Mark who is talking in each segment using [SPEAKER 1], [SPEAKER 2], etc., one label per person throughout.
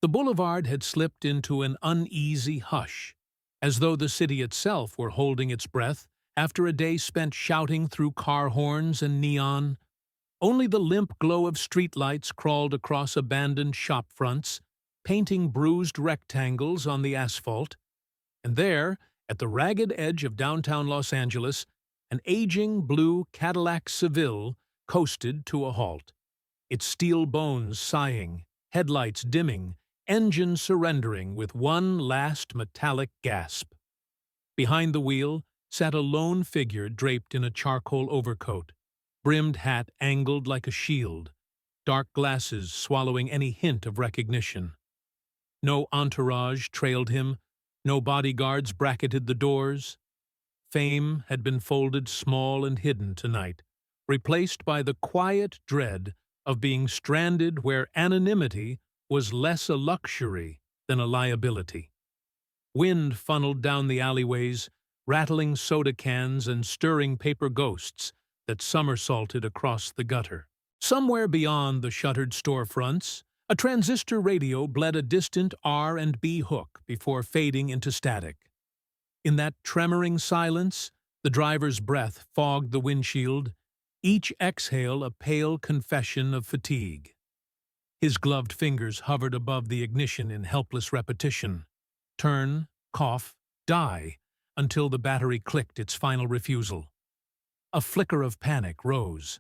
[SPEAKER 1] The boulevard had slipped into an uneasy hush, as though the city itself were holding its breath after a day spent shouting through car horns and neon. Only the limp glow of streetlights crawled across abandoned shop fronts, painting bruised rectangles on the asphalt. And there, at the ragged edge of downtown Los Angeles, an aging blue Cadillac Seville coasted to a halt, its steel bones sighing, headlights dimming, engine surrendering with one last metallic gasp. Behind the wheel sat a lone figure draped in a charcoal overcoat, brimmed hat angled like a shield, dark glasses swallowing any hint of recognition. No entourage trailed him, no bodyguards bracketed the doors. Fame had been folded small and hidden tonight, replaced by the quiet dread of being stranded where anonymity was less a luxury than a liability. Wind funneled down the alleyways, rattling soda cans and stirring paper ghosts that somersaulted across the gutter. Somewhere beyond the shuttered storefronts, a transistor radio bled a distant R&B hook before fading into static. In that tremoring silence, the driver's breath fogged the windshield, each exhale a pale confession of fatigue. His gloved fingers hovered above the ignition in helpless repetition. Turn, cough, die, until the battery clicked its final refusal. A flicker of panic rose.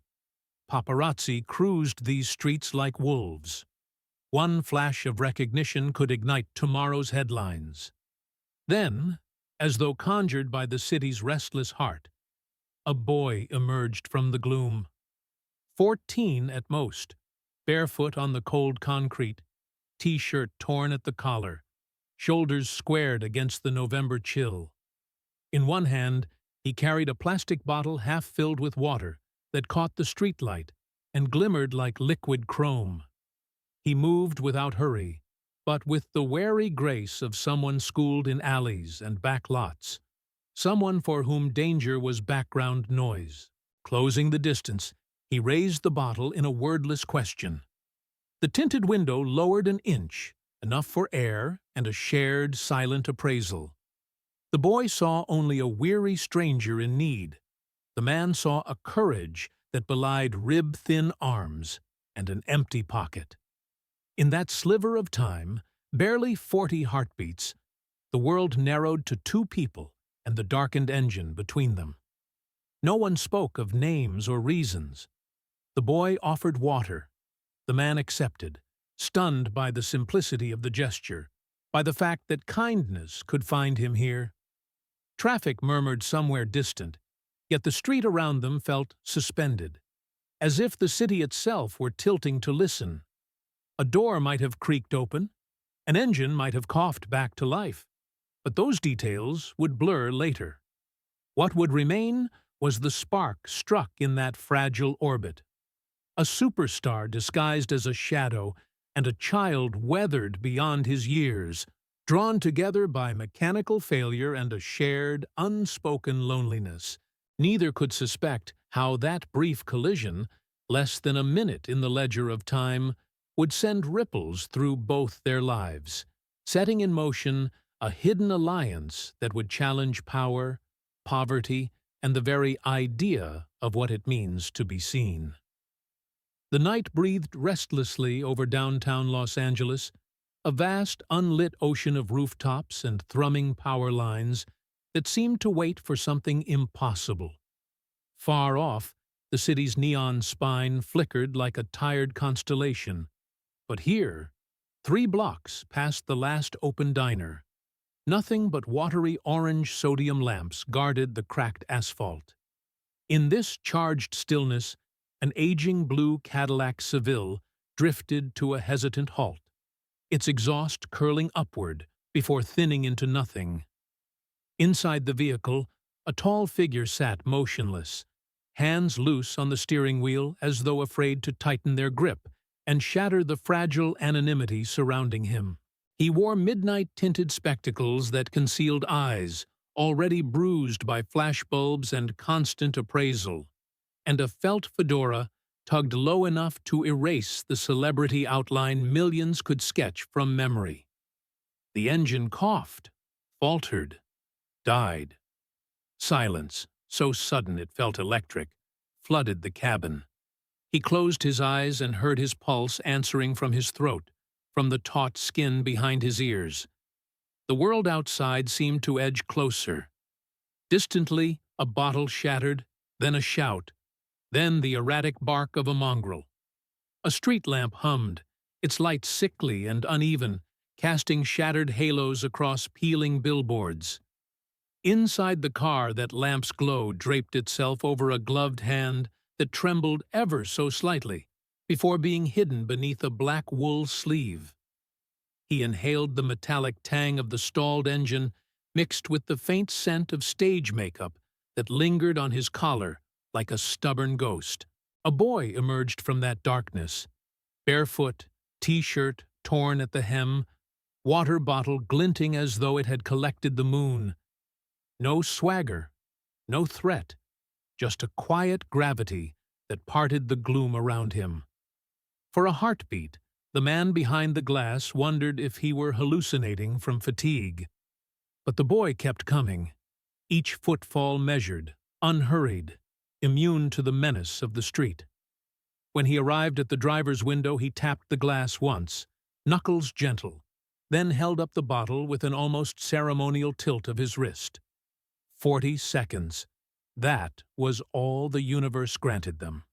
[SPEAKER 1] Paparazzi cruised these streets like wolves. One flash of recognition could ignite tomorrow's headlines. Then, as though conjured by the city's restless heart, a boy emerged from the gloom. 14 at most, barefoot on the cold concrete, t-shirt torn at the collar, shoulders squared against the November chill. In one hand, he carried a plastic bottle half filled with water that caught the streetlight and glimmered like liquid chrome. He moved without hurry, but with the wary grace of someone schooled in alleys and back lots, someone for whom danger was background noise. Closing the distance, he raised the bottle in a wordless question. The tinted window lowered an inch, enough for air and a shared, silent appraisal. The boy saw only a weary stranger in need. The man saw a courage that belied rib-thin arms and an empty pocket. In that sliver of time, barely 40 heartbeats, the world narrowed to two people and the darkened engine between them. No one spoke of names or reasons. The boy offered water. The man accepted, stunned by the simplicity of the gesture, by the fact that kindness could find him here. Traffic murmured somewhere distant, yet the street around them felt suspended, as if the city itself were tilting to listen. A door might have creaked open, an engine might have coughed back to life, but those details would blur later. What would remain was the spark struck in that fragile orbit. A superstar disguised as a shadow and a child weathered beyond his years, drawn together by mechanical failure and a shared, unspoken loneliness. Neither could suspect how that brief collision, less than a minute in the ledger of time, would send ripples through both their lives, setting in motion a hidden alliance that would challenge power, poverty, and the very idea of what it means to be seen. The night breathed restlessly over downtown Los Angeles, a vast unlit ocean of rooftops and thrumming power lines that seemed to wait for something impossible. Far off, the city's neon spine flickered like a tired constellation. But here, 3 blocks past the last open diner, nothing but watery orange sodium lamps guarded the cracked asphalt. In this charged stillness, an aging blue Cadillac Seville drifted to a hesitant halt, its exhaust curling upward before thinning into nothing. Inside the vehicle, a tall figure sat motionless, hands loose on the steering wheel as though afraid to tighten their grip and shatter the fragile anonymity surrounding him. He wore midnight-tinted spectacles that concealed eyes, already bruised by flashbulbs and constant appraisal, and a felt fedora tugged low enough to erase the celebrity outline millions could sketch from memory. The engine coughed, faltered, died. Silence, so sudden it felt electric, flooded the cabin. He closed his eyes and heard his pulse answering from his throat, from the taut skin behind his ears. The world outside seemed to edge closer. Distantly, a bottle shattered, then a shout, then the erratic bark of a mongrel. A street lamp hummed, its light sickly and uneven, casting shattered halos across peeling billboards. Inside the car, that lamp's glow draped itself over a gloved hand that trembled ever so slightly before being hidden beneath a black wool sleeve. He inhaled the metallic tang of the stalled engine, mixed with the faint scent of stage makeup that lingered on his collar like a stubborn ghost. A boy emerged from that darkness, barefoot, t-shirt torn at the hem, water bottle glinting as though it had collected the moon. No swagger, no threat, just a quiet gravity that parted the gloom around him. For a heartbeat, the man behind the glass wondered if he were hallucinating from fatigue. But the boy kept coming, each footfall measured, unhurried, immune to the menace of the street. When he arrived at the driver's window, he tapped the glass once, knuckles gentle, then held up the bottle with an almost ceremonial tilt of his wrist. 40 seconds. That was all the universe granted them.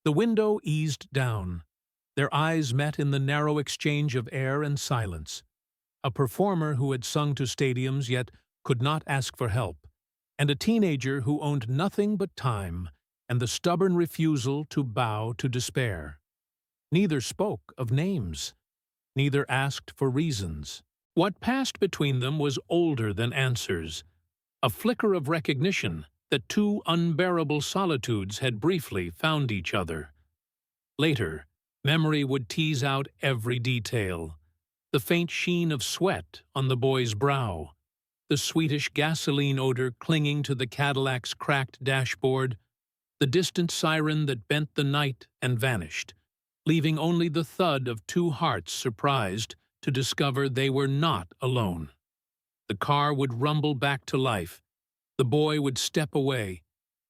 [SPEAKER 1] The window eased down. Their eyes met in the narrow exchange of air and silence. A performer who had sung to stadiums yet could not ask for help, and a teenager who owned nothing but time and the stubborn refusal to bow to despair. Neither spoke of names. Neither asked for reasons. What passed between them was older than answers, a flicker of recognition that two unbearable solitudes had briefly found each other. Later, memory would tease out every detail. The faint sheen of sweat on the boy's brow, the sweetish gasoline odor clinging to the Cadillac's cracked dashboard, the distant siren that bent the night and vanished, leaving only the thud of two hearts surprised to discover they were not alone. The car would rumble back to life, the boy would step away,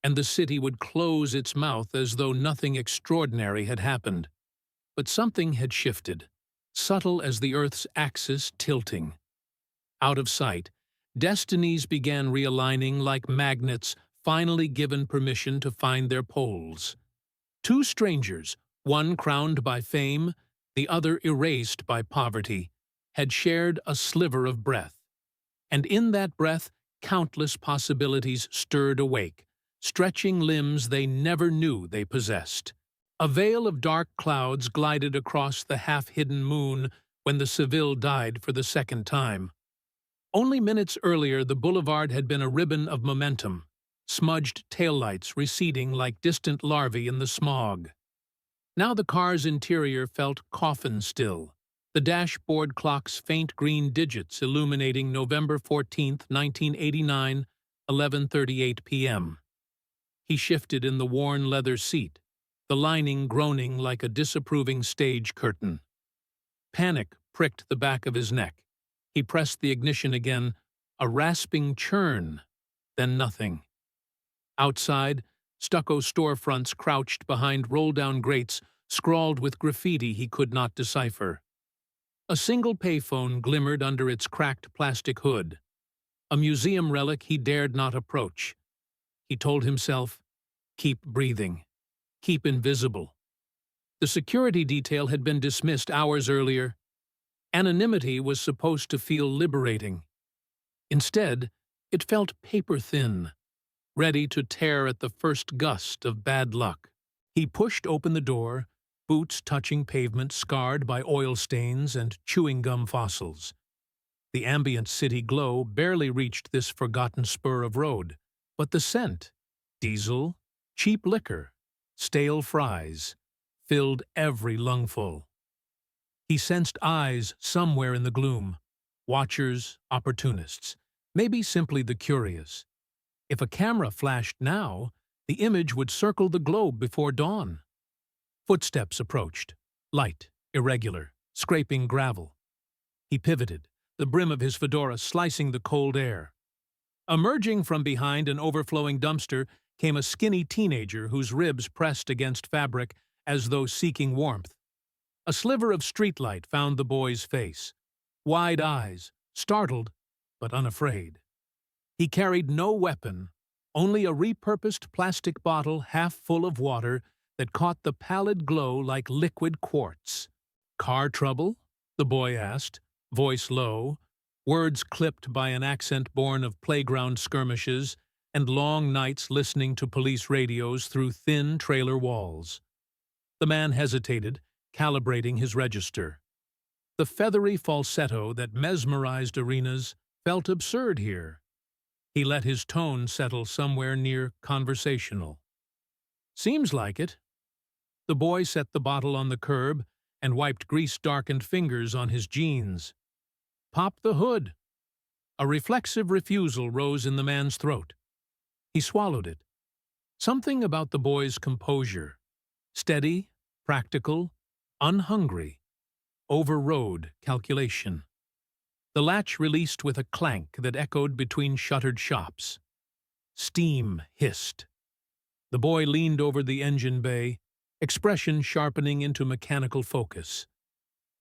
[SPEAKER 1] and the city would close its mouth as though nothing extraordinary had happened. But something had shifted, subtle as the Earth's axis tilting. Out of sight, destinies began realigning like magnets finally given permission to find their poles. Two strangers, one crowned by fame, the other erased by poverty, had shared a sliver of breath. And in that breath, countless possibilities stirred awake, stretching limbs they never knew they possessed. A veil of dark clouds glided across the half-hidden moon when the Seville died for the second time. Only minutes earlier, the boulevard had been a ribbon of momentum, smudged taillights receding like distant larvae in the smog. Now the car's interior felt coffin-still, the dashboard clock's faint green digits illuminating November 14, 1989, 11:38 p.m. He shifted in the worn leather seat, the lining groaning like a disapproving stage curtain. Panic pricked the back of his neck. He pressed the ignition again, a rasping churn, then nothing. Outside, stucco storefronts crouched behind roll-down grates scrawled with graffiti he could not decipher. A single payphone glimmered under its cracked plastic hood, a museum relic he dared not approach. He told himself, keep breathing, keep invisible. The security detail had been dismissed hours earlier. Anonymity was supposed to feel liberating. Instead, it felt paper-thin, ready to tear at the first gust of bad luck. He pushed open the door, boots touching pavement scarred by oil stains and chewing gum fossils. The ambient city glow barely reached this forgotten spur of road, but the scent, diesel, cheap liquor, stale fries, filled every lungful. He sensed eyes somewhere in the gloom, watchers, opportunists, maybe simply the curious. If a camera flashed now, the image would circle the globe before dawn. Footsteps approached, light, irregular, scraping gravel. He pivoted, the brim of his fedora slicing the cold air. Emerging from behind an overflowing dumpster came a skinny teenager whose ribs pressed against fabric as though seeking warmth. A sliver of streetlight found the boy's face. Wide eyes, startled but unafraid. He carried no weapon, only a repurposed plastic bottle half full of water that caught the pallid glow like liquid quartz. "Car trouble?" the boy asked, voice low, words clipped by an accent born of playground skirmishes and long nights listening to police radios through thin trailer walls. The man hesitated, calibrating his register. The feathery falsetto that mesmerized arenas felt absurd here. He let his tone settle somewhere near conversational. "Seems like it." The boy set the bottle on the curb and wiped grease-darkened fingers on his jeans. "Pop the hood." A reflexive refusal rose in the man's throat. He swallowed it. Something about the boy's composure, steady, practical, unhungry, overrode calculation. The latch released with a clank that echoed between shuttered shops. Steam hissed. The boy leaned over the engine bay, expression sharpening into mechanical focus.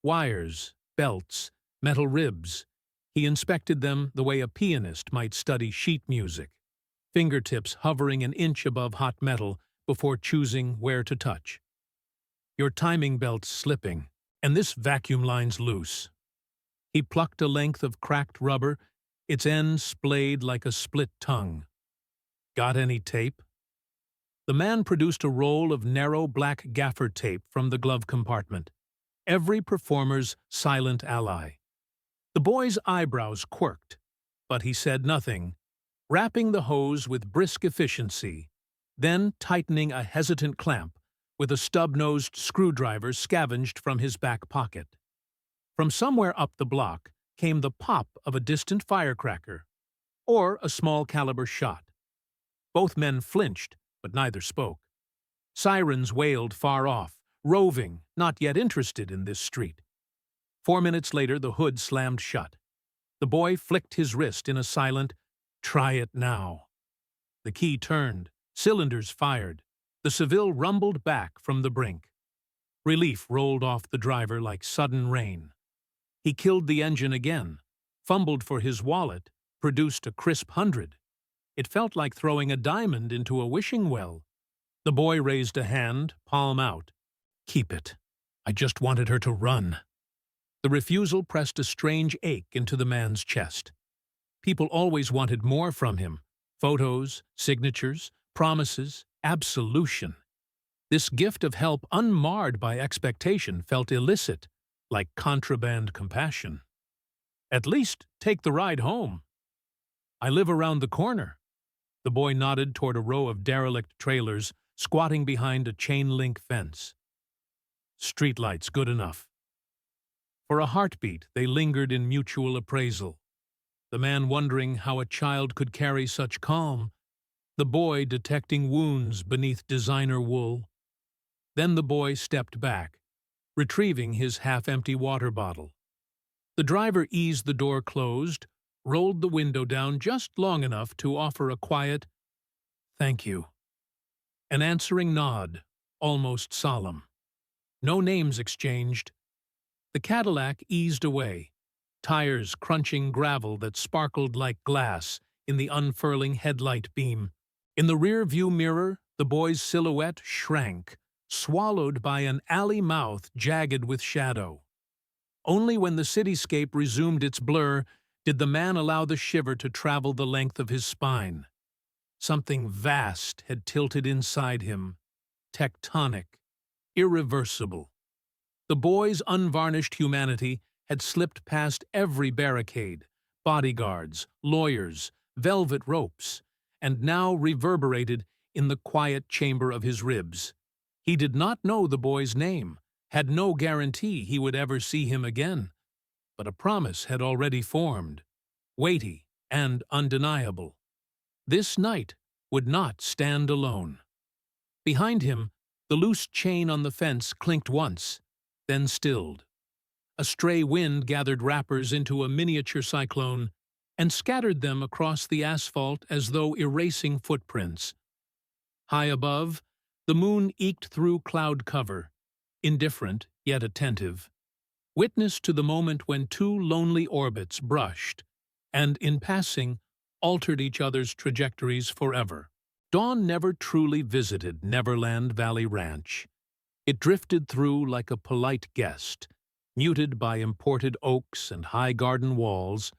[SPEAKER 1] Wires, belts, metal ribs. He inspected them the way a pianist might study sheet music, fingertips hovering an inch above hot metal before choosing where to touch. "Your timing belt's slipping, and this vacuum line's loose." He plucked a length of cracked rubber, its end splayed like a split tongue. "Got any tape?" The man produced a roll of narrow black gaffer tape from the glove compartment, every performer's silent ally. The boy's eyebrows quirked, but he said nothing, wrapping the hose with brisk efficiency, then tightening a hesitant clamp with a stub-nosed screwdriver scavenged from his back pocket. From somewhere up the block came the pop of a distant firecracker, or a small-caliber shot. Both men flinched, but neither spoke. Sirens wailed far off, roving, not yet interested in this street. 4 minutes later, the hood slammed shut. The boy flicked his wrist in a silent, "Try it now." The key turned, cylinders fired. The Seville rumbled back from the brink. Relief rolled off the driver like sudden rain. He killed the engine again, fumbled for his wallet, produced a crisp 100. It felt like throwing a diamond into a wishing well. The boy raised a hand, palm out. "Keep it. I just wanted her to run." The refusal pressed a strange ache into the man's chest. People always wanted more from him. Photos, signatures, promises, absolution. This gift of help unmarred by expectation felt illicit, like contraband compassion. "At least take the ride home." "I live around the corner." The boy nodded toward a row of derelict trailers squatting behind a chain-link fence. "Streetlights good enough." For a heartbeat, they lingered in mutual appraisal. The man wondering how a child could carry such calm, the boy detecting wounds beneath designer wool. Then the boy stepped back, retrieving his half-empty water bottle. The driver eased the door closed, rolled the window down just long enough to offer a quiet, "Thank you." An answering nod, almost solemn. No names exchanged. The Cadillac eased away, tires crunching gravel that sparkled like glass in the unfurling headlight beam. In the rear-view mirror, the boy's silhouette shrank, swallowed by an alley mouth jagged with shadow. Only when the cityscape resumed its blur did the man allow the shiver to travel the length of his spine. Something vast had tilted inside him, tectonic, irreversible. The boy's unvarnished humanity had slipped past every barricade, bodyguards, lawyers, velvet ropes, and now reverberated in the quiet chamber of his ribs. He did not know the boy's name, had no guarantee he would ever see him again, but a promise had already formed, weighty and undeniable. This night would not stand alone. Behind him, The loose chain on the fence clinked once, then stilled. A stray wind gathered wrappers into a miniature cyclone and scattered them across the asphalt as though erasing footprints. High above, the moon eked through cloud cover, indifferent yet attentive, witness to the moment when two lonely orbits brushed and, in passing, altered each other's trajectories forever. Dawn never truly visited Neverland Valley Ranch. It drifted through like a polite guest, muted by imported oaks and high garden walls,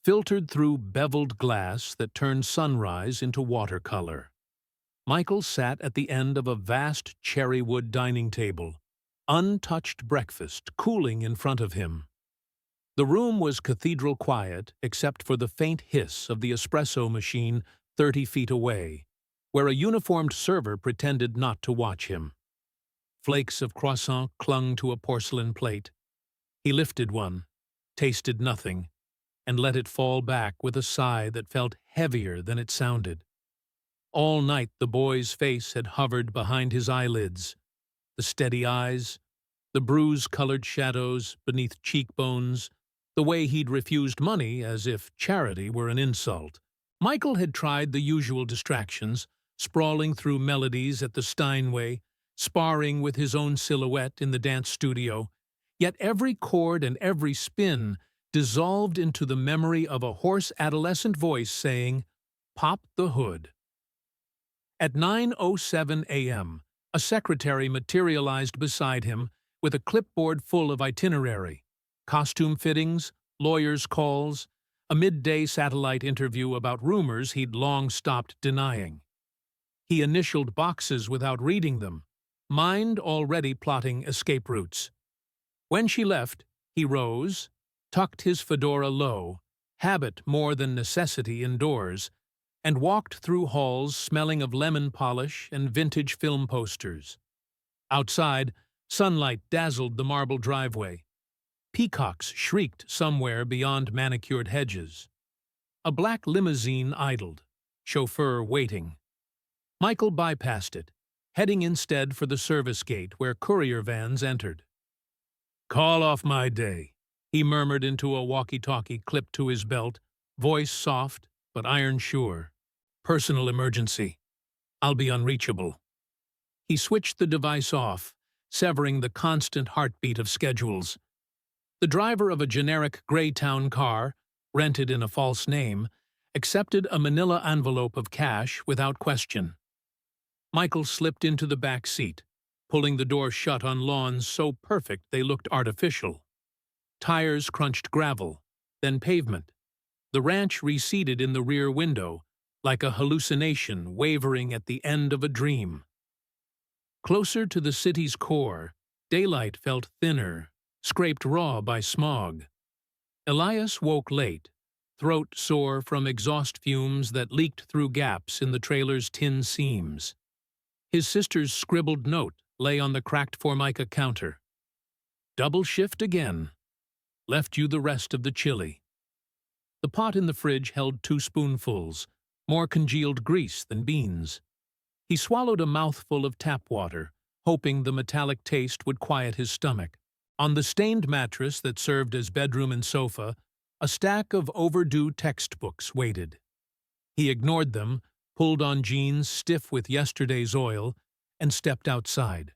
[SPEAKER 1] filtered through beveled glass that turned sunrise into watercolor. Michael sat at the end of a vast cherrywood dining table, untouched breakfast cooling in front of him. The room was cathedral quiet except for the faint hiss of the espresso machine 30 feet away, where a uniformed server pretended not to watch him. Flakes of croissant clung to a porcelain plate. He lifted one, tasted nothing, and let it fall back with a sigh that felt heavier than it sounded. All night the boy's face had hovered behind his eyelids, the steady eyes, the bruise-colored shadows beneath cheekbones, the way he'd refused money as if charity were an insult. Michael had tried the usual distractions, sprawling through melodies at the Steinway, sparring with his own silhouette in the dance studio, yet every chord and every spin dissolved into the memory of a hoarse adolescent voice saying, "Pop the hood." At 9:07 a.m., a secretary materialized beside him with a clipboard full of itinerary, costume fittings, lawyers' calls, a midday satellite interview about rumors he'd long stopped denying. He initialed boxes without reading them, mind already plotting escape routes. When she left, he rose, tucked his fedora low, habit more than necessity indoors, and walked through halls smelling of lemon polish and vintage film posters. Outside, sunlight dazzled the marble driveway. Peacocks shrieked somewhere beyond manicured hedges. A black limousine idled, chauffeur waiting. Michael bypassed it, heading instead for the service gate where courier vans entered. "Call off my day," he murmured into a walkie-talkie clipped to his belt, voice soft but iron-sure. "Personal emergency. I'll be unreachable." He switched the device off, severing the constant heartbeat of schedules. The driver of a generic Greytown car, rented in a false name, accepted a manila envelope of cash without question. Michael slipped into the back seat, pulling the door shut on lawns so perfect they looked artificial. Tires crunched gravel, then pavement. The ranch receded in the rear window, like a hallucination wavering at the end of a dream. Closer to the city's core, daylight felt thinner, scraped raw by smog. Elias woke late, throat sore from exhaust fumes that leaked through gaps in the trailer's tin seams. His sister's scribbled note lay on the cracked Formica counter. "Double shift again. Left you the rest of the chili." The pot in the fridge held 2 spoonfuls, more congealed grease than beans. He swallowed a mouthful of tap water, hoping the metallic taste would quiet his stomach. On the stained mattress that served as bedroom and sofa, a stack of overdue textbooks waited. He ignored them, pulled on jeans stiff with yesterday's oil, and stepped outside.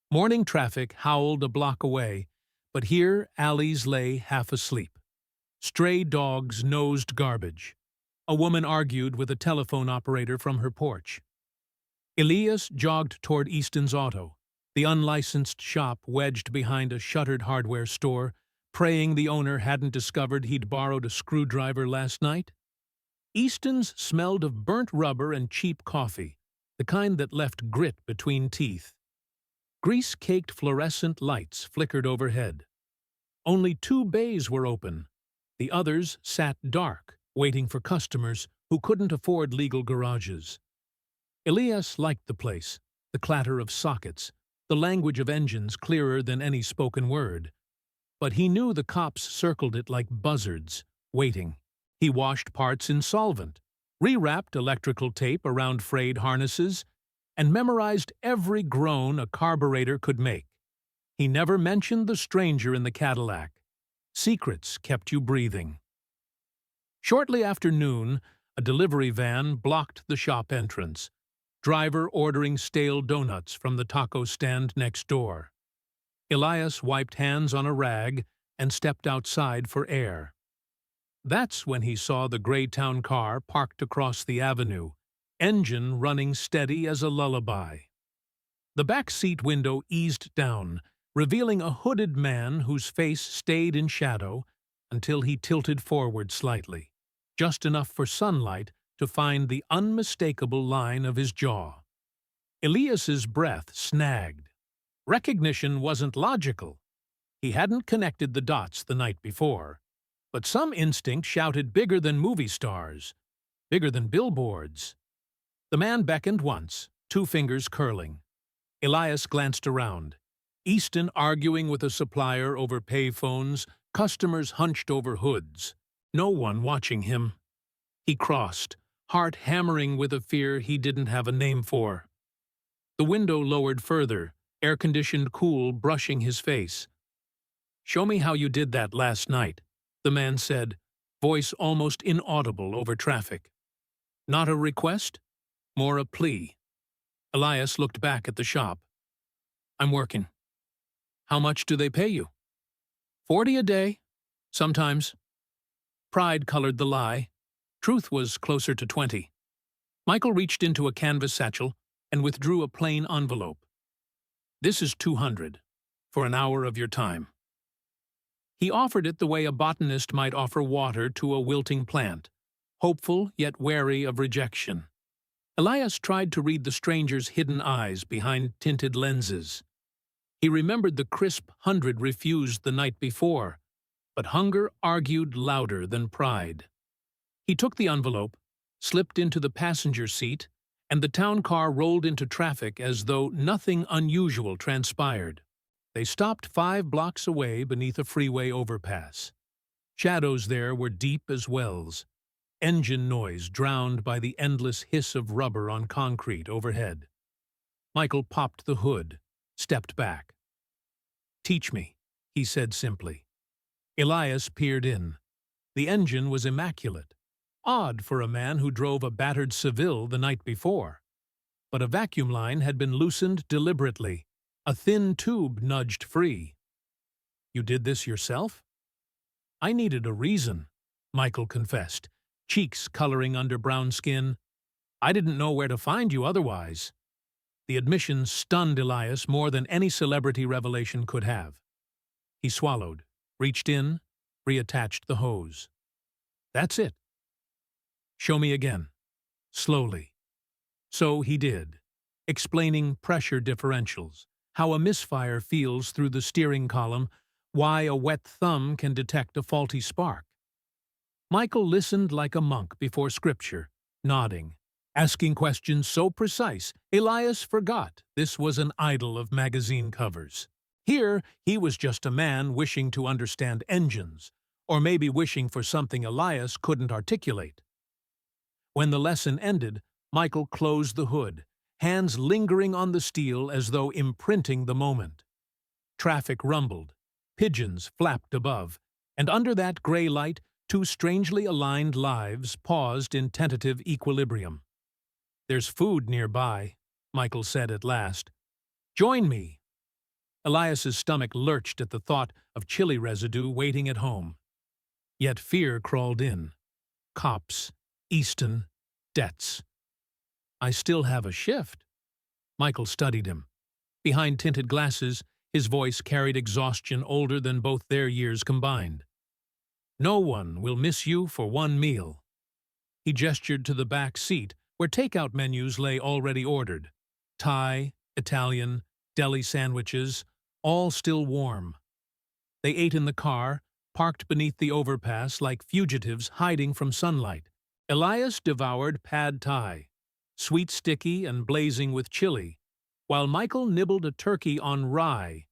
[SPEAKER 1] Morning traffic howled a block away, but here alleys lay half asleep. Stray dogs nosed garbage. A woman argued with a telephone operator from her porch. Elias jogged toward Easton's Auto, the unlicensed shop wedged behind a shuttered hardware store, praying the owner hadn't discovered he'd borrowed a screwdriver last night. Easton's smelled of burnt rubber and cheap coffee, the kind that left grit between teeth. Grease-caked fluorescent lights flickered overhead. Only 2 bays were open. The others sat dark, waiting for customers who couldn't afford legal garages. Elias liked the place, the clatter of sockets, the language of engines clearer than any spoken word. But he knew the cops circled it like buzzards, waiting. He washed parts in solvent, rewrapped electrical tape around frayed harnesses, and memorized every groan a carburetor could make. He never mentioned the stranger in the Cadillac. Secrets kept you breathing. Shortly after noon, a delivery van blocked the shop entrance, driver ordering stale donuts from the taco stand next door. Elias wiped hands on a rag and stepped outside for air. That's when he saw the Greytown car parked across the avenue, engine running steady as a lullaby. The back seat window eased down, revealing a hooded man whose face stayed in shadow until he tilted forward slightly, just enough for sunlight to find the unmistakable line of his jaw. Elias's breath snagged. Recognition wasn't logical. He hadn't connected the dots the night before, but some instinct shouted bigger than movie stars, bigger than billboards. The man beckoned once, two fingers curling. Elias glanced around. Easton arguing with a supplier over payphones, customers hunched over hoods. No one watching him. He crossed, heart hammering with a fear he didn't have a name for. The window lowered further, air-conditioned cool brushing his face. "Show me how you did that last night," the man said, voice almost inaudible over traffic. Not a request, more a plea. Elias looked back at the shop. "I'm working." "How much do they pay you?" "40 a day. Sometimes." Pride colored the lie. Truth was closer to 20. Michael reached into a canvas satchel and withdrew a plain envelope. "This is 200, for an hour of your time." He offered it the way a botanist might offer water to a wilting plant, hopeful yet wary of rejection. Elias tried to read the stranger's hidden eyes behind tinted lenses. He remembered the crisp 100 refused the night before, but hunger argued louder than pride. He took the envelope, slipped into the passenger seat, and the town car rolled into traffic as though nothing unusual transpired. They stopped 5 blocks away beneath a freeway overpass. Shadows there were deep as wells, engine noise drowned by the endless hiss of rubber on concrete overhead. Michael popped the hood, stepped back. "Teach me," he said simply. Elias peered in. The engine was immaculate, odd for a man who drove a battered Seville the night before. But a vacuum line had been loosened deliberately, a thin tube nudged free. "You did this yourself?" "I needed a reason," Michael confessed, cheeks coloring under brown skin. "I didn't know where to find you otherwise." The admission stunned Elias more than any celebrity revelation could have. He swallowed, reached in, reattached the hose. "That's it." "Show me again." Slowly. So he did, explaining pressure differentials, how a misfire feels through the steering column, why a wet thumb can detect a faulty spark. Michael listened like a monk before scripture, nodding, asking questions so precise Elias forgot this was an idol of magazine covers. Here, he was just a man wishing to understand engines, or maybe wishing for something Elias couldn't articulate. When the lesson ended, Michael closed the hood, hands lingering on the steel as though imprinting the moment. Traffic rumbled, pigeons flapped above, and under that gray light, 2 strangely aligned lives paused in tentative equilibrium. "There's food nearby," Michael said at last. "Join me." Elias's stomach lurched at the thought of chili residue waiting at home. Yet fear crawled in. Cops, Easton, debts. "I still have a shift." Michael studied him. Behind tinted glasses, his voice carried exhaustion older than both their years combined. "No one will miss you for 1 meal." He gestured to the back seat, where takeout menus lay already ordered. Thai, Italian, deli sandwiches, all still warm. They ate in the car, parked beneath the overpass like fugitives hiding from sunlight. Elias devoured pad thai, sweet sticky and blazing with chili, while Michael nibbled a turkey on rye,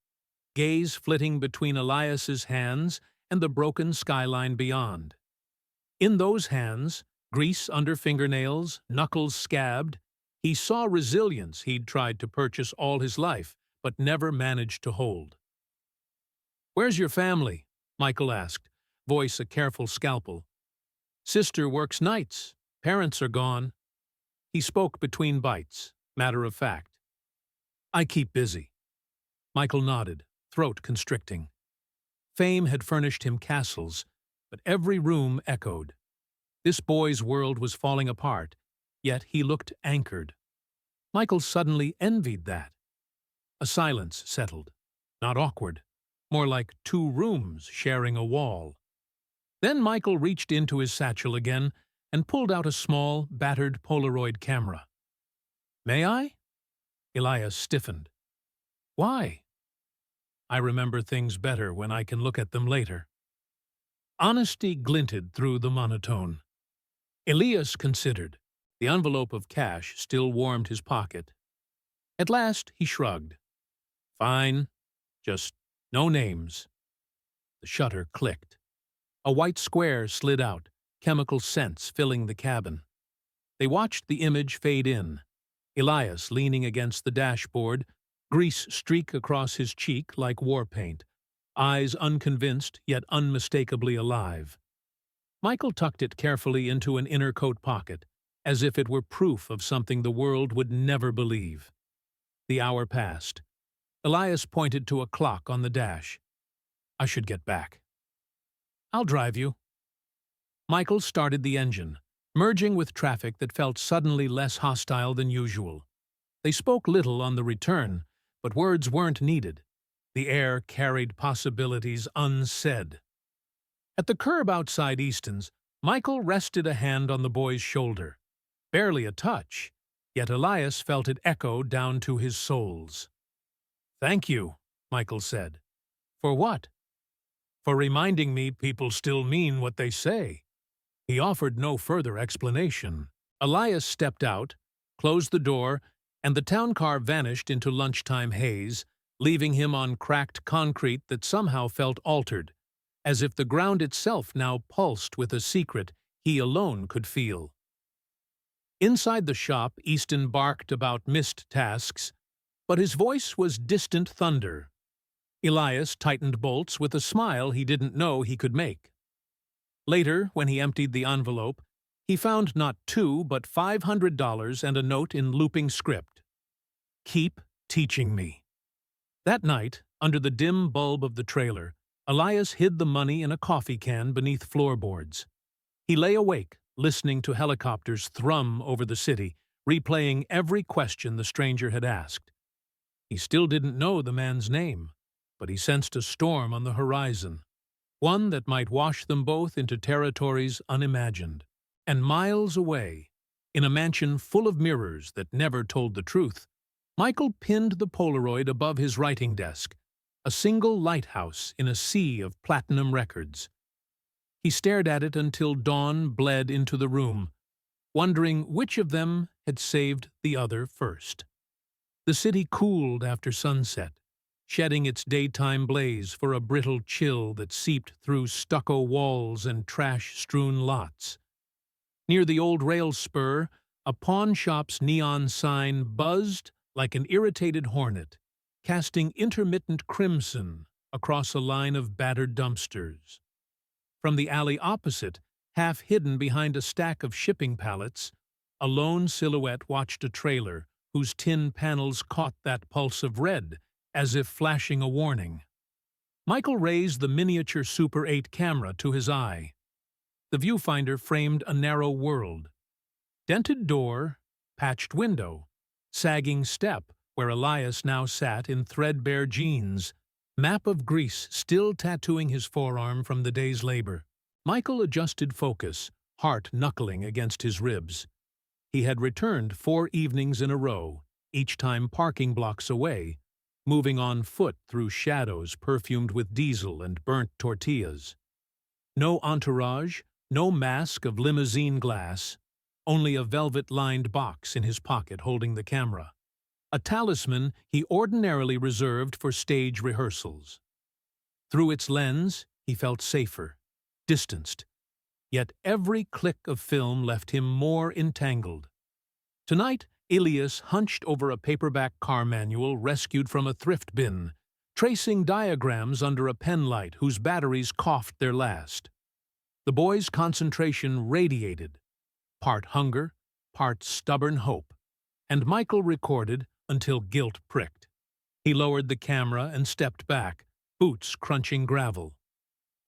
[SPEAKER 1] gaze flitting between Elias's hands and the broken skyline beyond. In those hands, grease under fingernails, knuckles scabbed, He saw resilience he'd tried to purchase all his life, but never managed to hold. "Where's your family?" Michael asked, voice a careful scalpel. "Sister works nights. Parents are gone." He spoke between bites, matter of fact. "I keep busy." Michael nodded, throat constricting. Fame had furnished him castles, but every room echoed. This boy's world was falling apart, yet he looked anchored. Michael suddenly envied that. A silence settled, not awkward, more like two rooms sharing a wall. Then Michael reached into his satchel again and pulled out a small, battered Polaroid camera. "May I?" Elias stiffened. "Why?" "I remember things better when I can look at them later." Honesty glinted through the monotone. Elias considered. The envelope of cash still warmed his pocket. At last he shrugged. "Fine. Just no names." The shutter clicked. A white square slid out, chemical scents filling the cabin. They watched the image fade in. Elias leaning against the dashboard, grease streak across his cheek like war paint, eyes unconvinced yet unmistakably alive. Michael tucked it carefully into an inner coat pocket, as if it were proof of something the world would never believe. The hour passed. Elias pointed to a clock on the dash. "I should get back." "I'll drive you." Michael started the engine, merging with traffic that felt suddenly less hostile than usual. They spoke little on the return, but words weren't needed. The air carried possibilities unsaid. At the curb outside Easton's, Michael rested a hand on the boy's shoulder. Barely a touch, yet Elias felt it echo down to his soles. "Thank you," Michael said. "For what?" "For reminding me people still mean what they say." He offered no further explanation. Elias stepped out, closed the door, and the town car vanished into lunchtime haze, leaving him on cracked concrete that somehow felt altered, as if the ground itself now pulsed with a secret he alone could feel. Inside the shop, Easton barked about missed tasks, but his voice was distant thunder. Elias tightened bolts with a smile he didn't know he could make. Later, when he emptied the envelope, he found not $2 but $500 and a note in looping script. "Keep teaching me." That night, under the dim bulb of the trailer, Elias hid the money in a coffee can beneath floorboards. He lay awake, listening to helicopters thrum over the city, replaying every question the stranger had asked. He still didn't know the man's name, but he sensed a storm on the horizon, one that might wash them both into territories unimagined. And miles away, in a mansion full of mirrors that never told the truth, Michael pinned the Polaroid above his writing desk, a single lighthouse in a sea of platinum records. He stared at it until dawn bled into the room, wondering which of them had saved the other first. The city cooled after sunset, shedding its daytime blaze for a brittle chill that seeped through stucco walls and trash-strewn lots. Near the old rail spur, a pawn shop's neon sign buzzed like an irritated hornet, casting intermittent crimson across a line of battered dumpsters. From the alley opposite, half hidden behind a stack of shipping pallets, a lone silhouette watched a trailer whose tin panels caught that pulse of red, as if flashing a warning. Michael raised the miniature Super 8 camera to his eye. The viewfinder framed a narrow world. Dented door, patched window, sagging step where Elias now sat in threadbare jeans, map of Greece still tattooing his forearm from the day's labor. Michael adjusted focus, heart knuckling against his ribs. He had returned 4 evenings in a row, each time parking blocks away, moving on foot through shadows perfumed with diesel and burnt tortillas. No entourage, no mask of limousine glass, only a velvet-lined box in his pocket holding the camera, a talisman he ordinarily reserved for stage rehearsals. Through its lens, he felt safer, distanced, yet every click of film left him more entangled. Tonight, Elias hunched over a paperback car manual rescued from a thrift bin, tracing diagrams under a penlight whose batteries coughed their last. The boy's concentration radiated, part hunger, part stubborn hope, and Michael recorded until guilt pricked. He lowered the camera and stepped back, boots crunching gravel.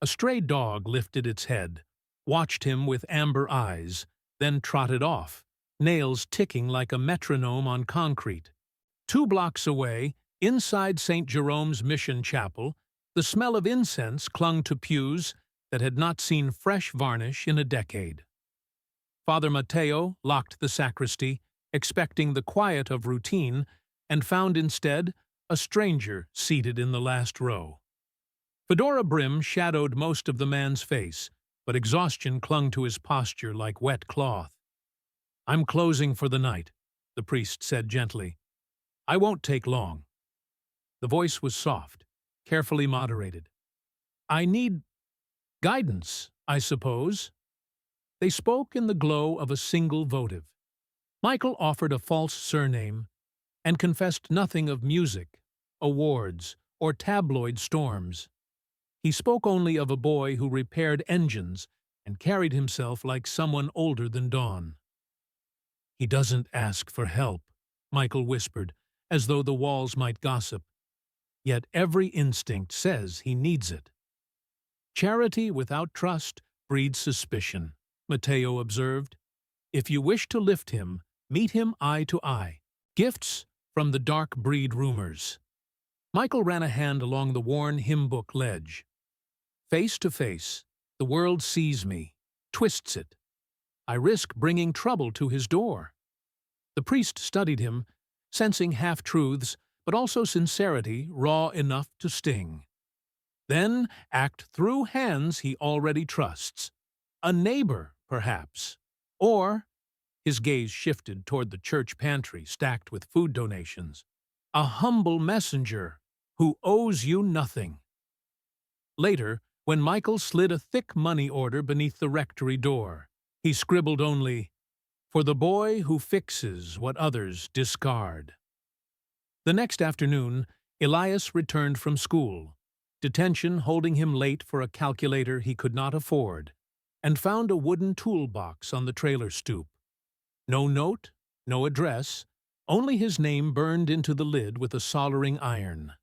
[SPEAKER 1] A stray dog lifted its head, watched him with amber eyes, then trotted off, nails ticking like a metronome on concrete. 2 blocks away, inside St. Jerome's Mission Chapel, the smell of incense clung to pews that had not seen fresh varnish in a decade. Father Mateo locked the sacristy, expecting the quiet of routine, and found instead a stranger seated in the last row. Fedora brim shadowed most of the man's face, but exhaustion clung to his posture like wet cloth. "I'm closing for the night," the priest said gently. "I won't take long." The voice was soft, carefully moderated. "I need guidance, I suppose." They spoke in the glow of a single votive. Michael offered a false surname and confessed nothing of music, awards, or tabloid storms. He spoke only of a boy who repaired engines and carried himself like someone older than Dawn. "He doesn't ask for help," Michael whispered, as though the walls might gossip. "Yet every instinct says he needs it." "Charity without trust breeds suspicion," Mateo observed. "If you wish to lift him, meet him eye to eye. Gifts from the dark breed rumors." Michael ran a hand along the worn hymn book ledge. "Face to face, the world sees me, twists it. I risk bringing trouble to his door." The priest studied him, sensing half-truths, but also sincerity raw enough to sting. "Then act through hands he already trusts. A neighbor, perhaps. Or," his gaze shifted toward the church pantry stacked with food donations, "a humble messenger who owes you nothing." Later, when Michael slid a thick money order beneath the rectory door, he scribbled only, "For the boy who fixes what others discard." The next afternoon, Elias returned from school, detention holding him late for a calculator he could not afford, and found a wooden toolbox on the trailer stoop. No note, no address, only his name burned into the lid with a soldering iron.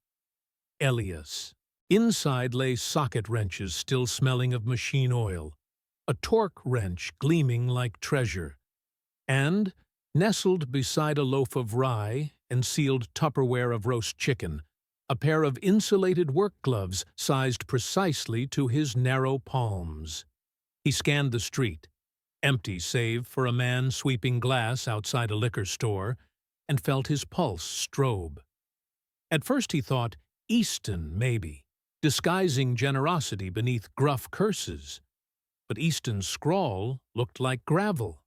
[SPEAKER 1] Elias. Inside lay socket wrenches still smelling of machine oil, a torque wrench gleaming like treasure, and, nestled beside a loaf of rye and sealed Tupperware of roast chicken, a pair of insulated work gloves sized precisely to his narrow palms. He scanned the street, empty save for a man sweeping glass outside a liquor store, and felt his pulse strobe. At first he thought Easton, maybe, disguising generosity beneath gruff curses. But Easton's scrawl looked like gravel.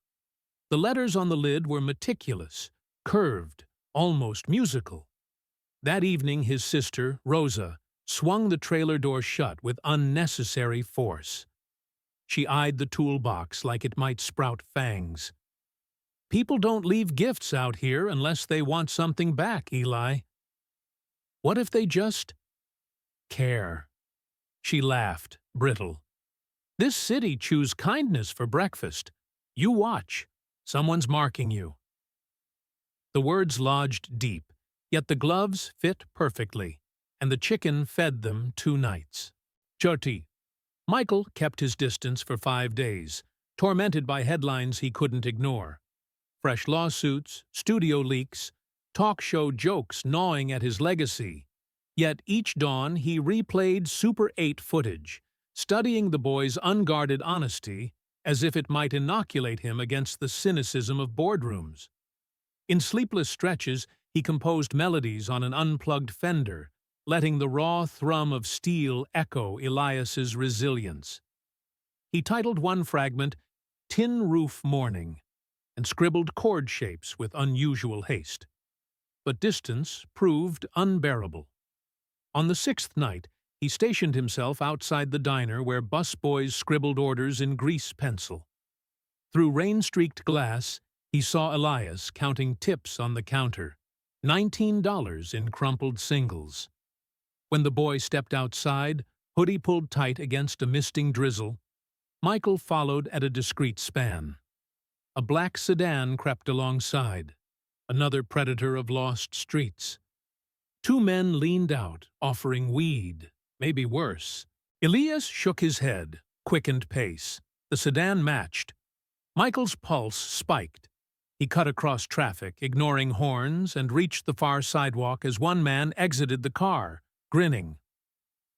[SPEAKER 1] The letters on the lid were meticulous, curved, almost musical. That evening his sister, Rosa, swung the trailer door shut with unnecessary force. She eyed the toolbox like it might sprout fangs. "People don't leave gifts out here unless they want something back, Eli. What if they just care?" She laughed, brittle. "This city chews kindness for breakfast. You watch. Someone's marking you." The words lodged deep, yet the gloves fit perfectly, and the chicken fed them 2 nights. Choti. Michael kept his distance for 5 days, tormented by headlines he couldn't ignore. Fresh lawsuits, studio leaks, talk show jokes gnawing at his legacy. Yet each dawn he replayed Super 8 footage, studying the boy's unguarded honesty as if it might inoculate him against the cynicism of boardrooms. In sleepless stretches, he composed melodies on an unplugged Fender, letting the raw thrum of steel echo Elias's resilience. He titled one fragment "Tin Roof Morning" and scribbled chord shapes with unusual haste. But distance proved unbearable. On the 6th night, he stationed himself outside the diner where busboys scribbled orders in grease pencil. Through rain-streaked glass, He saw Elias counting tips on the counter, $19 in crumpled singles. When the boy stepped outside, hoodie pulled tight against a misting drizzle, Michael followed at a discreet span. A black sedan crept alongside, another predator of lost streets. Two men leaned out, offering weed, maybe worse. Elias shook his head, quickened pace. The sedan matched. Michael's pulse spiked. He cut across traffic, ignoring horns, and reached the far sidewalk as one man exited the car, grinning.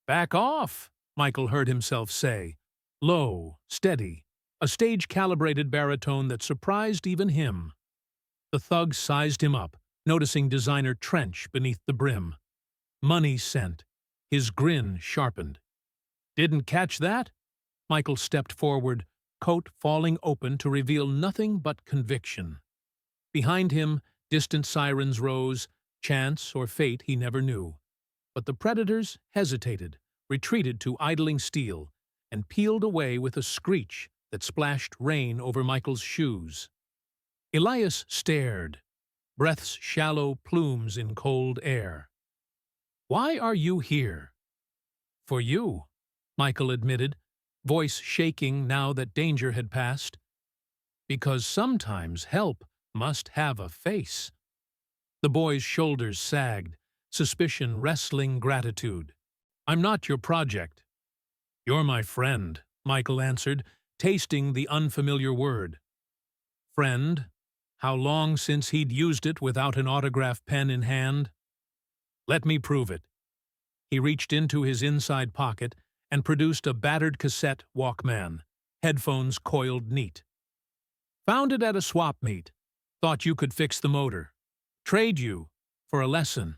[SPEAKER 1] "Back off," Michael heard himself say, low, steady, a stage-calibrated baritone that surprised even him. The thug sized him up, noticing designer trench beneath the brim. Money scent. His grin sharpened. "Didn't catch that?" Michael stepped forward, coat falling open to reveal nothing but conviction. Behind him, distant sirens rose, chance or fate he never knew. But the predators hesitated, retreated to idling steel, and peeled away with a screech that splashed rain over Michael's shoes. Elias stared, breaths shallow plumes in cold air. "Why are you here?" "For you," Michael admitted, voice shaking now that danger had passed. "Because sometimes help must have a face." The boy's shoulders sagged, suspicion wrestling gratitude. "I'm not your project." "You're my friend," Michael answered, tasting the unfamiliar word. Friend? How long since he'd used it without an autograph pen in hand? "Let me prove it." He reached into his inside pocket and produced a battered cassette Walkman, headphones coiled neat. "Found it at a swap meet. Thought you could fix the motor. Trade you for a lesson."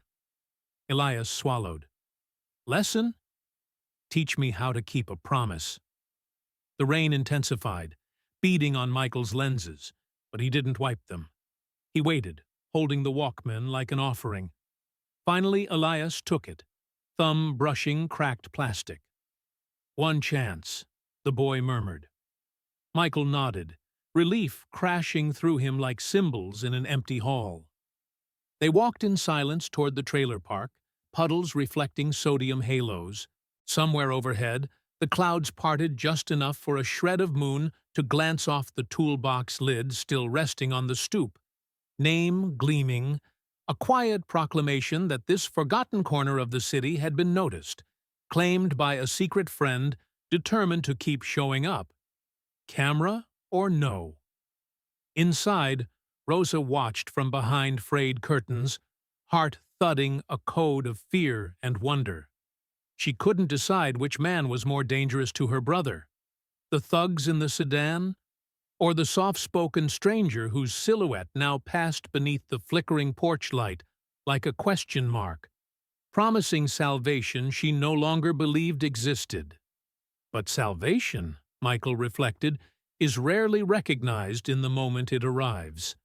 [SPEAKER 1] Elias swallowed. "Lesson?" "Teach me how to keep a promise." The rain intensified, beading on Michael's lenses, but he didn't wipe them. He waited, holding the Walkman like an offering. Finally, Elias took it, thumb brushing cracked plastic. "One chance," the boy murmured. Michael nodded, relief crashing through him like cymbals in an empty hall. They walked in silence toward the trailer park, puddles reflecting sodium halos. Somewhere overhead, the clouds parted just enough for a shred of moon to glance off the toolbox lid still resting on the stoop. Name gleaming, a quiet proclamation that this forgotten corner of the city had been noticed, claimed by a secret friend determined to keep showing up. Camera or no? Inside, Rosa watched from behind frayed curtains, heart thudding a code of fear and wonder. She couldn't decide which man was more dangerous to her brother, the thugs in the sedan, or the soft-spoken stranger whose silhouette now passed beneath the flickering porch light like a question mark, promising salvation she no longer believed existed. But salvation, Michael reflected, is rarely recognized in the moment it arrives.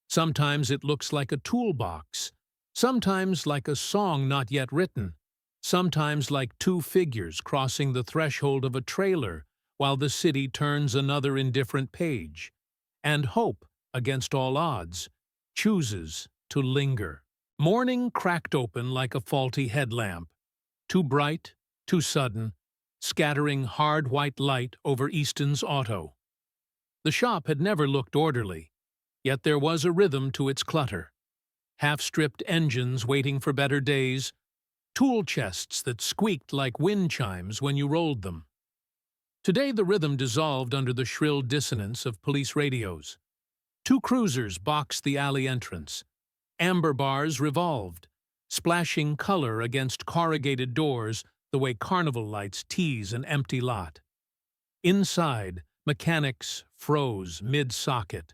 [SPEAKER 1] Sometimes it looks like a toolbox, sometimes like a song not yet written, sometimes like two figures crossing the threshold of a trailer while the city turns another indifferent page. And hope, against all odds, chooses to linger. Morning cracked open like a faulty headlamp, too bright, too sudden, scattering hard white light over Easton's auto. The shop had never looked orderly, yet there was a rhythm to its clutter. Half-stripped engines waiting for better days, tool chests that squeaked like wind chimes when you rolled them. Today the rhythm dissolved under the shrill dissonance of police radios. Two cruisers boxed the alley entrance. Amber bars revolved, splashing color against corrugated doors the way carnival lights tease an empty lot. Inside, mechanics froze mid-socket,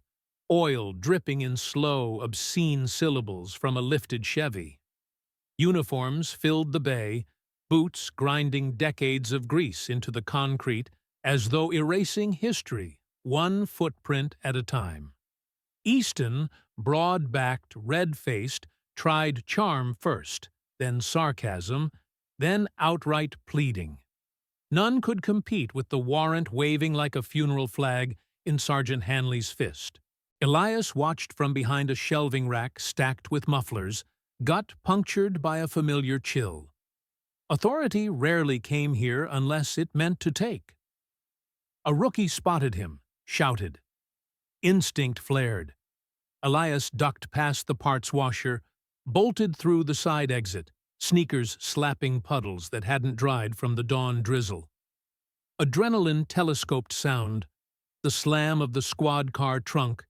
[SPEAKER 1] oil dripping in slow, obscene syllables from a lifted Chevy. Uniforms filled the bay, boots grinding decades of grease into the concrete as though erasing history, one footprint at a time. Easton, broad-backed, red-faced, tried charm first, then sarcasm, then outright pleading. None could compete with the warrant waving like a funeral flag in Sergeant Hanley's fist. Elias watched from behind a shelving rack stacked with mufflers, gut punctured by a familiar chill. Authority rarely came here unless it meant to take. A rookie spotted him, shouted. Instinct flared. Elias ducked past the parts washer, bolted through the side exit, sneakers slapping puddles that hadn't dried from the dawn drizzle. Adrenaline telescoped sound, the slam of the squad car trunk,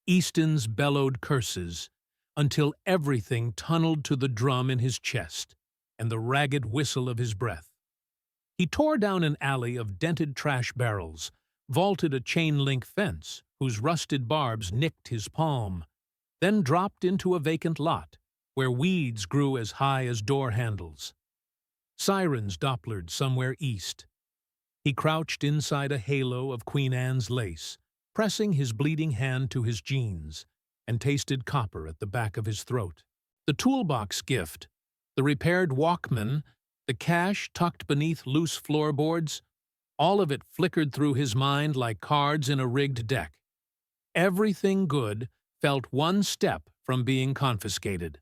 [SPEAKER 1] Easton's bellowed curses, until everything tunneled to the drum in his chest and the ragged whistle of his breath. He tore down an alley of dented trash barrels, vaulted a chain-link fence whose rusted barbs nicked his palm, then dropped into a vacant lot where weeds grew as high as door handles. Sirens dopplered somewhere east. He crouched inside a halo of Queen Anne's lace, pressing his bleeding hand to his jeans, and tasted copper at the back of his throat. The toolbox gift, the repaired Walkman, the cash tucked beneath loose floorboards, all of it flickered through his mind like cards in a rigged deck. Everything good felt one step from being confiscated.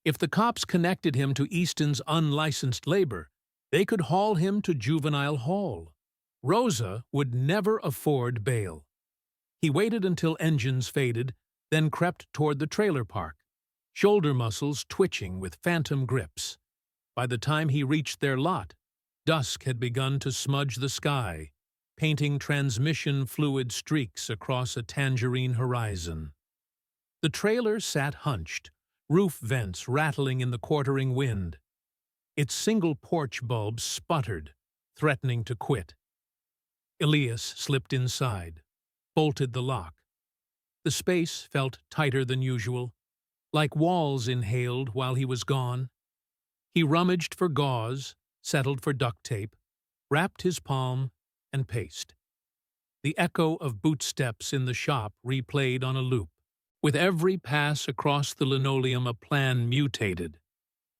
[SPEAKER 1] If the cops connected him to Easton's unlicensed labor, they could haul him to juvenile hall. Rosa would never afford bail. He waited until engines faded, then crept toward the trailer park, shoulder muscles twitching with phantom grips. By the time he reached their lot, dusk had begun to smudge the sky, painting transmission fluid streaks across a tangerine horizon. The trailer sat hunched, roof vents rattling in the quartering wind. Its single porch bulb sputtered, threatening to quit. Elias slipped inside, bolted the lock. The space felt tighter than usual, like walls inhaled while he was gone. He rummaged for gauze, settled for duct tape, wrapped his palm, and paced. The echo of bootsteps in the shop replayed on a loop. With every pass across the linoleum, a plan mutated.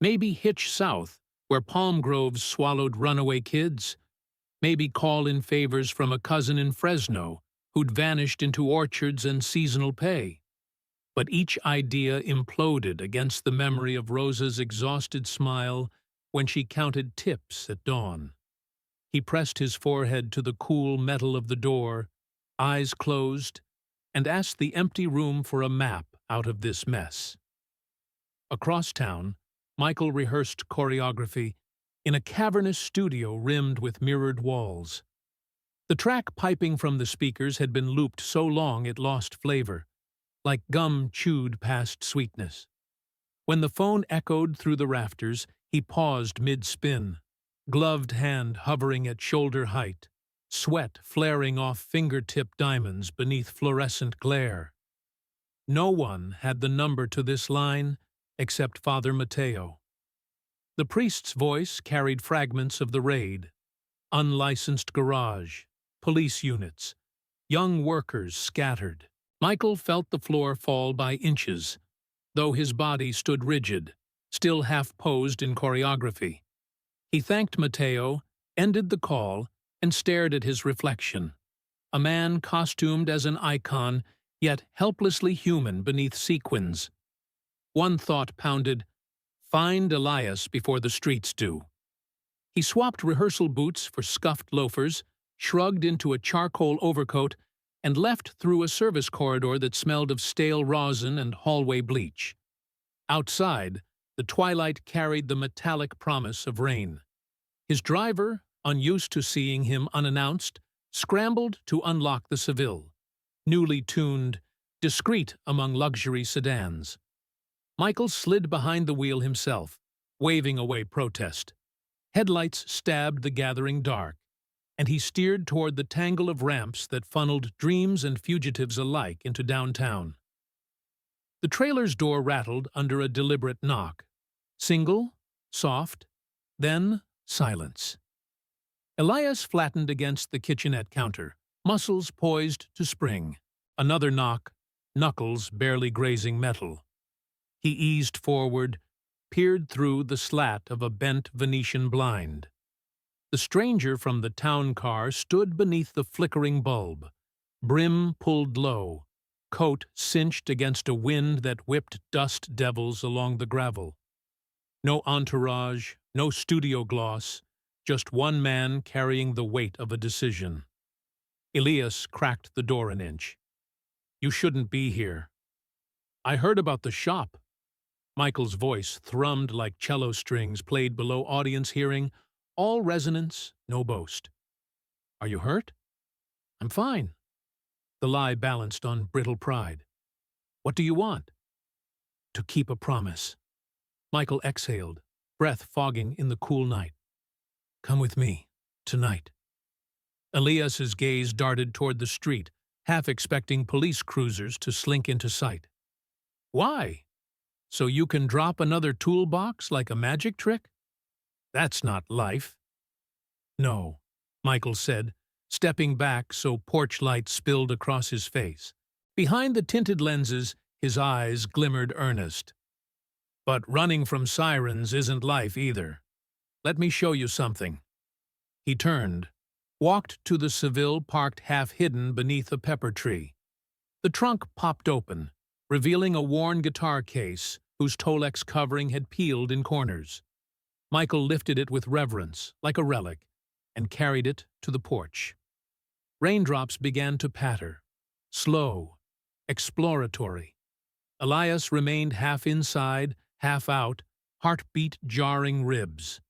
[SPEAKER 1] Maybe hitch south, where palm groves swallowed runaway kids. Maybe call in favors from a cousin in Fresno who'd vanished into orchards and seasonal pay. But each idea imploded against the memory of Rosa's exhausted smile when she counted tips at dawn. He pressed his forehead to the cool metal of the door, eyes closed, and asked the empty room for a map out of this mess. Across town, Michael rehearsed choreography in a cavernous studio rimmed with mirrored walls. The track piping from the speakers had been looped so long it lost flavor, like gum chewed past sweetness. When the phone echoed through the rafters, he paused mid-spin, gloved hand hovering at shoulder height, sweat flaring off fingertip diamonds beneath fluorescent glare. No one had the number to this line except Father Mateo. The priest's voice carried fragments of the raid: unlicensed garage, police units, young workers scattered. Michael felt the floor fall by inches, though his body stood rigid, still half-posed in choreography. He thanked Mateo, ended the call, and stared at his reflection. A man costumed as an icon, yet helplessly human beneath sequins. One thought pounded, "Find Elias before the streets do." He swapped rehearsal boots for scuffed loafers, shrugged into a charcoal overcoat, and left through a service corridor that smelled of stale rosin and hallway bleach. Outside, the twilight carried the metallic promise of rain. His driver, unused to seeing him unannounced, scrambled to unlock the Seville, newly tuned, discreet among luxury sedans. Michael slid behind the wheel himself, waving away protest. Headlights stabbed the gathering dark, and he steered toward the tangle of ramps that funneled dreams and fugitives alike into downtown. The trailer's door rattled under a deliberate knock. Single, soft, then silence. Elias flattened against the kitchenette counter, muscles poised to spring. Another knock, knuckles barely grazing metal. He eased forward, peered through the slat of a bent Venetian blind. The stranger from the town car stood beneath the flickering bulb, brim pulled low, coat cinched against a wind that whipped dust devils along the gravel. No entourage, no studio gloss, just one man carrying the weight of a decision. Elias cracked the door an inch. "You shouldn't be here." "I heard about the shop." Michael's voice thrummed like cello strings played below audience hearing, all resonance, no boast. "Are you hurt?" "I'm fine." The lie balanced on brittle pride. "What do you want?" "To keep a promise." Michael exhaled, breath fogging in the cool night. "Come with me, tonight." Elias's gaze darted toward the street, half expecting police cruisers to slink into sight. "Why? So you can drop another toolbox like a magic trick? That's not life." "No," Michael said, stepping back so porch light spilled across his face. Behind the tinted lenses, his eyes glimmered earnest. "But running from sirens isn't life either. Let me show you something." He turned, walked to the Seville parked half-hidden beneath a pepper tree. The trunk popped open, revealing a worn guitar case whose Tolex covering had peeled in corners. Michael lifted it with reverence, like a relic, and carried it to the porch. Raindrops began to patter, slow, exploratory. Elias remained half inside, half out, heartbeat jarring ribs.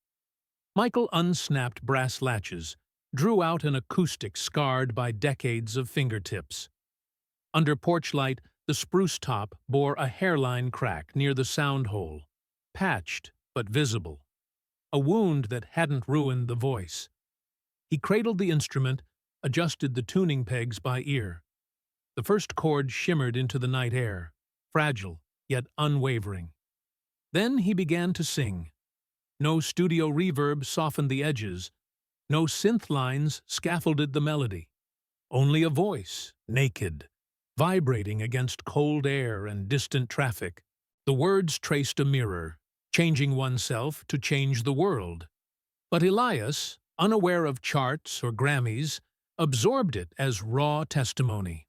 [SPEAKER 1] Michael unsnapped brass latches, drew out an acoustic scarred by decades of fingertips. Under porch light, the spruce top bore a hairline crack near the sound hole, patched but visible. A wound that hadn't ruined the voice. He cradled the instrument, adjusted the tuning pegs by ear. The first chord shimmered into the night air, fragile yet unwavering. Then he began to sing. No studio reverb softened the edges, no synth lines scaffolded the melody. Only a voice, naked, vibrating against cold air and distant traffic. The words traced a mirror, changing oneself to change the world. But Elias, unaware of charts or Grammys, absorbed it as raw testimony.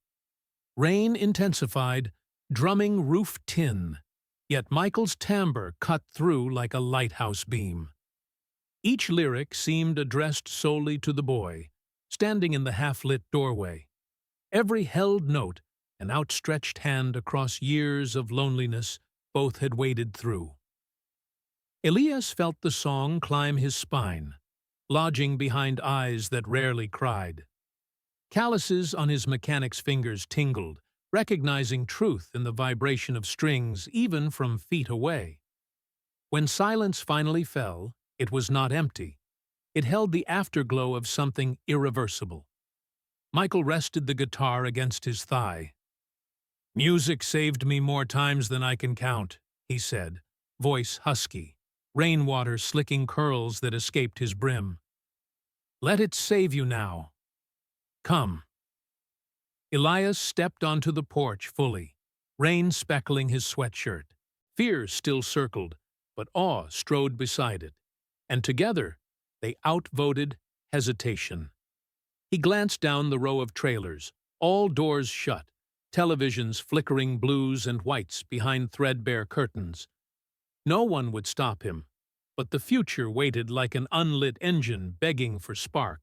[SPEAKER 1] Rain intensified, drumming roof tin, yet Michael's timbre cut through like a lighthouse beam. Each lyric seemed addressed solely to the boy, standing in the half-lit doorway. Every held note, an outstretched hand across years of loneliness both had waded through. Elias felt the song climb his spine, lodging behind eyes that rarely cried. Calluses on his mechanic's fingers tingled, recognizing truth in the vibration of strings even from feet away. When silence finally fell, it was not empty. It held the afterglow of something irreversible. Michael rested the guitar against his thigh. "Music saved me more times than I can count," he said, voice husky, rainwater slicking curls that escaped his brim. "Let it save you now. Come." Elias stepped onto the porch fully, rain speckling his sweatshirt. Fear still circled, but awe strode beside it, and together they outvoted hesitation. He glanced down the row of trailers, all doors shut, televisions flickering blues and whites behind threadbare curtains. No one would stop him, but the future waited like an unlit engine begging for spark.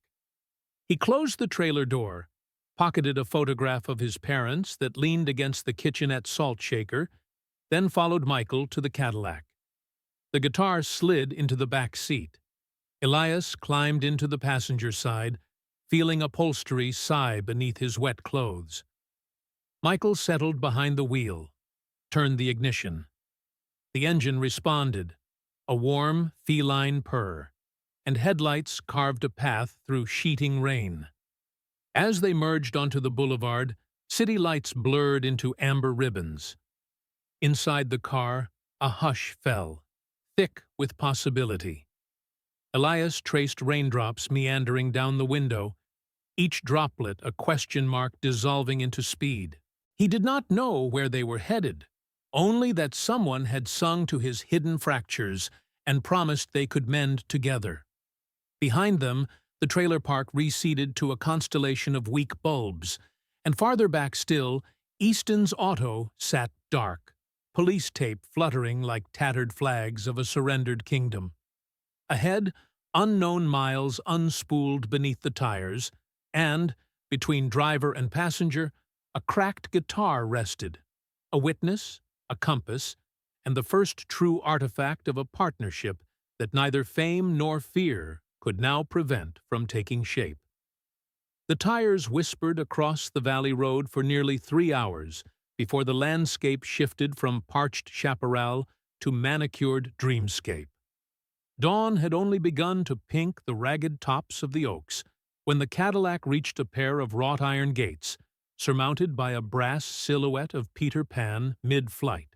[SPEAKER 1] He closed the trailer door, pocketed a photograph of his parents that leaned against the kitchenette salt shaker, then followed Michael to the Cadillac. The guitar slid into the back seat. Elias climbed into the passenger side, feeling upholstery sigh beneath his wet clothes. Michael settled behind the wheel, turned the ignition. The engine responded, a warm, feline purr, and headlights carved a path through sheeting rain. As they merged onto the boulevard, city lights blurred into amber ribbons. Inside the car, a hush fell, thick with possibility. Elias traced raindrops meandering down the window, each droplet a question mark dissolving into speed. He did not know where they were headed, only that someone had sung to his hidden fractures and promised they could mend together. Behind them, the trailer park receded to a constellation of weak bulbs, and farther back still, Easton's auto sat dark, police tape fluttering like tattered flags of a surrendered kingdom. Ahead, unknown miles unspooled beneath the tires, and, between driver and passenger, a cracked guitar rested, a witness, a compass, and the first true artifact of a partnership that neither fame nor fear could now prevent from taking shape. The tires whispered across the valley road for nearly 3 hours before the landscape shifted from parched chaparral to manicured dreamscape. Dawn had only begun to pink the ragged tops of the oaks when the Cadillac reached a pair of wrought iron gates, surmounted by a brass silhouette of Peter Pan mid-flight.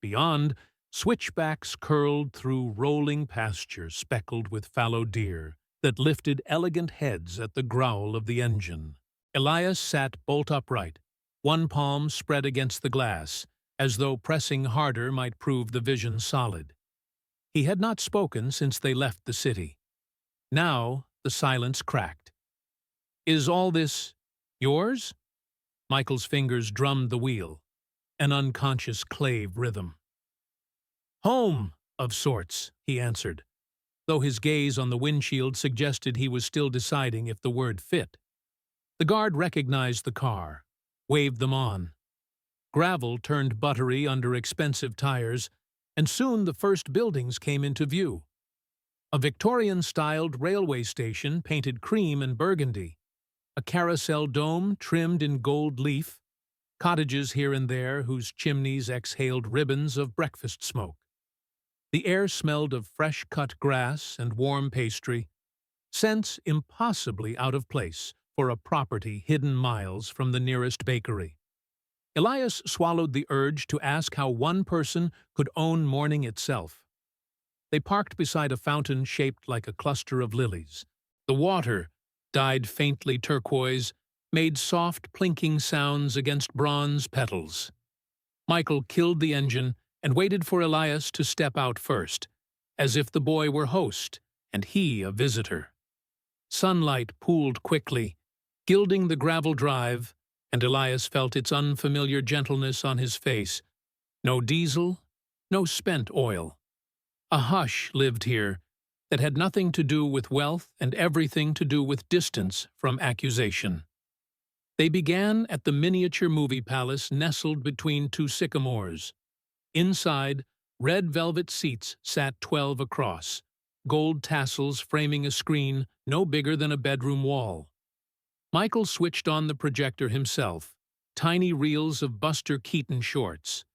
[SPEAKER 1] Beyond, switchbacks curled through rolling pasture speckled with fallow deer that lifted elegant heads at the growl of the engine. Elias sat bolt upright, one palm spread against the glass, as though pressing harder might prove the vision solid. He had not spoken since they left the city. Now the silence cracked. "Is all this yours?" Michael's fingers drummed the wheel, an unconscious clave rhythm. "Home, of sorts," he answered, though his gaze on the windshield suggested he was still deciding if the word fit. The guard recognized the car, waved them on. Gravel turned buttery under expensive tires, and soon the first buildings came into view. A Victorian-styled railway station painted cream and burgundy, a carousel dome trimmed in gold leaf, cottages here and there whose chimneys exhaled ribbons of breakfast smoke. The air smelled of fresh-cut grass and warm pastry, scents impossibly out of place for a property hidden miles from the nearest bakery. Elias swallowed the urge to ask how one person could own morning itself. They parked beside a fountain shaped like a cluster of lilies. The water, dyed faintly turquoise, made soft plinking sounds against bronze petals. Michael killed the engine and waited for Elias to step out first, as if the boy were host and he a visitor. Sunlight pooled quickly, gilding the gravel drive, and Elias felt its unfamiliar gentleness on his face. No diesel, no spent oil. A hush lived here that had nothing to do with wealth and everything to do with distance from accusation. They began at the miniature movie palace nestled between two sycamores. Inside, red velvet seats sat 12 across, gold tassels framing a screen no bigger than a bedroom wall. Michael switched on the projector himself, tiny reels of Buster Keaton shorts.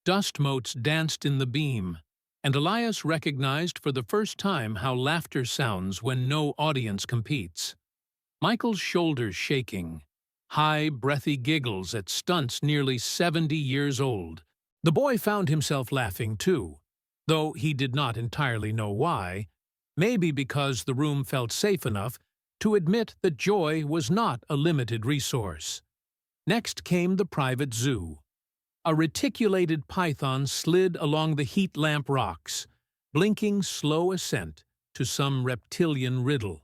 [SPEAKER 1] Dust motes danced in the beam, and Elias recognized for the first time how laughter sounds when no audience competes. Michael's shoulders shaking, high, breathy giggles at stunts nearly 70 years old. The boy found himself laughing too, though he did not entirely know why, maybe because the room felt safe enough to admit that joy was not a limited resource. Next came the private zoo. A reticulated python slid along the heat lamp rocks, blinking slow assent to some reptilian riddle.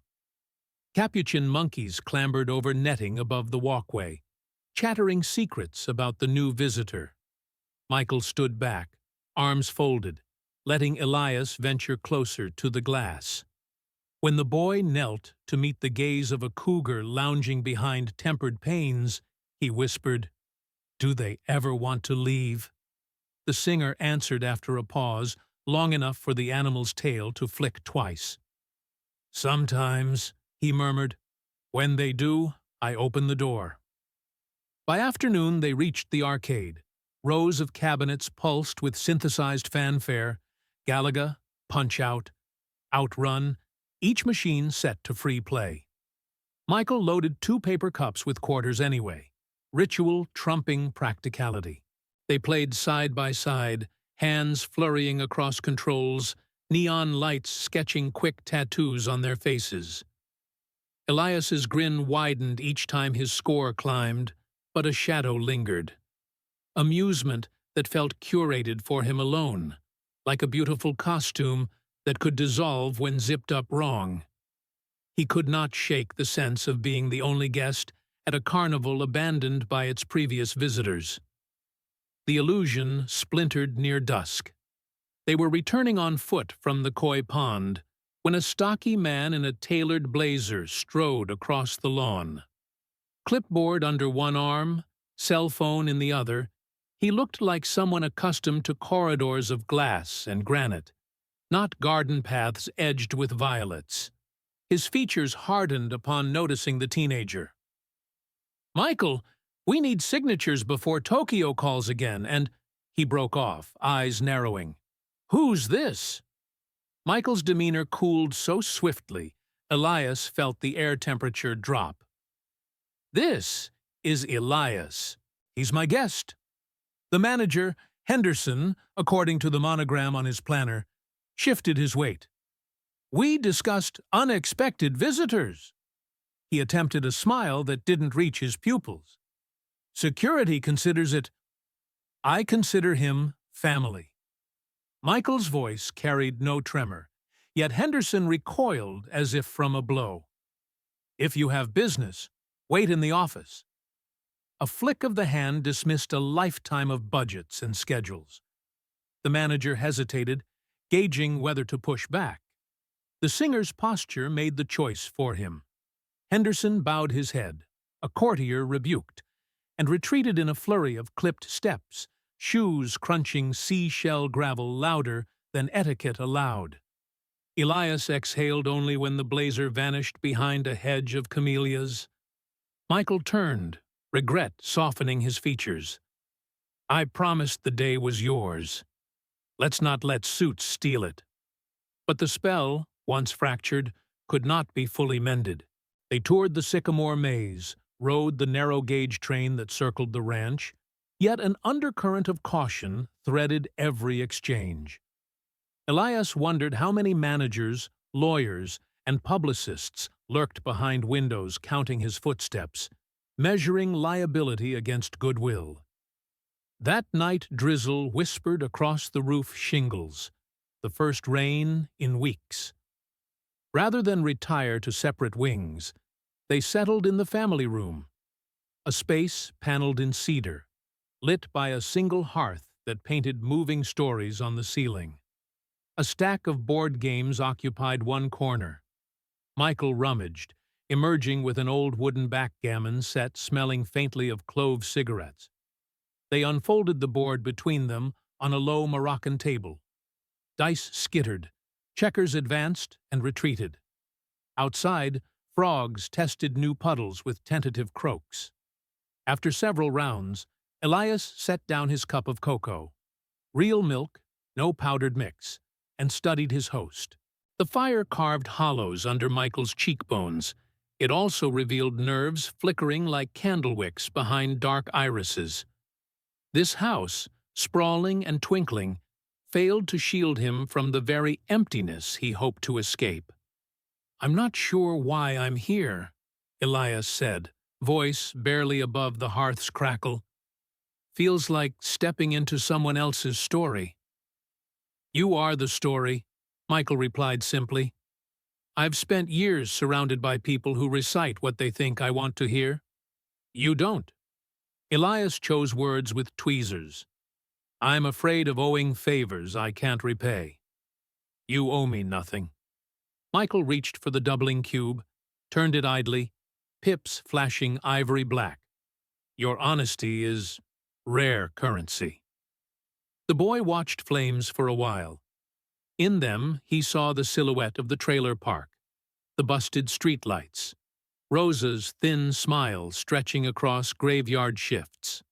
[SPEAKER 1] Capuchin monkeys clambered over netting above the walkway, chattering secrets about the new visitor. Michael stood back, arms folded, letting Elias venture closer to the glass. When the boy knelt to meet the gaze of a cougar lounging behind tempered panes, he whispered, "Do they ever want to leave?" The singer answered after a pause, long enough for the animal's tail to flick twice. "Sometimes," he murmured. "When they do, I open the door." By afternoon they reached the arcade. Rows of cabinets pulsed with synthesized fanfare, Galaga, Punch-Out, Outrun, each machine set to free play. Michael loaded 2 paper cups with quarters anyway, ritual trumping practicality. They played side by side, hands flurrying across controls, neon lights sketching quick tattoos on their faces. Elias's grin widened each time his score climbed, but a shadow lingered. Amusement that felt curated for him alone, like a beautiful costume that could dissolve when zipped up wrong. He could not shake the sense of being the only guest at a carnival abandoned by its previous visitors. The illusion splintered near dusk. They were returning on foot from the koi pond when a stocky man in a tailored blazer strode across the lawn. Clipboard under one arm, cell phone in the other, he looked like someone accustomed to corridors of glass and granite, not garden paths edged with violets. His features hardened upon noticing the teenager. "Michael, we need signatures before Tokyo calls again," and he broke off, eyes narrowing. "Who's this?" Michael's demeanor cooled so swiftly, Elias felt the air temperature drop. "This is Elias. He's my guest." The manager, Henderson, according to the monogram on his planner, shifted his weight. "We discussed unexpected visitors." He attempted a smile that didn't reach his pupils. "Security considers it. I consider him family." Michael's voice carried no tremor, yet Henderson recoiled as if from a blow. "If you have business, wait in the office." A flick of the hand dismissed a lifetime of budgets and schedules. The manager hesitated, gauging whether to push back. The singer's posture made the choice for him. Henderson bowed his head, a courtier rebuked, and retreated in a flurry of clipped steps, shoes crunching seashell gravel louder than etiquette allowed. Elias exhaled only when the blazer vanished behind a hedge of camellias. Michael turned, regret softening his features. "I promised the day was yours. Let's not let suits steal it." But the spell, once fractured, could not be fully mended. They toured the sycamore maze, rode the narrow-gauge train that circled the ranch, yet an undercurrent of caution threaded every exchange. Elias wondered how many managers, lawyers, and publicists lurked behind windows counting his footsteps, measuring liability against goodwill. That night drizzle whispered across the roof shingles, the first rain in weeks. Rather than retire to separate wings, they settled in the family room, a space paneled in cedar, lit by a single hearth that painted moving stories on the ceiling. A stack of board games occupied one corner. Michael rummaged, emerging with an old wooden backgammon set smelling faintly of clove cigarettes. They unfolded the board between them on a low Moroccan table. Dice skittered, checkers advanced and retreated. Outside, frogs tested new puddles with tentative croaks. After several rounds, Elias set down his cup of cocoa. Real milk, no powdered mix, and studied his host. The fire carved hollows under Michael's cheekbones. It also revealed nerves flickering like candle wicks behind dark irises. This house, sprawling and twinkling, failed to shield him from the very emptiness he hoped to escape. "I'm not sure why I'm here," Elias said, voice barely above the hearth's crackle. "Feels like stepping into someone else's story." "You are the story," Michael replied simply. "I've spent years surrounded by people who recite what they think I want to hear. You don't." Elias chose words with tweezers. "I'm afraid of owing favors I can't repay." "You owe me nothing." Michael reached for the doubling cube, turned it idly, pips flashing ivory black. "Your honesty is rare currency." The boy watched flames for a while. In them, he saw the silhouette of the trailer park, the busted streetlights, Rosa's thin smile stretching across graveyard shifts.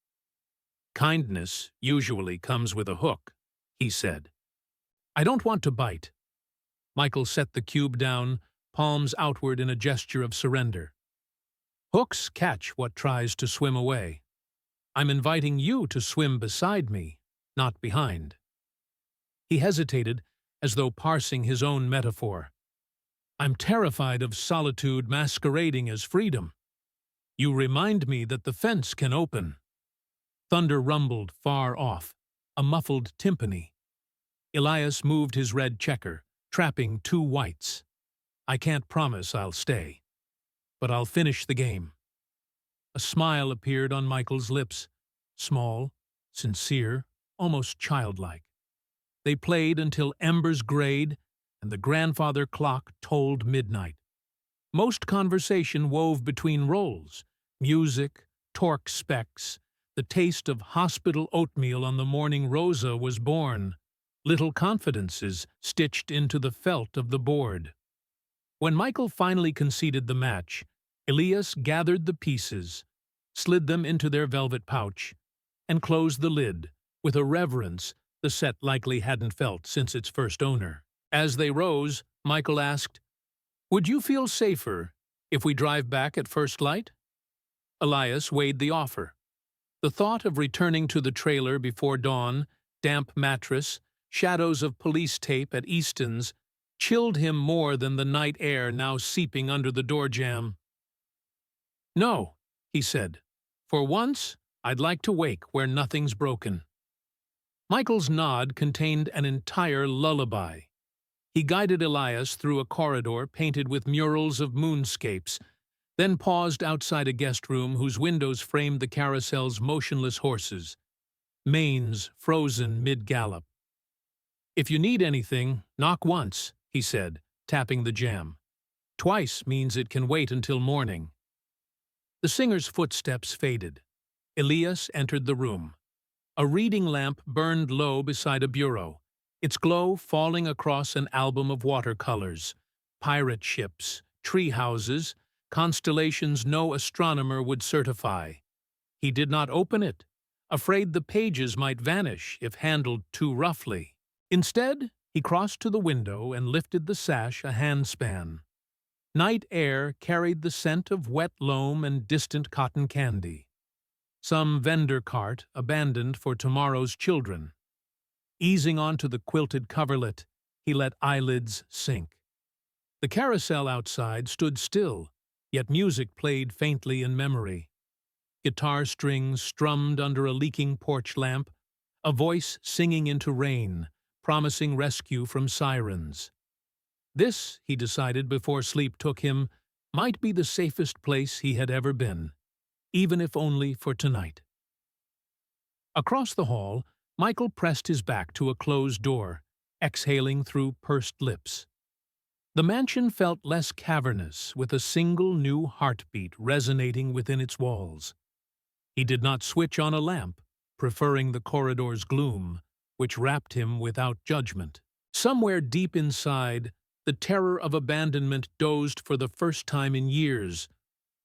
[SPEAKER 1] "Kindness usually comes with a hook," he said. "I don't want to bite." Michael set the cube down, palms outward in a gesture of surrender. "Hooks catch what tries to swim away. I'm inviting you to swim beside me, not behind." He hesitated, as though parsing his own metaphor. "I'm terrified of solitude masquerading as freedom. You remind me that the fence can open." Thunder rumbled far off, a muffled timpani. Elias moved his red checker, trapping 2 whites. "I can't promise I'll stay, but I'll finish the game." A smile appeared on Michael's lips, small, sincere, almost childlike. They played until embers grayed and the grandfather clock tolled midnight. Most conversation wove between roles, music, torque specs, the taste of hospital oatmeal on the morning Rosa was born, little confidences stitched into the felt of the board. When Michael finally conceded the match, Elias gathered the pieces, slid them into their velvet pouch, and closed the lid with a reverence the set likely hadn't felt since its first owner. As they rose, Michael asked, "Would you feel safer if we drive back at first light?" Elias weighed the offer. The thought of returning to the trailer before dawn, damp mattress, shadows of police tape at Easton's, chilled him more than the night air now seeping under the door jamb. "No," he said. "For once, I'd like to wake where nothing's broken." Michael's nod contained an entire lullaby. He guided Elias through a corridor painted with murals of moonscapes, then paused outside a guest room whose windows framed the carousel's motionless horses, manes frozen mid-gallop. "If you need anything, knock once," he said, tapping the jamb. "Twice means it can wait until morning." The singer's footsteps faded. Elias entered the room. A reading lamp burned low beside a bureau, its glow falling across an album of watercolors, pirate ships, tree houses, constellations no astronomer would certify. He did not open it, afraid the pages might vanish if handled too roughly. Instead, he crossed to the window and lifted the sash a handspan. Night air carried the scent of wet loam and distant cotton candy. Some vendor cart abandoned for tomorrow's children. Easing onto the quilted coverlet, he let eyelids sink. The carousel outside stood still, yet music played faintly in memory. Guitar strings strummed under a leaking porch lamp, a voice singing into rain, promising rescue from sirens. This, he decided before sleep took him, might be the safest place he had ever been, even if only for tonight. Across the hall, Michael pressed his back to a closed door, exhaling through pursed lips. The mansion felt less cavernous, with a single new heartbeat resonating within its walls. He did not switch on a lamp, preferring the corridor's gloom, which wrapped him without judgment. Somewhere deep inside, the terror of abandonment dozed for the first time in years,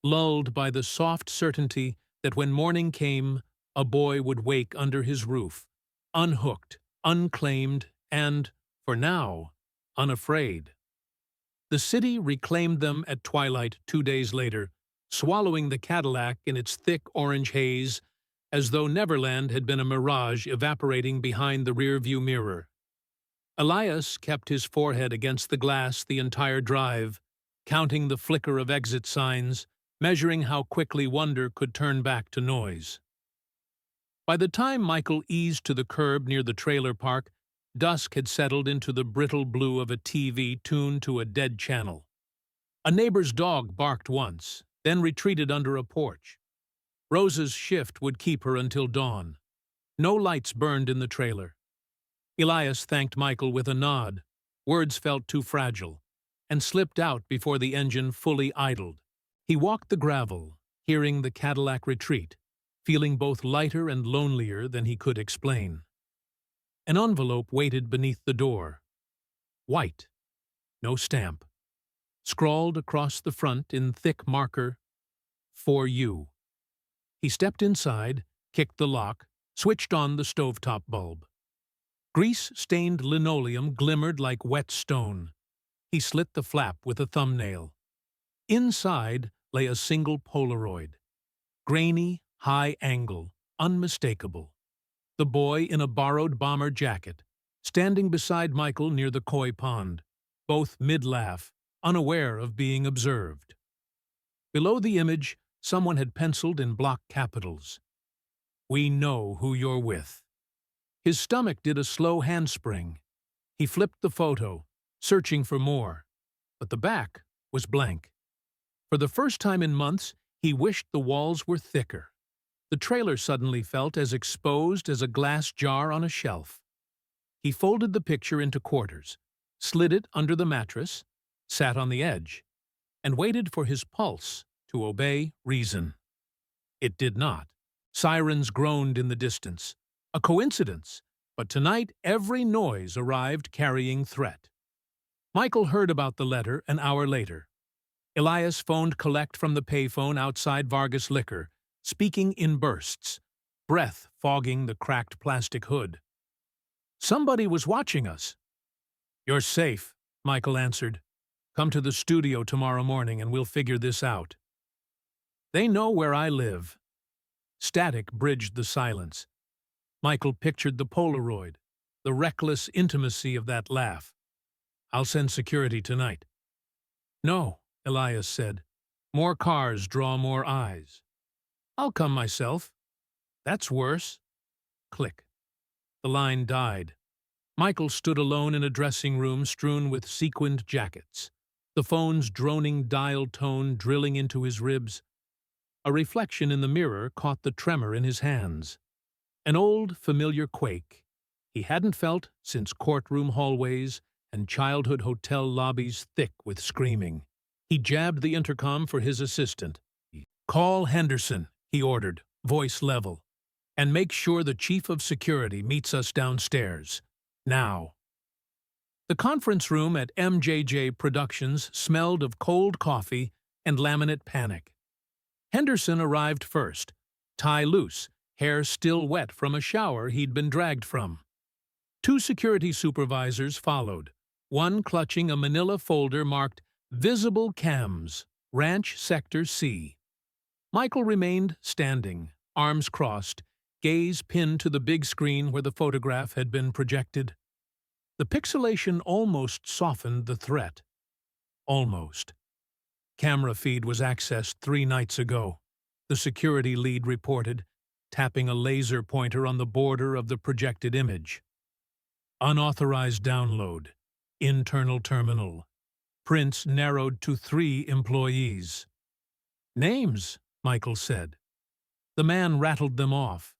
[SPEAKER 1] lulled by the soft certainty that when morning came, a boy would wake under his roof, unhooked, unclaimed, and, for now, unafraid. The city reclaimed them at twilight 2 days later, swallowing the Cadillac in its thick orange haze, as though Neverland had been a mirage evaporating behind the rearview mirror. Elias kept his forehead against the glass the entire drive, counting the flicker of exit signs, measuring how quickly wonder could turn back to noise. By the time Michael eased to the curb near the trailer park, dusk had settled into the brittle blue of a TV tuned to a dead channel. A neighbor's dog barked once, then retreated under a porch. Rosa's shift would keep her until dawn. No lights burned in the trailer. Elias thanked Michael with a nod. Words felt too fragile, and slipped out before the engine fully idled. He walked the gravel, hearing the Cadillac retreat, feeling both lighter and lonelier than he could explain. An envelope waited beneath the door. White. No stamp. Scrawled across the front in thick marker, "For you." He stepped inside, kicked the lock, switched on the stovetop bulb. Grease-stained linoleum glimmered like wet stone. He slit the flap with a thumbnail. Inside lay a single Polaroid. Grainy, high angle, unmistakable. The boy in a borrowed bomber jacket, standing beside Michael near the koi pond, both mid-laugh, unaware of being observed. Below the image, someone had penciled in block capitals, "We know who you're with." His stomach did a slow handspring. He flipped the photo, searching for more, but the back was blank. For the first time in months, He wished the walls were thicker. The trailer suddenly felt as exposed as a glass jar on a shelf. He folded the picture into quarters, slid it under the mattress, sat on the edge, and waited for his pulse to obey reason. It did not. Sirens groaned in the distance. A coincidence, but tonight every noise arrived carrying threat. Michael heard about the letter an hour later. Elias phoned collect from the payphone outside Vargas Liquor, speaking in bursts, breath fogging the cracked plastic hood. Somebody was watching us. You're safe, Michael answered. Come to the studio tomorrow morning and we'll figure this out. They know where I live. Static bridged the silence. Michael pictured the Polaroid, the reckless intimacy of that laugh. I'll send security tonight. No, Elias said. More cars draw more eyes. I'll come myself. That's worse. Click. The line died. Michael stood alone in a dressing room strewn with sequined jackets, the phone's droning dial tone drilling into his ribs. A reflection in the mirror caught the tremor in his hands. An old, familiar quake he hadn't felt since courtroom hallways and childhood hotel lobbies thick with screaming. He jabbed the intercom for his assistant. Call Henderson, he ordered, voice level, and make sure the chief of security meets us downstairs. Now. The conference room at MJJ Productions smelled of cold coffee and laminate panic. Henderson arrived first, tie loose, hair still wet from a shower he'd been dragged from. Two security supervisors followed, one clutching a manila folder marked Visible Cams, Ranch Sector C. Michael remained standing, arms crossed, gaze pinned to the big screen where the photograph had been projected. The pixelation almost softened the threat. Almost. Camera feed was accessed 3 nights ago, the security lead reported, tapping a laser pointer on the border of the projected image. Unauthorized download. Internal terminal. Prints narrowed to 3 employees. Names, Michael said. The man rattled them off.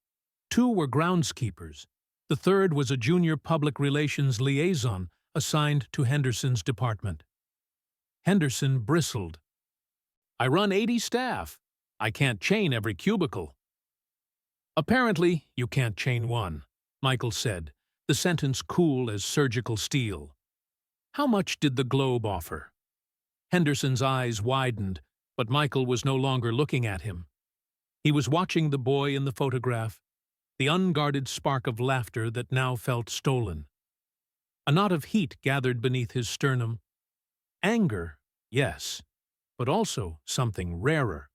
[SPEAKER 1] 2 were groundskeepers. The third was a junior public relations liaison assigned to Henderson's department. Henderson bristled. I run 80 staff. I can't chain every cubicle. Apparently, you can't chain one, Michael said, the sentence cool as surgical steel. How much did the Globe offer? Henderson's eyes widened, but Michael was no longer looking at him. He was watching the boy in the photograph, the unguarded spark of laughter that now felt stolen. A knot of heat gathered beneath his sternum. Anger, yes, but also something rarer.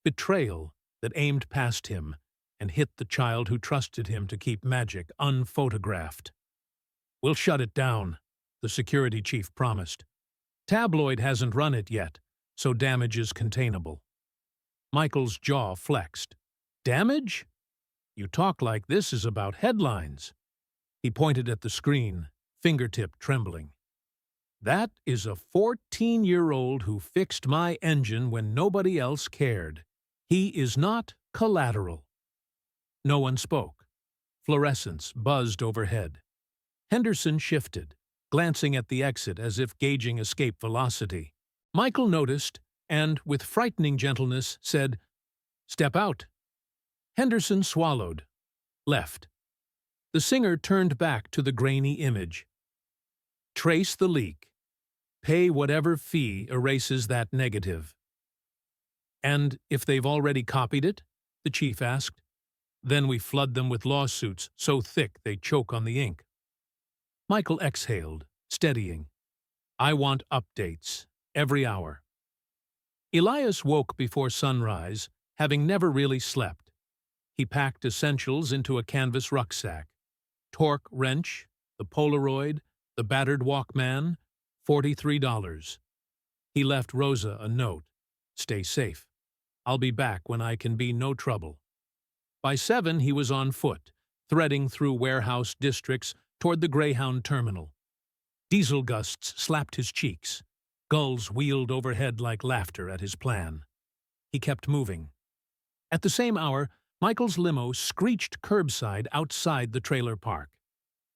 [SPEAKER 1] Betrayal that aimed past him and hit the child who trusted him to keep magic unphotographed. We'll shut it down, the security chief promised. Tabloid hasn't run it yet, so damage is containable. Michael's jaw flexed. Damage? You talk like this is about headlines. He pointed at the screen, fingertip trembling. That is a 14-year-old who fixed my engine when nobody else cared. He is not collateral. No one spoke. Fluorescence buzzed overhead. Henderson shifted, glancing at the exit as if gauging escape velocity. Michael noticed and, with frightening gentleness, said, Step out. Henderson swallowed, left. The singer turned back to the grainy image. Trace the leak. Pay whatever fee erases that negative. And if they've already copied it? The chief asked. Then we flood them with lawsuits so thick they choke on the ink. Michael exhaled, steadying. I want updates, every hour. Elias woke before sunrise, having never really slept. He packed essentials into a canvas rucksack. Torque wrench, the Polaroid, the battered Walkman, $43. He left Rosa a note. Stay safe. I'll be back when I can be no trouble. By 7 he was on foot, threading through warehouse districts toward the Greyhound terminal. Diesel gusts slapped his cheeks. Gulls wheeled overhead like laughter at his plan. He kept moving. At the same hour, Michael's limo screeched curbside outside the trailer park.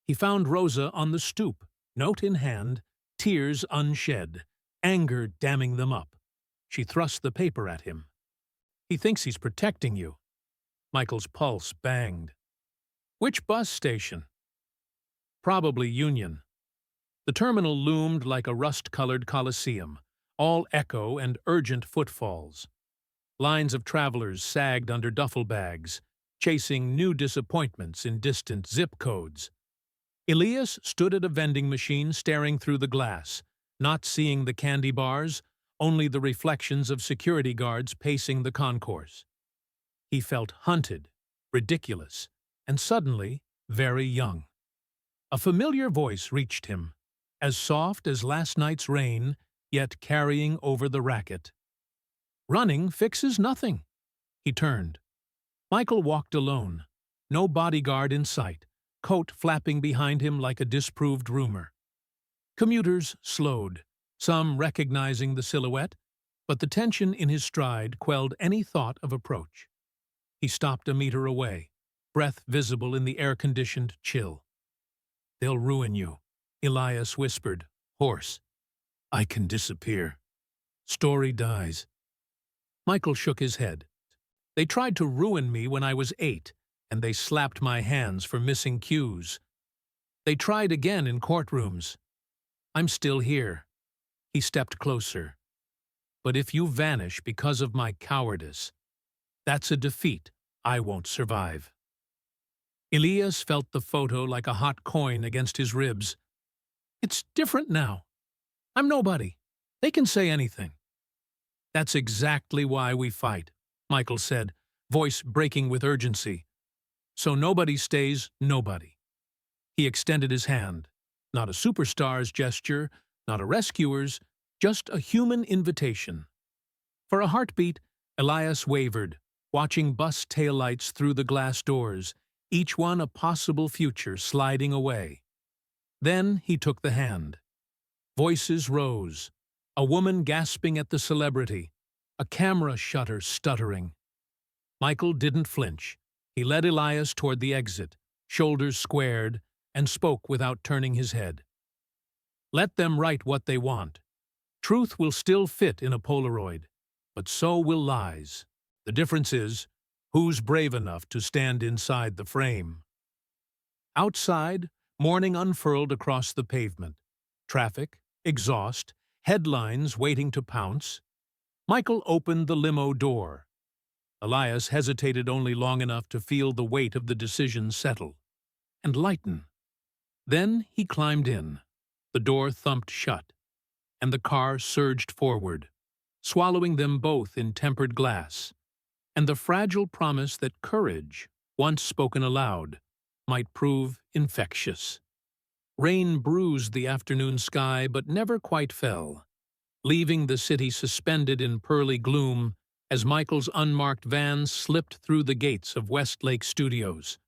[SPEAKER 1] He found Rosa on the stoop, note in hand, tears unshed, anger damming them up. She thrust the paper at him. "He thinks he's protecting you." Michael's pulse banged. "Which bus station?" "Probably Union." The terminal loomed like a rust-colored coliseum, all echo and urgent footfalls. Lines of travelers sagged under duffel bags, chasing new disappointments in distant zip codes. Elias stood at a vending machine staring through the glass, not seeing the candy bars, only the reflections of security guards pacing the concourse. He felt hunted, ridiculous, and suddenly very young. A familiar voice reached him, as soft as last night's rain, yet carrying over the racket. "Running fixes nothing." He turned. Michael walked alone, no bodyguard in sight, coat flapping behind him like a disproved rumor. Commuters slowed, some recognizing the silhouette, but the tension in his stride quelled any thought of approach. He stopped a meter away, breath visible in the air-conditioned chill. "They'll ruin you," Elias whispered, hoarse. "I can disappear. Story dies." Michael shook his head. "They tried to ruin me when I was 8, and they slapped my hands for missing cues. They tried again in courtrooms. I'm still here." He stepped closer. "But if you vanish because of my cowardice, that's a defeat I won't survive." Elias felt the photo like a hot coin against his ribs. "It's different now. I'm nobody. They can say anything." "That's exactly why we fight," Michael said, voice breaking with urgency. "So nobody stays nobody." He extended his hand, not a superstar's gesture, not a rescuer's, just a human invitation. For a heartbeat, Elias wavered, watching bus taillights through the glass doors, each one a possible future sliding away. Then he took the hand. Voices rose, a woman gasping at the celebrity, a camera shutter stuttering. Michael didn't flinch. He led Elias toward the exit, shoulders squared, and spoke without turning his head. "Let them write what they want. Truth will still fit in a Polaroid, but so will lies. The difference is, who's brave enough to stand inside the frame?" Outside, morning unfurled across the pavement. Traffic, exhaust, headlines waiting to pounce. Michael opened the limo door. Elias hesitated only long enough to feel the weight of the decision settle and lighten. Then he climbed in. The door thumped shut, and the car surged forward, swallowing them both in tempered glass, and the fragile promise that courage, once spoken aloud, might prove infectious. Rain bruised the afternoon sky but never quite fell, leaving the city suspended in pearly gloom as Michael's unmarked van slipped through the gates of Westlake Studios.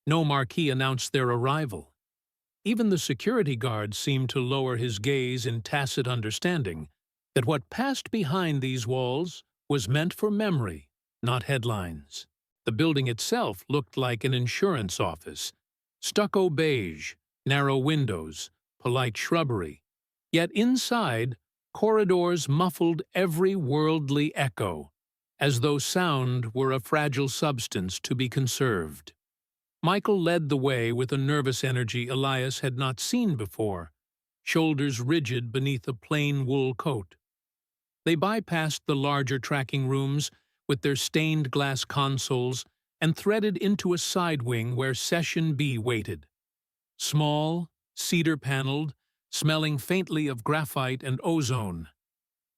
[SPEAKER 1] No marquee announced their arrival. Even the security guard seemed to lower his gaze in tacit understanding that what passed behind these walls was meant for memory, not headlines. The building itself looked like an insurance office, stucco beige, narrow windows, polite shrubbery. Yet inside, corridors muffled every worldly echo, as though sound were a fragile substance to be conserved. Michael led the way with a nervous energy Elias had not seen before, shoulders rigid beneath a plain wool coat. They bypassed the larger tracking rooms with their stained glass consoles and threaded into a side wing where Session B waited. Small, cedar-paneled, smelling faintly of graphite and ozone.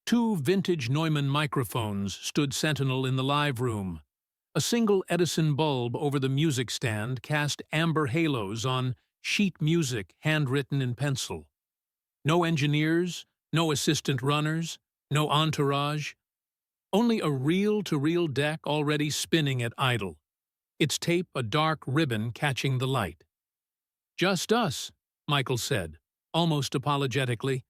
[SPEAKER 1] 2 vintage Neumann microphones stood sentinel in the live room. A single Edison bulb over the music stand cast amber halos on sheet music handwritten in pencil. No engineers, no assistant runners, no entourage. Only a reel-to-reel deck already spinning at idle, its tape a dark ribbon catching the light. "Just us," Michael said, almost apologetically,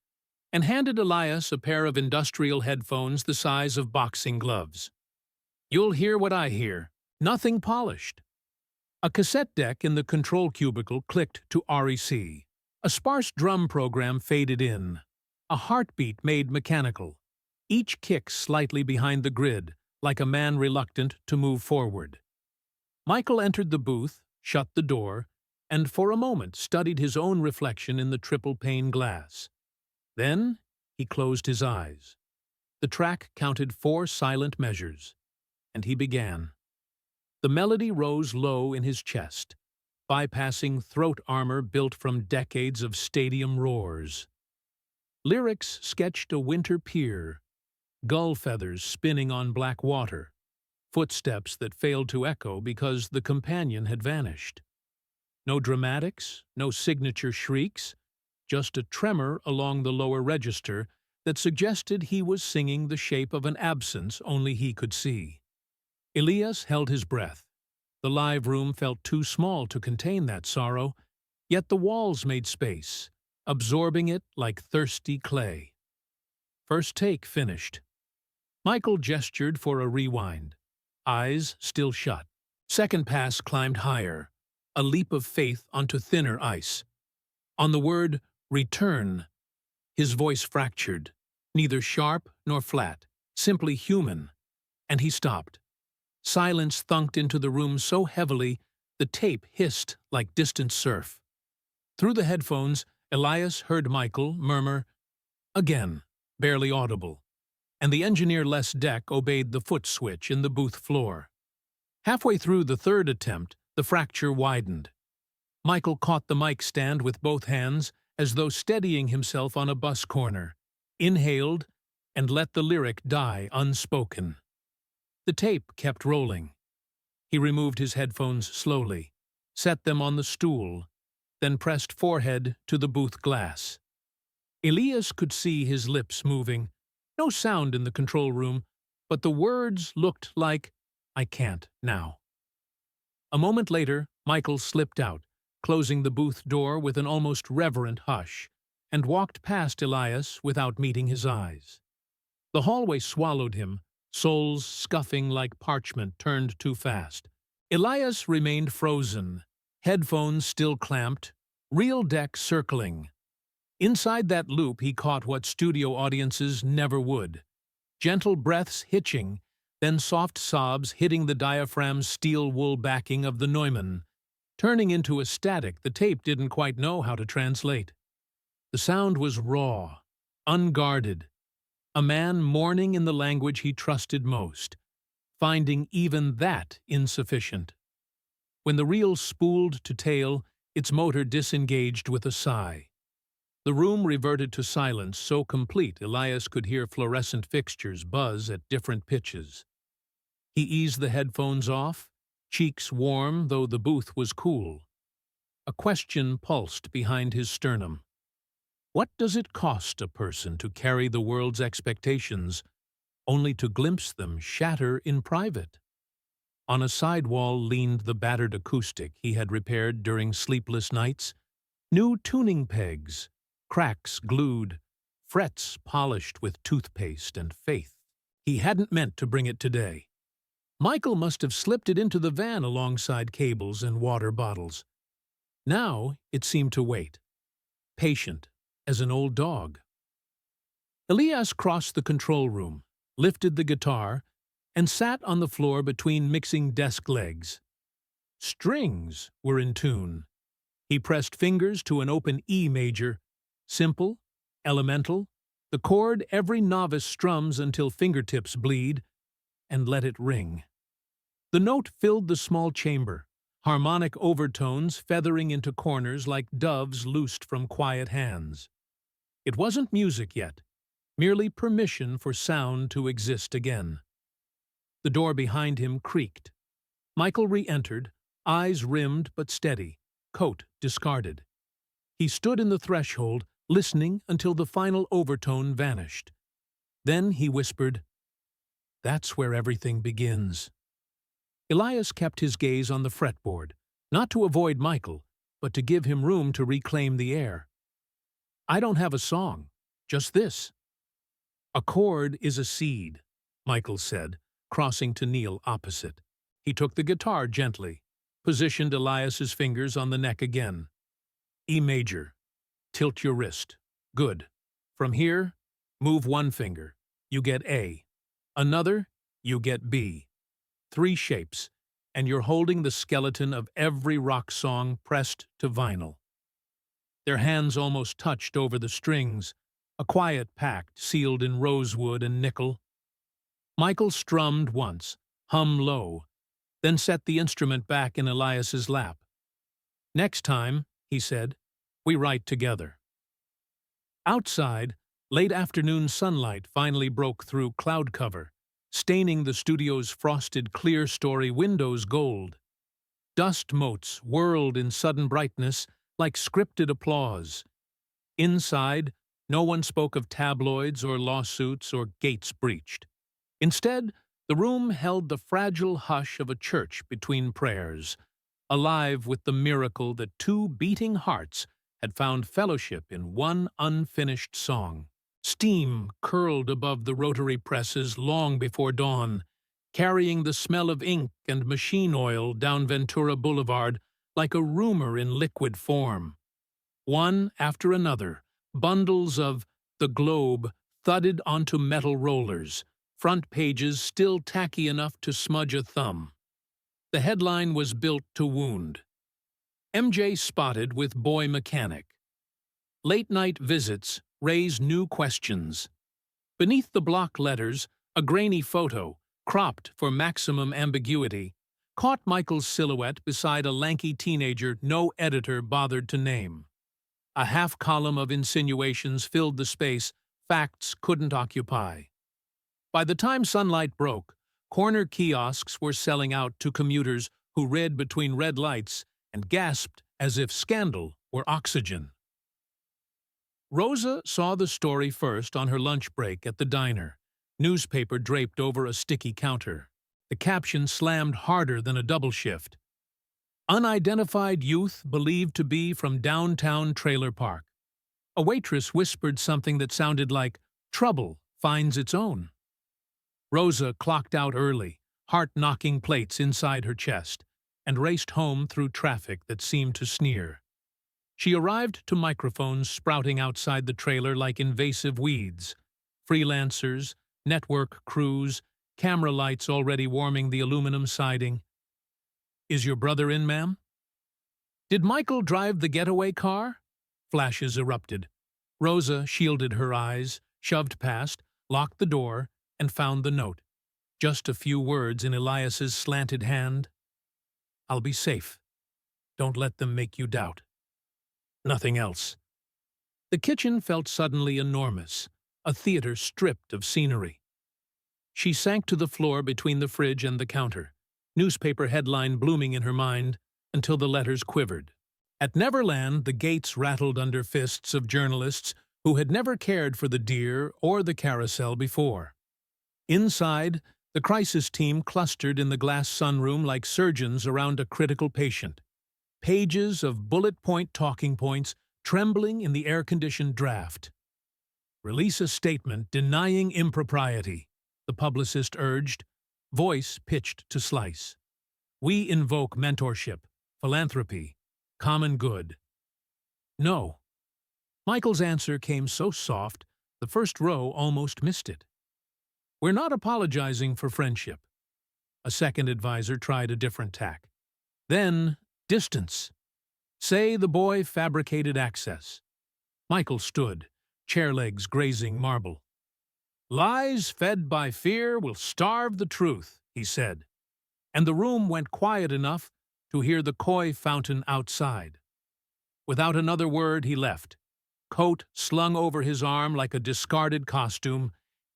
[SPEAKER 1] and handed Elias a pair of industrial headphones the size of boxing gloves. "You'll hear what I hear. Nothing polished." A cassette deck in the control cubicle clicked to REC. A sparse drum program faded in. A heartbeat made mechanical, each kick slightly behind the grid, like a man reluctant to move forward. Michael entered the booth, shut the door, and for a moment studied his own reflection in the triple-pane glass. Then he closed his eyes. The track counted 4 silent measures, and he began. The melody rose low in his chest, bypassing throat armor built from decades of stadium roars. Lyrics sketched a winter pier, gull feathers spinning on black water, footsteps that failed to echo because the companion had vanished. No dramatics, no signature shrieks, just a tremor along the lower register that suggested he was singing the shape of an absence only he could see. Elias held his breath. The live room felt too small to contain that sorrow, yet the walls made space, absorbing it like thirsty clay. First take finished. Michael gestured for a rewind, eyes still shut. Second pass climbed higher, a leap of faith onto thinner ice. On the word return, his voice fractured, neither sharp nor flat, simply human, and he stopped. Silence thunked into the room so heavily the tape hissed like distant surf. Through the headphones, Elias heard Michael murmur, "Again," barely audible, and the engineer-less deck obeyed the foot switch in the booth floor. Halfway through the third attempt, the fracture widened. Michael caught the mic stand with both hands as though steadying himself on a bus corner, inhaled, and let the lyric die unspoken. The tape kept rolling. He removed his headphones slowly, set them on the stool, then pressed forehead to the booth glass. Elias could see his lips moving. No sound in the control room, but the words looked like, "I can't now." A moment later, Michael slipped out, closing the booth door with an almost reverent hush, and walked past Elias without meeting his eyes. The hallway swallowed him, soles scuffing like parchment turned too fast. Elias remained frozen, headphones still clamped, real deck circling. Inside that loop he caught what studio audiences never would. Gentle breaths hitching, then soft sobs hitting the diaphragm's steel wool backing of the Neumann, turning into a static the tape didn't quite know how to translate. The sound was raw, unguarded, a man mourning in the language he trusted most, finding even that insufficient. When the reel spooled to tail, its motor disengaged with a sigh. The room reverted to silence so complete Elias could hear fluorescent fixtures buzz at different pitches. He eased the headphones off, cheeks warm though the booth was cool. A question pulsed behind his sternum. What does it cost a person to carry the world's expectations, only to glimpse them shatter in private? On a side wall leaned the battered acoustic he had repaired during sleepless nights, new tuning pegs, cracks glued, frets polished with toothpaste and faith. He hadn't meant to bring it today. Michael must have slipped it into the van alongside cables and water bottles. Now it seemed to wait, patient as an old dog. Elias crossed the control room, lifted the guitar, and sat on the floor between mixing desk legs. Strings were in tune. He pressed fingers to an open E major, simple, elemental, the chord every novice strums until fingertips bleed, and let it ring. The note filled the small chamber, harmonic overtones feathering into corners like doves loosed from quiet hands. It wasn't music yet, merely permission for sound to exist again. The door behind him creaked. Michael re-entered, eyes rimmed but steady, coat discarded. He stood in the threshold, listening until the final overtone vanished. Then he whispered, "That's where everything begins." Elias kept his gaze on the fretboard, not to avoid Michael, but to give him room to reclaim the air. "I don't have a song. Just this. A chord is a seed, Michael said, crossing to kneel opposite. He took the guitar gently, positioned Elias's fingers on the neck again. E major. Tilt your wrist. Good. From here, move one finger. You get A. Another, you get B. 3 shapes, and you're holding the skeleton of every rock song pressed to vinyl. Their hands almost touched over the strings, a quiet pact sealed in rosewood and nickel. Michael strummed once, hummed low, then set the instrument back in Elias's lap. Next time, he said, we write together. Outside, late afternoon sunlight finally broke through cloud cover, staining the studio's frosted clear-story windows gold. Dust motes whirled in sudden brightness like scripted applause. Inside, no one spoke of tabloids or lawsuits or gates breached. Instead, the room held the fragile hush of a church between prayers, alive with the miracle that 2 beating hearts had found fellowship in one unfinished song. Steam curled above the rotary presses long before dawn, carrying the smell of ink and machine oil down Ventura Boulevard like a rumor in liquid form. One after another, bundles of The Globe thudded onto metal rollers, front pages still tacky enough to smudge a thumb. The headline was built to wound. MJ spotted with boy mechanic. Late-night visits raise new questions. Beneath the block letters, a grainy photo, cropped for maximum ambiguity, caught Michael's silhouette beside a lanky teenager no editor bothered to name. A half-column of insinuations filled the space facts couldn't occupy. By the time sunlight broke, corner kiosks were selling out to commuters who read between red lights and gasped as if scandal were oxygen. Rosa saw the story first on her lunch break at the diner, newspaper draped over a sticky counter. The caption slammed harder than a double shift. Unidentified youth believed to be from downtown Trailer Park. A waitress whispered something that sounded like, "Trouble finds its own." Rosa clocked out early, heart-knocking plates inside her chest, and raced home through traffic that seemed to sneer. She arrived to microphones sprouting outside the trailer like invasive weeds. Freelancers, network crews, camera lights already warming the aluminum siding. "Is your brother in, ma'am?" "Did Michael drive the getaway car?" Flashes erupted. Rosa shielded her eyes, shoved past, locked the door, and found the note. Just a few words in Elias's slanted hand. "I'll be safe. Don't let them make you doubt." Nothing else. The kitchen felt suddenly enormous, a theater stripped of scenery. She sank to the floor between the fridge and the counter, newspaper headline blooming in her mind, until the letters quivered. At Neverland, the gates rattled under fists of journalists who had never cared for the deer or the carousel before. Inside, the crisis team clustered in the glass sunroom like surgeons around a critical patient. Pages of bullet-point talking points trembling in the air-conditioned draft. "Release a statement denying impropriety," the publicist urged, voice pitched to slice. "We invoke mentorship, philanthropy, common good." "No." Michael's answer came so soft, the first row almost missed it. "We're not apologizing for friendship." A second advisor tried a different tack. Then, distance. Say the boy fabricated access. Michael stood, chair legs grazing marble. "Lies fed by fear will starve the truth," he said, and the room went quiet enough to hear the koi fountain outside. Without another word, he left, coat slung over his arm like a discarded costume,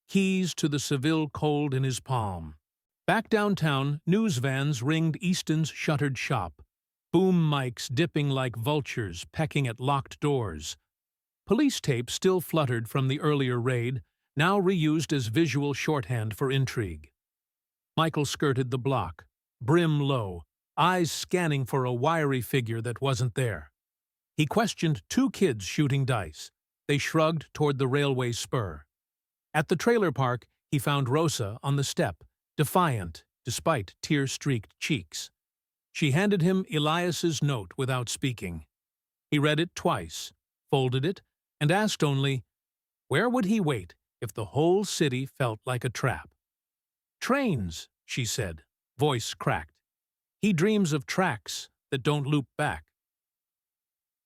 [SPEAKER 1] keys to the Seville Cold in his palm. Back downtown, news vans ringed Easton's shuttered shop, boom mics dipping like vultures pecking at locked doors. Police tape still fluttered from the earlier raid, now reused as visual shorthand for intrigue. Michael skirted the block, brim low, eyes scanning for a wiry figure that wasn't there. He questioned 2 kids shooting dice, they shrugged toward the railway spur. At the trailer park, he found Rosa on the step, defiant despite tear-streaked cheeks. She handed him Elias's note without speaking. He read it twice, folded it, and asked only, where would he wait if the whole city felt like a trap? Trains, she said, voice cracked. He dreams of tracks that don't loop back.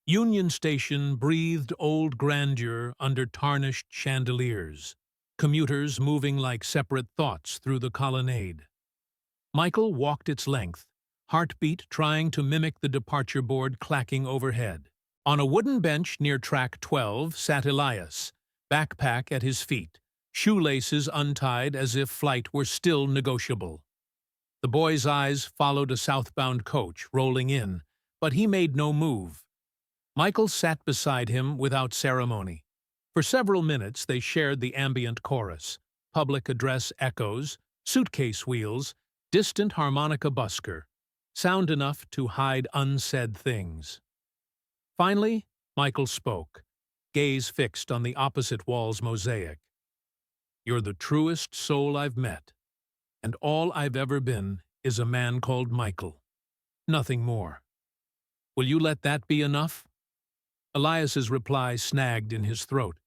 [SPEAKER 1] Union Station breathed old grandeur under tarnished chandeliers, commuters moving like separate thoughts through the colonnade. Michael walked its length, heartbeat trying to mimic the departure board clacking overhead. On a wooden bench near track 12 sat Elias, backpack at his feet, shoelaces untied as if flight were still negotiable. The boy's eyes followed a southbound coach rolling in, but he made no move. Michael sat beside him without ceremony. For several minutes they shared the ambient chorus, public address echoes, suitcase wheels, distant harmonica busker, sound enough to hide unsaid things. Finally, Michael spoke, gaze fixed on the opposite wall's mosaic. You're the truest soul I've met, and all I've ever been is a man called Michael. Nothing more. Will you let that be enough? Elias's reply snagged in his throat.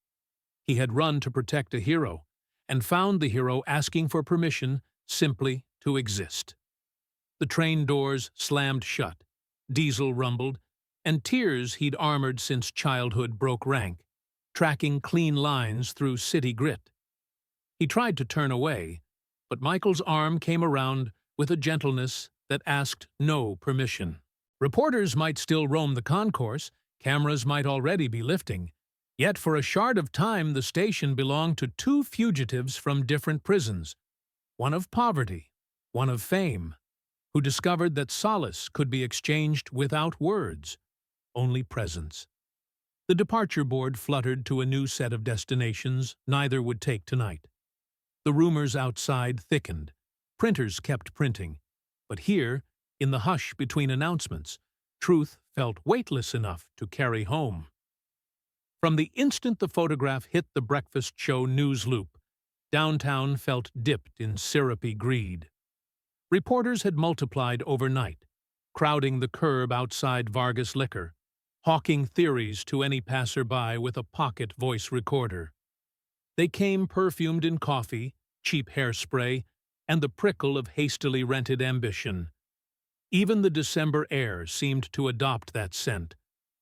[SPEAKER 1] He had run to protect a hero, and found the hero asking for permission simply to exist. The train doors slammed shut, diesel rumbled, and tears he'd armored since childhood broke rank, tracking clean lines through city grit. He tried to turn away, but Michael's arm came around with a gentleness that asked no permission. Reporters might still roam the concourse, cameras might already be lifting, yet for a shard of time the station belonged to two fugitives from different prisons, one of poverty, one of fame, who discovered that solace could be exchanged without words, only presence. The departure board fluttered to a new set of destinations neither would take tonight. The rumors outside thickened. Printers kept printing. But here, in the hush between announcements, truth felt weightless enough to carry home. From the instant the photograph hit the breakfast show news loop, downtown felt dipped in syrupy greed. Reporters had multiplied overnight, crowding the curb outside Vargas Liquor, hawking theories to any passerby with a pocket voice recorder. They came perfumed in coffee, cheap hairspray, and the prickle of hastily rented ambition. Even the December air seemed to adopt that scent,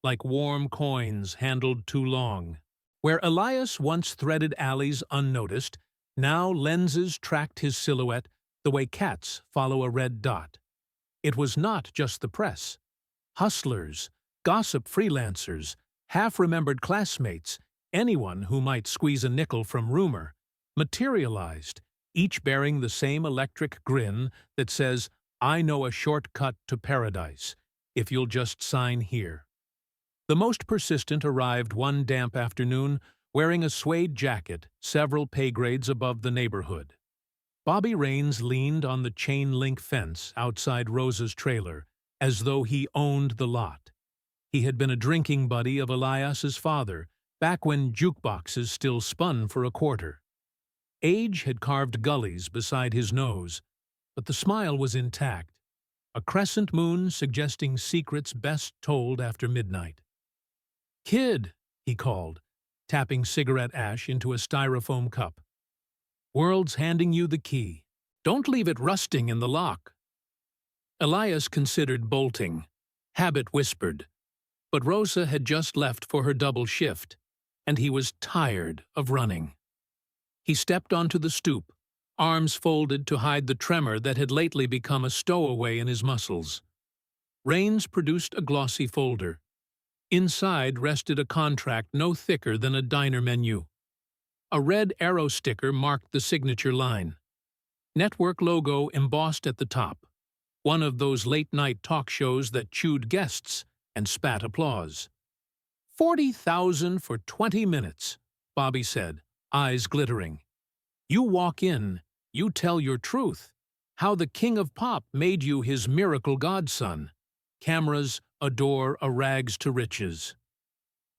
[SPEAKER 1] like warm coins handled too long. Where Elias once threaded alleys unnoticed, now lenses tracked his silhouette the way cats follow a red dot. It was not just the press. Hustlers, gossip freelancers, half-remembered classmates, anyone who might squeeze a nickel from rumor, materialized, each bearing the same electric grin that says, I know a shortcut to paradise, if you'll just sign here. The most persistent arrived one damp afternoon, wearing a suede jacket several pay grades above the neighborhood. Bobby Raines leaned on the chain-link fence outside Rosa's trailer, as though he owned the lot. He had been a drinking buddy of Elias's father, back when jukeboxes still spun for a quarter. Age had carved gullies beside his nose, but the smile was intact, a crescent moon suggesting secrets best told after midnight. "Kid," he called, tapping cigarette ash into a styrofoam cup. "World's handing you the key. Don't leave it rusting in the lock." Elias considered bolting. Habit whispered. But Rosa had just left for her double shift, and he was tired of running. He stepped onto the stoop, arms folded to hide the tremor that had lately become a stowaway in his muscles. Raines produced a glossy folder. Inside rested a contract no thicker than a diner menu. A red arrow sticker marked the signature line. Network logo embossed at the top. One of those late-night talk shows that chewed guests and spat applause. 40,000 for 20 minutes, Bobby said, eyes glittering. You walk in, you tell your truth, how the king of pop made you his miracle godson. Cameras adore a rags to riches.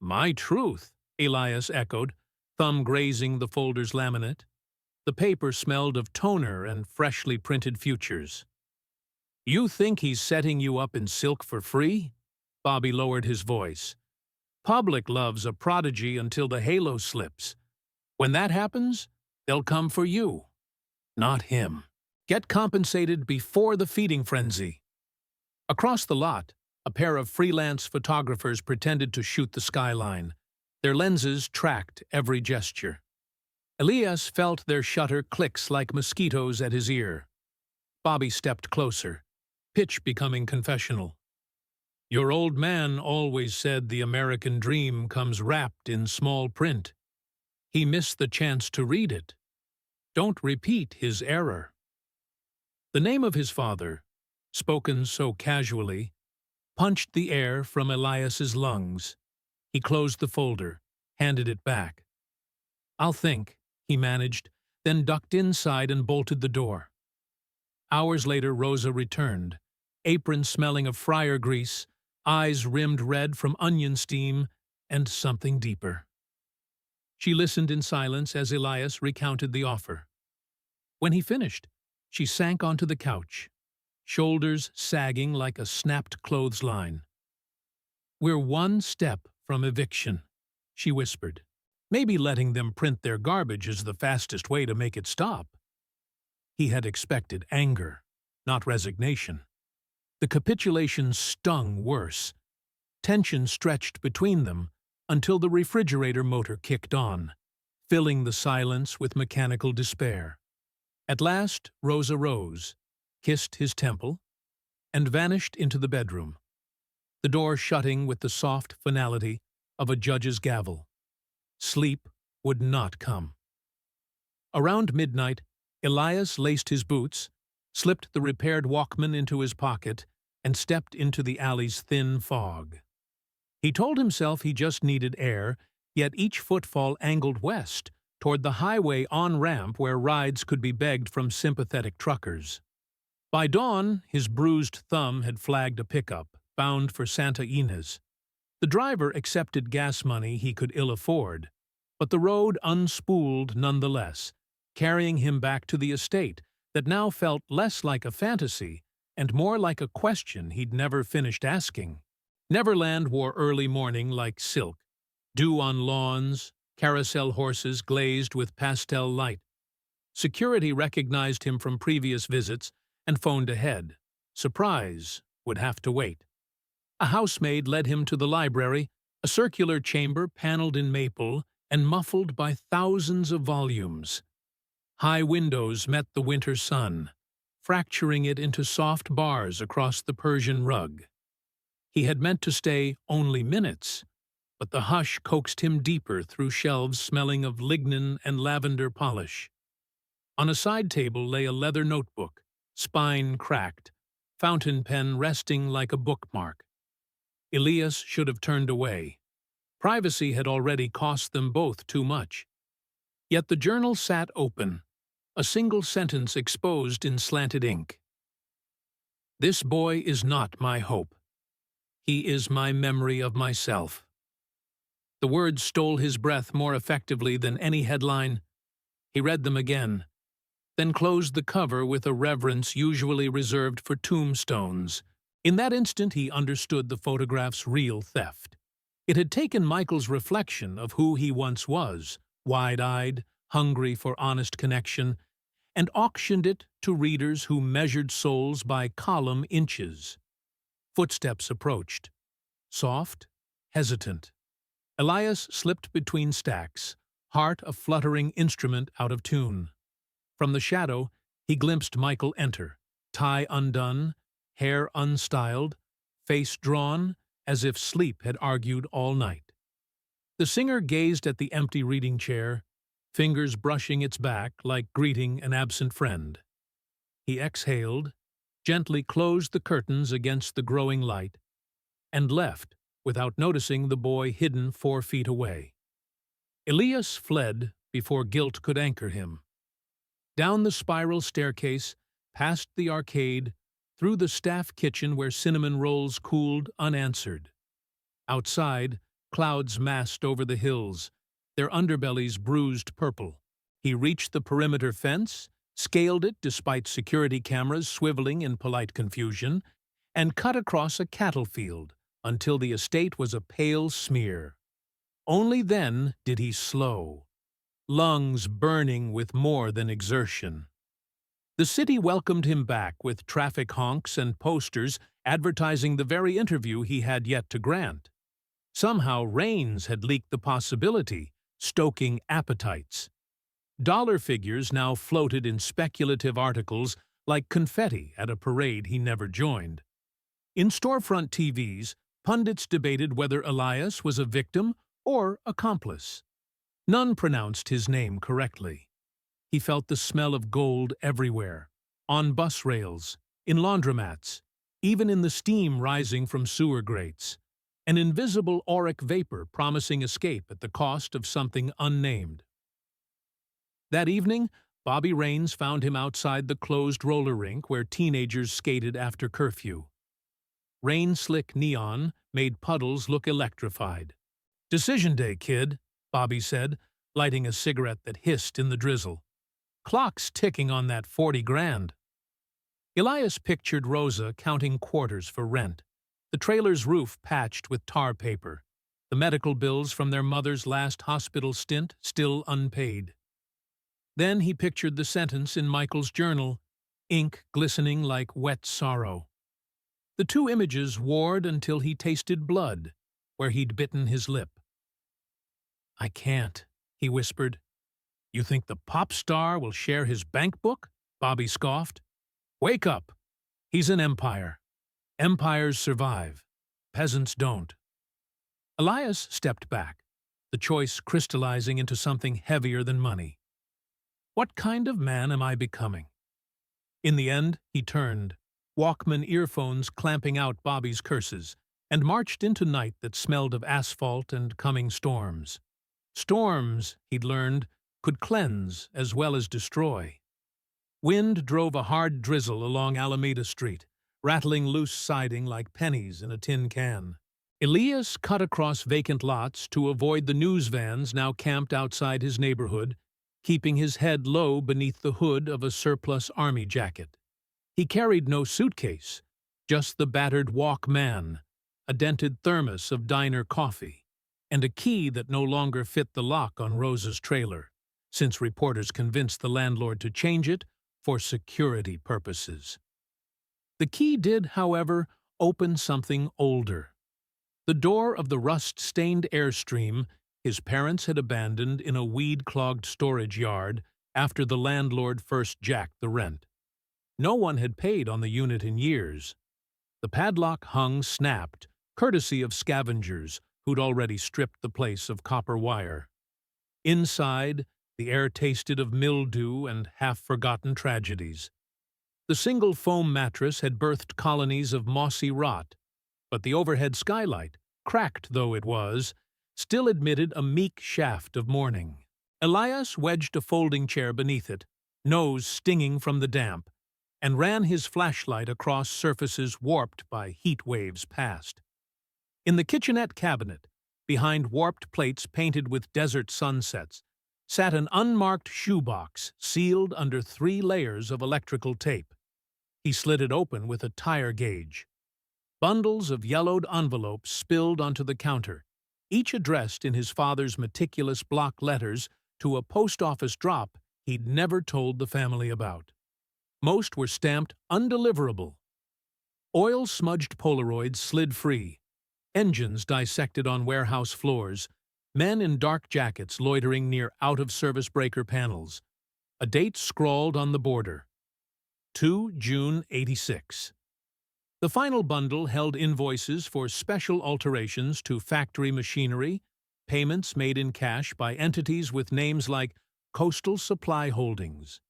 [SPEAKER 1] My truth, Elias echoed, thumb grazing the folder's laminate. The paper smelled of toner and freshly printed futures. You think he's setting you up in silk for free? Bobby lowered his voice. Public loves a prodigy until the halo slips. When that happens, they'll come for you, not him. Get compensated before the feeding frenzy. Across the lot, a pair of freelance photographers pretended to shoot the skyline. Their lenses tracked every gesture. Elias felt their shutter clicks like mosquitoes at his ear. Bobby stepped closer, pitch becoming confessional. Your old man always said the American dream comes wrapped in small print. He missed the chance to read it. Don't repeat his error. The name of his father, spoken so casually, punched the air from Elias's lungs. He closed the folder, handed it back. I'll think, he managed, then ducked inside and bolted the door. Hours later, Rosa returned, apron smelling of fryer grease, eyes rimmed red from onion steam, and something deeper. She listened in silence as Elias recounted the offer. When he finished, she sank onto the couch, shoulders sagging like a snapped clothesline. We're one step from eviction, she whispered. Maybe letting them print their garbage is the fastest way to make it stop. He had expected anger, not resignation. The capitulation stung worse. Tension stretched between them until the refrigerator motor kicked on, filling the silence with mechanical despair. At last, Rosa rose, kissed his temple, and vanished into the bedroom, the door shutting with the soft finality of a judge's gavel. Sleep would not come. Around midnight, Elias laced his boots, slipped the repaired Walkman into his pocket, and stepped into the alley's thin fog. He told himself he just needed air, yet each footfall angled west, toward the highway on-ramp where rides could be begged from sympathetic truckers. By dawn, his bruised thumb had flagged a pickup, bound for Santa Ynez. The driver accepted gas money he could ill afford, but the road unspooled nonetheless, carrying him back to the estate that now felt less like a fantasy and more like a question he'd never finished asking. Neverland wore early morning like silk, dew on lawns, carousel horses glazed with pastel light. Security recognized him from previous visits and phoned ahead. Surprise would have to wait. A housemaid led him to the library, a circular chamber paneled in maple and muffled by thousands of volumes. High windows met the winter sun, fracturing it into soft bars across the Persian rug. He had meant to stay only minutes, but the hush coaxed him deeper through shelves smelling of lignin and lavender polish. On a side table lay a leather notebook, spine cracked, fountain pen resting like a bookmark. Elias should have turned away. Privacy had already cost them both too much. Yet the journal sat open, a single sentence exposed in slanted ink. This boy is not my hope. He is my memory of myself. The words stole his breath more effectively than any headline. He read them again, then closed the cover with a reverence usually reserved for tombstones. In that instant he understood the photograph's real theft. It had taken Michael's reflection of who he once was, wide-eyed, hungry for honest connection, and auctioned it to readers who measured souls by column inches. Footsteps approached. Soft, hesitant. Elias slipped between stacks, heart a fluttering instrument out of tune. From the shadow, he glimpsed Michael enter, tie undone, hair unstyled, face drawn, as if sleep had argued all night. The singer gazed at the empty reading chair, fingers brushing its back like greeting an absent friend. He exhaled, gently closed the curtains against the growing light, and left without noticing the boy hidden 4 feet away. Elias fled before guilt could anchor him. Down the spiral staircase, past the arcade, through the staff kitchen where cinnamon rolls cooled unanswered. Outside, clouds massed over the hills, their underbellies bruised purple. He reached the perimeter fence, scaled it despite security cameras swiveling in polite confusion, and cut across a cattle field until the estate was a pale smear. Only then did he slow, lungs burning with more than exertion. The city welcomed him back with traffic honks and posters advertising the very interview he had yet to grant. Somehow Rains had leaked the possibility, stoking appetites. Dollar figures now floated in speculative articles like confetti at a parade he never joined. In storefront TVs, pundits debated whether Elias was a victim or accomplice. None pronounced his name correctly. He felt the smell of gold everywhere, on bus rails, in laundromats, even in the steam rising from sewer grates, an invisible auric vapor promising escape at the cost of something unnamed. That evening, Bobby Rains found him outside the closed roller rink where teenagers skated after curfew. Rain-slick neon made puddles look electrified. "Decision day, kid," Bobby said, lighting a cigarette that hissed in the drizzle. "Clock's ticking on that 40 grand. Elias pictured Rosa counting quarters for rent, the trailer's roof patched with tar paper, the medical bills from their mother's last hospital stint still unpaid. Then he pictured the sentence in Michael's journal, ink glistening like wet sorrow. The two images warred until he tasted blood, where he'd bitten his lip. "I can't," he whispered. "You think the pop star will share his bank book?" Bobby scoffed. "Wake up. He's an empire. Empires survive. Peasants don't." Elias stepped back, the choice crystallizing into something heavier than money. What kind of man am I becoming? In the end, he turned, Walkman earphones clamping out Bobby's curses, and marched into night that smelled of asphalt and coming storms. Storms, he'd learned, could cleanse as well as destroy. Wind drove a hard drizzle along Alameda Street, rattling loose siding like pennies in a tin can. Elias cut across vacant lots to avoid the news vans now camped outside his neighborhood, keeping his head low beneath the hood of a surplus army jacket. He carried no suitcase, just the battered Walkman, a dented thermos of diner coffee, and a key that no longer fit the lock on Rosa's trailer, since reporters convinced the landlord to change it for security purposes. The key did, however, open something older. The door of the rust-stained Airstream his parents had abandoned in a weed-clogged storage yard after the landlord first jacked the rent. No one had paid on the unit in years. The padlock hung snapped, courtesy of scavengers who'd already stripped the place of copper wire. Inside, the air tasted of mildew and half-forgotten tragedies. The single foam mattress had birthed colonies of mossy rot, but the overhead skylight, cracked though it was, still admitted a meek shaft of morning. Elias wedged a folding chair beneath it, nose stinging from the damp, and ran his flashlight across surfaces warped by heat waves past. In the kitchenette cabinet, behind warped plates painted with desert sunsets, sat an unmarked shoebox sealed under 3 layers of electrical tape. He slid it open with a tire gauge. Bundles of yellowed envelopes spilled onto the counter, each addressed in his father's meticulous block letters to a post office drop he'd never told the family about. Most were stamped undeliverable. Oil-smudged Polaroids slid free, engines dissected on warehouse floors, men in dark jackets loitering near out-of-service breaker panels. A date scrawled on the border. 2 June 86. The final bundle held invoices for special alterations to factory machinery, payments made in cash by entities with names like Coastal Supply Holdings,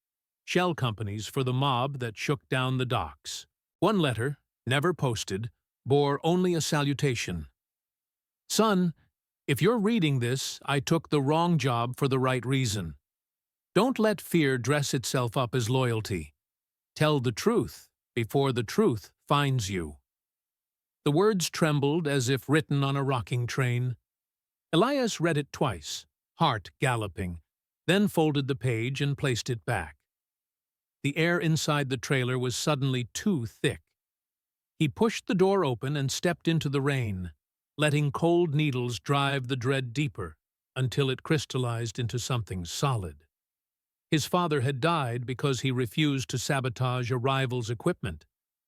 [SPEAKER 1] shell companies for the mob that shook down the docks. One letter, never posted, bore only a salutation. "Son, if you're reading this, I took the wrong job for the right reason. Don't let fear dress itself up as loyalty. Tell the truth before the truth finds you." The words trembled as if written on a rocking train. Elias read it twice, heart galloping, then folded the page and placed it back. The air inside the trailer was suddenly too thick. He pushed the door open and stepped into the rain, letting cold needles drive the dread deeper until it crystallized into something solid. His father had died because he refused to sabotage a rival's equipment,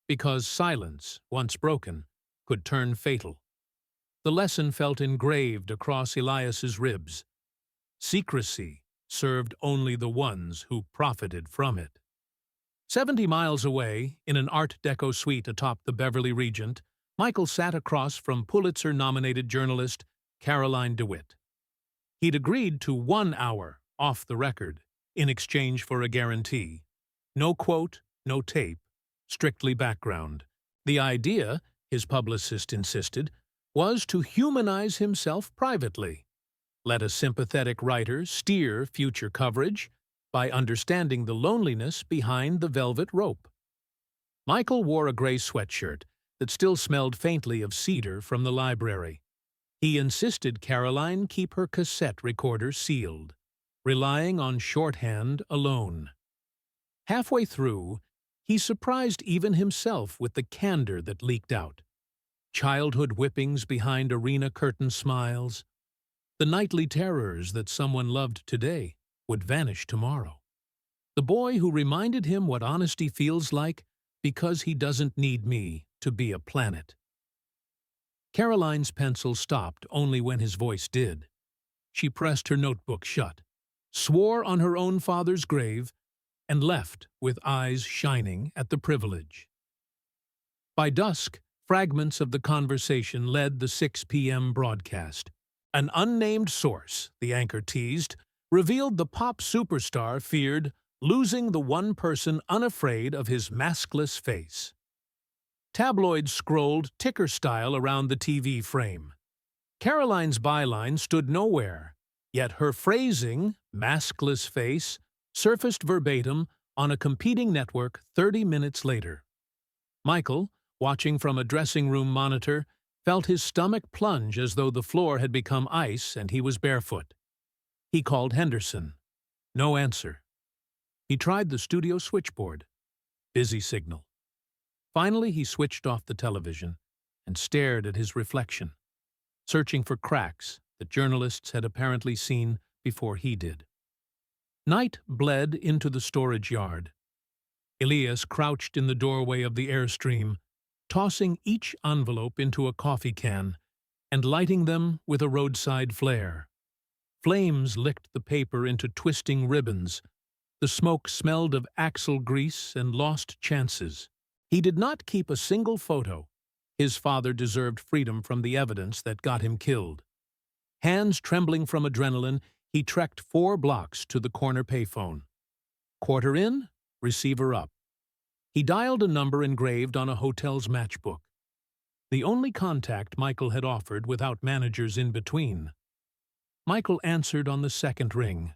[SPEAKER 1] because silence, once broken, could turn fatal. The lesson felt engraved across Elias's ribs. Secrecy served only the ones who profited from it. 70 miles away, in an Art Deco suite atop the Beverly Regent, Michael sat across from Pulitzer-nominated journalist Caroline DeWitt. He'd agreed to 1 hour off the record in exchange for a guarantee. No quote, no tape, strictly background. The idea, his publicist insisted, was to humanize himself privately. Let a sympathetic writer steer future coverage by understanding the loneliness behind the velvet rope. Michael wore a gray sweatshirt that still smelled faintly of cedar from the library. He insisted Caroline keep her cassette recorder sealed, relying on shorthand alone. Halfway through, he surprised even himself with the candor that leaked out. Childhood whippings behind arena curtain smiles. The nightly terrors that someone loved today would vanish tomorrow. The boy who reminded him what honesty feels like because he doesn't need me to be a planet. Caroline's pencil stopped only when his voice did. She pressed her notebook shut, swore on her own father's grave, and left with eyes shining at the privilege. By dusk, fragments of the conversation led the 6 p.m. broadcast. An unnamed source, the anchor teased, revealed the pop superstar feared losing the one person unafraid of his maskless face. Tabloids scrolled ticker-style around the TV frame. Caroline's byline stood nowhere, yet her phrasing, maskless face, surfaced verbatim on a competing network 30 minutes later. Michael, watching from a dressing room monitor, felt his stomach plunge as though the floor had become ice and he was barefoot. He called Henderson. No answer. He tried the studio switchboard. Busy signal. Finally, he switched off the television and stared at his reflection, searching for cracks that journalists had apparently seen before he did. Night bled into the storage yard. Elias crouched in the doorway of the Airstream, tossing each envelope into a coffee can and lighting them with a roadside flare. Flames licked the paper into twisting ribbons. The smoke smelled of axle grease and lost chances. He did not keep a single photo. His father deserved freedom from the evidence that got him killed. Hands trembling from adrenaline, he trekked 4 blocks to the corner payphone. Quarter in, receiver up. He dialed a number engraved on a hotel's matchbook. The only contact Michael had offered without managers in between. Michael answered on the second ring,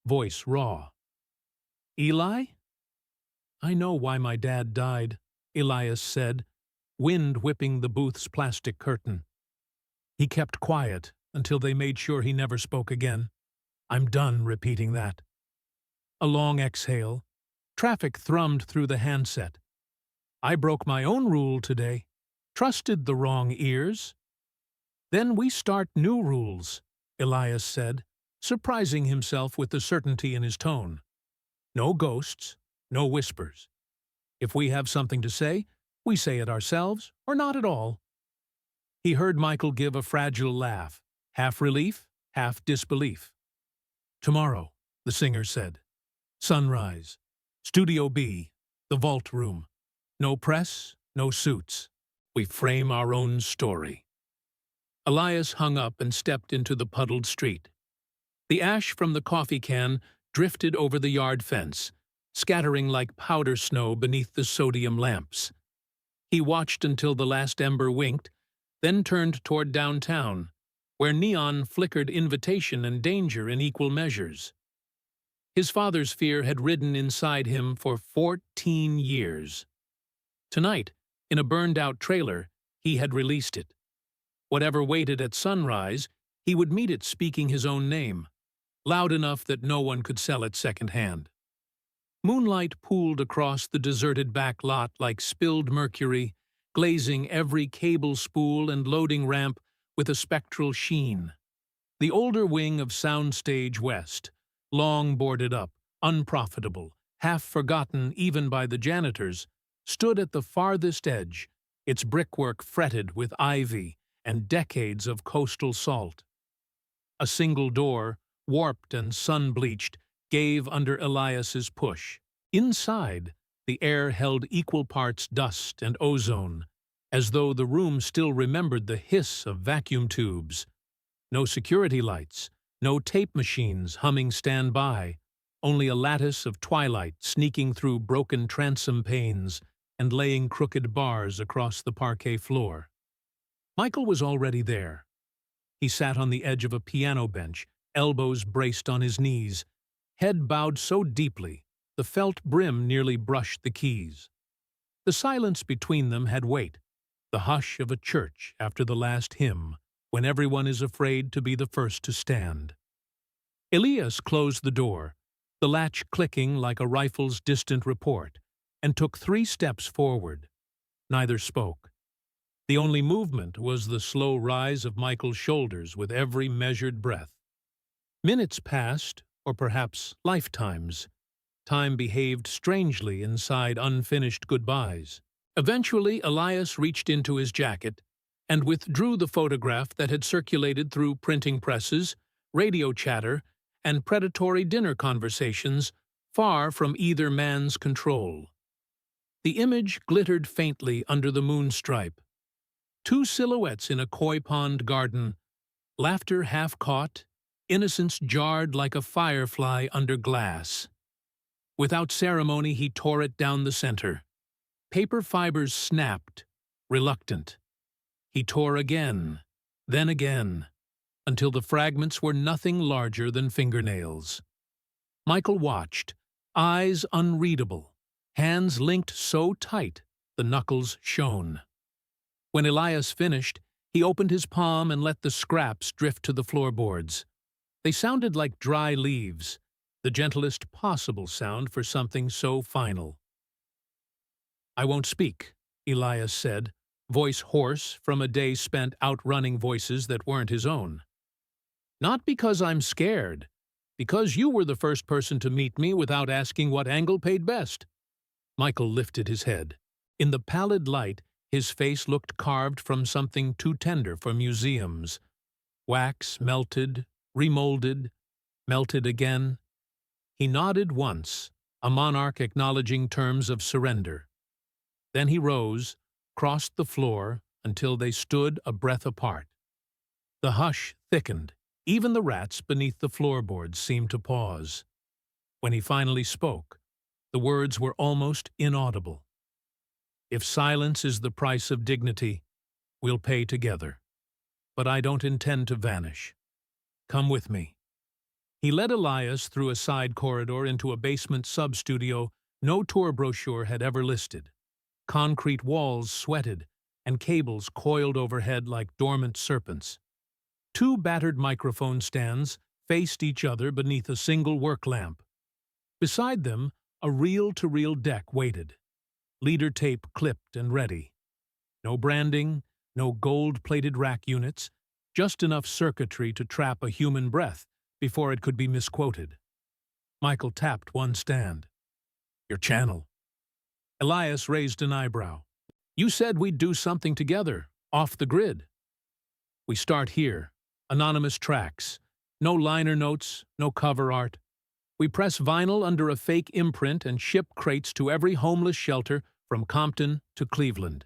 [SPEAKER 1] voice raw. Eli? I know why my dad died, Elias said, wind whipping the booth's plastic curtain. He kept quiet until they made sure he never spoke again. I'm done repeating that. A long exhale. Traffic thrummed through the handset. I broke my own rule today. Trusted the wrong ears. Then we start new rules, Elias said, surprising himself with the certainty in his tone. No ghosts, no whispers. If we have something to say, we say it ourselves or not at all. He heard Michael give a fragile laugh, half relief, half disbelief. Tomorrow, the singer said. Sunrise. Studio B, the vault room. No press, no suits. We frame our own story. Elias hung up and stepped into the puddled street. The ash from the coffee can drifted over the yard fence, scattering like powder snow beneath the sodium lamps. He watched until the last ember winked, then turned toward downtown, where neon flickered invitation and danger in equal measures. His father's fear had ridden inside him for 14 years. Tonight, in a burned-out trailer, he had released it. Whatever waited at sunrise, He would meet it speaking his own name, loud enough that no one could sell it second-hand. Moonlight pooled across the deserted back lot like spilled mercury, glazing every cable spool and loading ramp with a spectral sheen. The older wing of Soundstage West, long boarded up, unprofitable, half forgotten even by the janitors, stood at the farthest edge, its brickwork fretted with ivy and decades of coastal salt. A single door, warped and sun-bleached, gave under Elias's push. Inside, the air held equal parts dust and ozone, as though the room still remembered the hiss of vacuum tubes. No security lights, no tape machines humming standby, only a lattice of twilight sneaking through broken transom panes and laying crooked bars across the parquet floor. Michael was already there. He sat on the edge of a piano bench, elbows braced on his knees, head bowed so deeply the felt brim nearly brushed the keys. The silence between them had weight, the hush of a church after the last hymn, when everyone is afraid to be the first to stand. Elias closed the door, the latch clicking like a rifle's distant report, and took 3 steps forward. Neither spoke. The only movement was the slow rise of Michael's shoulders with every measured breath. Minutes passed, or perhaps lifetimes. Time behaved strangely inside unfinished goodbyes. Eventually, Elias reached into his jacket and withdrew the photograph that had circulated through printing presses, radio chatter, and predatory dinner conversations far from either man's control. The image glittered faintly under the moonstripe. 2 silhouettes in a koi pond garden, laughter half-caught, innocence jarred like a firefly under glass. Without ceremony, he tore it down the center. Paper fibers snapped, reluctant. He tore again, then again, until the fragments were nothing larger than fingernails. Michael watched, eyes unreadable, hands linked so tight the knuckles shone. When Elias finished, he opened his palm and let the scraps drift to the floorboards. They sounded like dry leaves, the gentlest possible sound for something so final. "I won't speak," Elias said, voice hoarse from a day spent outrunning voices that weren't his own. "Not because I'm scared, because you were the first person to meet me without asking what angle paid best." Michael lifted his head. In the pallid light, his face looked carved from something too tender for museums. Wax melted, remolded, melted again. He nodded once, a monarch acknowledging terms of surrender. Then he rose, crossed the floor until they stood a breath apart. The hush thickened. Even the rats beneath the floorboards seemed to pause. When he finally spoke, the words were almost inaudible. "If silence is the price of dignity, we'll pay together. But I don't intend to vanish. Come with me." He led Elias through a side corridor into a basement sub-studio no tour brochure had ever listed. Concrete walls sweated, and cables coiled overhead like dormant serpents. 2 battered microphone stands faced each other beneath a single work lamp. Beside them, a reel-to-reel deck waited, leader tape clipped and ready. No branding, no gold-plated rack units, just enough circuitry to trap a human breath before it could be misquoted. Michael tapped one stand. "Your channel." Elias raised an eyebrow. "You said we'd do something together, off the grid." "We start here. Anonymous tracks. No liner notes, no cover art. We press vinyl under a fake imprint and ship crates to every homeless shelter from Compton to Cleveland.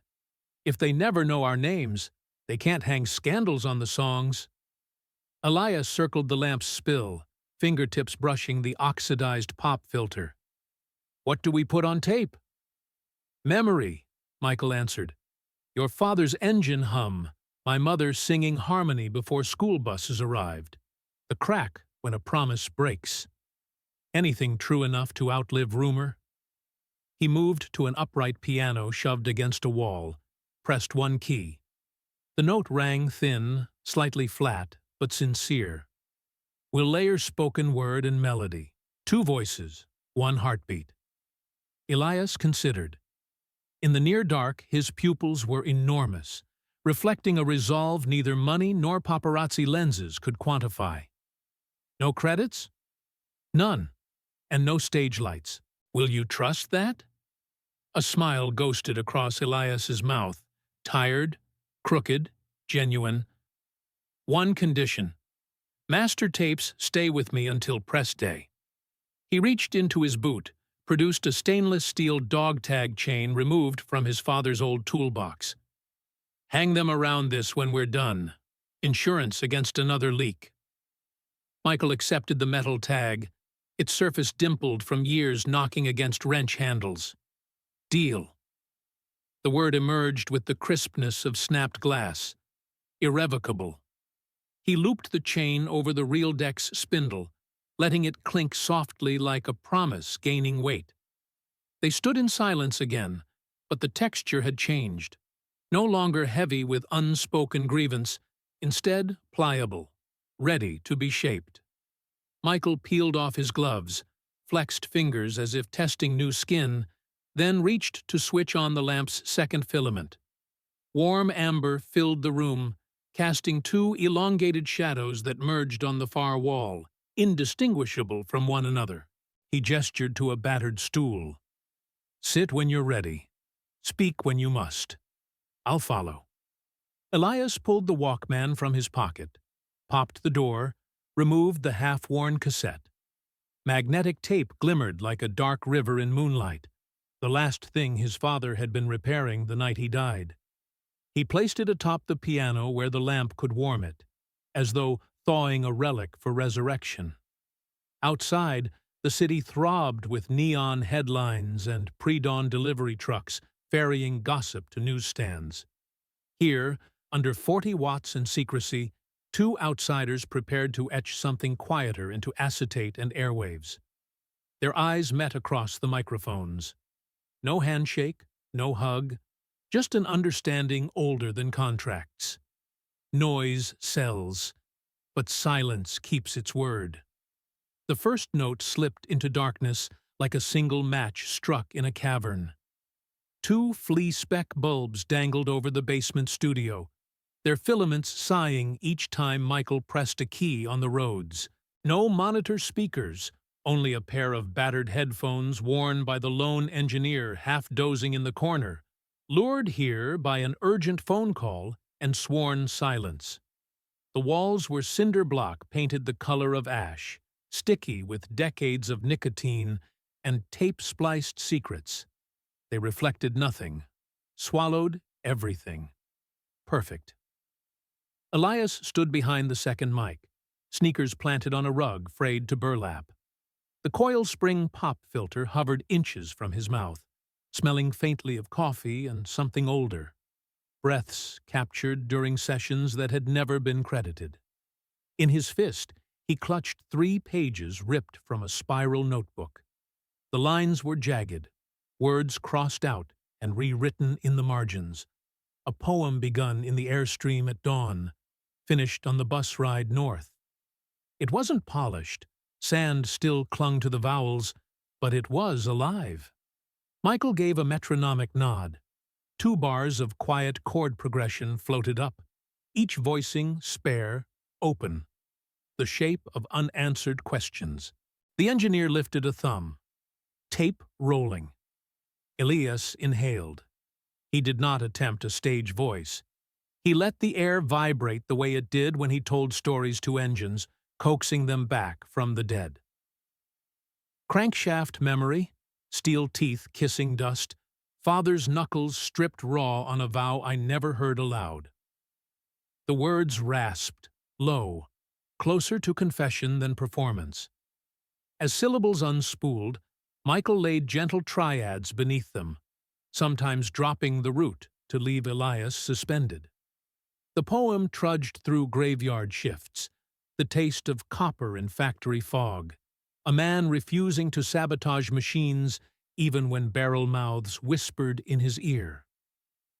[SPEAKER 1] If they never know our names, they can't hang scandals on the songs." Elias circled the lamp's spill, fingertips brushing the oxidized pop filter. "What do we put on tape?" "Memory," Michael answered. "Your father's engine hum, my mother singing harmony before school buses arrived. The crack when a promise breaks. Anything true enough to outlive rumor." He moved to an upright piano shoved against a wall, pressed one key. The note rang thin, slightly flat, but sincere. We'll layer spoken word and melody. 2 voices, 1 heartbeat. Elias considered. In the near dark, his pupils were enormous, reflecting a resolve neither money nor paparazzi lenses could quantify. No credits? None. And no stage lights. Will you trust that? A smile ghosted across Elias's mouth. Tired, crooked, genuine. 1 condition. Master tapes stay with me until press day. He reached into his boot, produced a stainless steel dog tag chain removed from his father's old toolbox. Hang them around this when we're done. Insurance against another leak. Michael accepted the metal tag. Its surface dimpled from years knocking against wrench handles. Deal. The word emerged with the crispness of snapped glass. Irrevocable. He looped the chain over the reel deck's spindle, letting it clink softly like a promise gaining weight. They stood in silence again, but the texture had changed. No longer heavy with unspoken grievance, instead pliable, ready to be shaped. Michael peeled off his gloves, flexed fingers as if testing new skin, then reached to switch on the lamp's second filament. Warm amber filled the room, casting 2 elongated shadows that merged on the far wall, indistinguishable from one another. He gestured to a battered stool. Sit when you're ready. Speak when you must. I'll follow. Elias pulled the Walkman from his pocket, popped the door, removed the half-worn cassette. Magnetic tape glimmered like a dark river in moonlight, the last thing his father had been repairing the night he died. He placed it atop the piano where the lamp could warm it, as though thawing a relic for resurrection. Outside, the city throbbed with neon headlines and pre-dawn delivery trucks ferrying gossip to newsstands. Here, under 40 watts and secrecy, 2 outsiders prepared to etch something quieter into acetate and airwaves. Their eyes met across the microphones. No handshake, no hug, just an understanding older than contracts. Noise sells, but silence keeps its word. The first note slipped into darkness like a single match struck in a cavern. 2 flea-speck bulbs dangled over the basement studio, their filaments sighing each time Michael pressed a key on the Rhodes. No monitor speakers, only a pair of battered headphones worn by the lone engineer half-dozing in the corner, lured here by an urgent phone call and sworn silence. The walls were cinder block painted the color of ash, sticky with decades of nicotine and tape-spliced secrets. They reflected nothing, swallowed everything. Perfect. Elias stood behind the second mic, sneakers planted on a rug frayed to burlap. The coil spring pop filter hovered inches from his mouth, smelling faintly of coffee and something older. Breaths captured during sessions that had never been credited. In his fist, he clutched 3 pages ripped from a spiral notebook. The lines were jagged, words crossed out and rewritten in the margins. A poem begun in the airstream at dawn, finished on the bus ride north. It wasn't polished, sand still clung to the vowels, but it was alive. Michael gave a metronomic nod. 2 bars of quiet chord progression floated up, each voicing spare, open, the shape of unanswered questions. The engineer lifted a thumb. Tape rolling. Elias inhaled. He did not attempt a stage voice. He let the air vibrate the way it did when he told stories to engines, coaxing them back from the dead. Crankshaft memory, steel teeth kissing dust, father's knuckles stripped raw on a vow I never heard aloud. The words rasped, low, closer to confession than performance. As syllables unspooled, Michael laid gentle triads beneath them, sometimes dropping the root to leave Elias suspended. The poem trudged through graveyard shifts, the taste of copper in factory fog, a man refusing to sabotage machines even when barrel mouths whispered in his ear.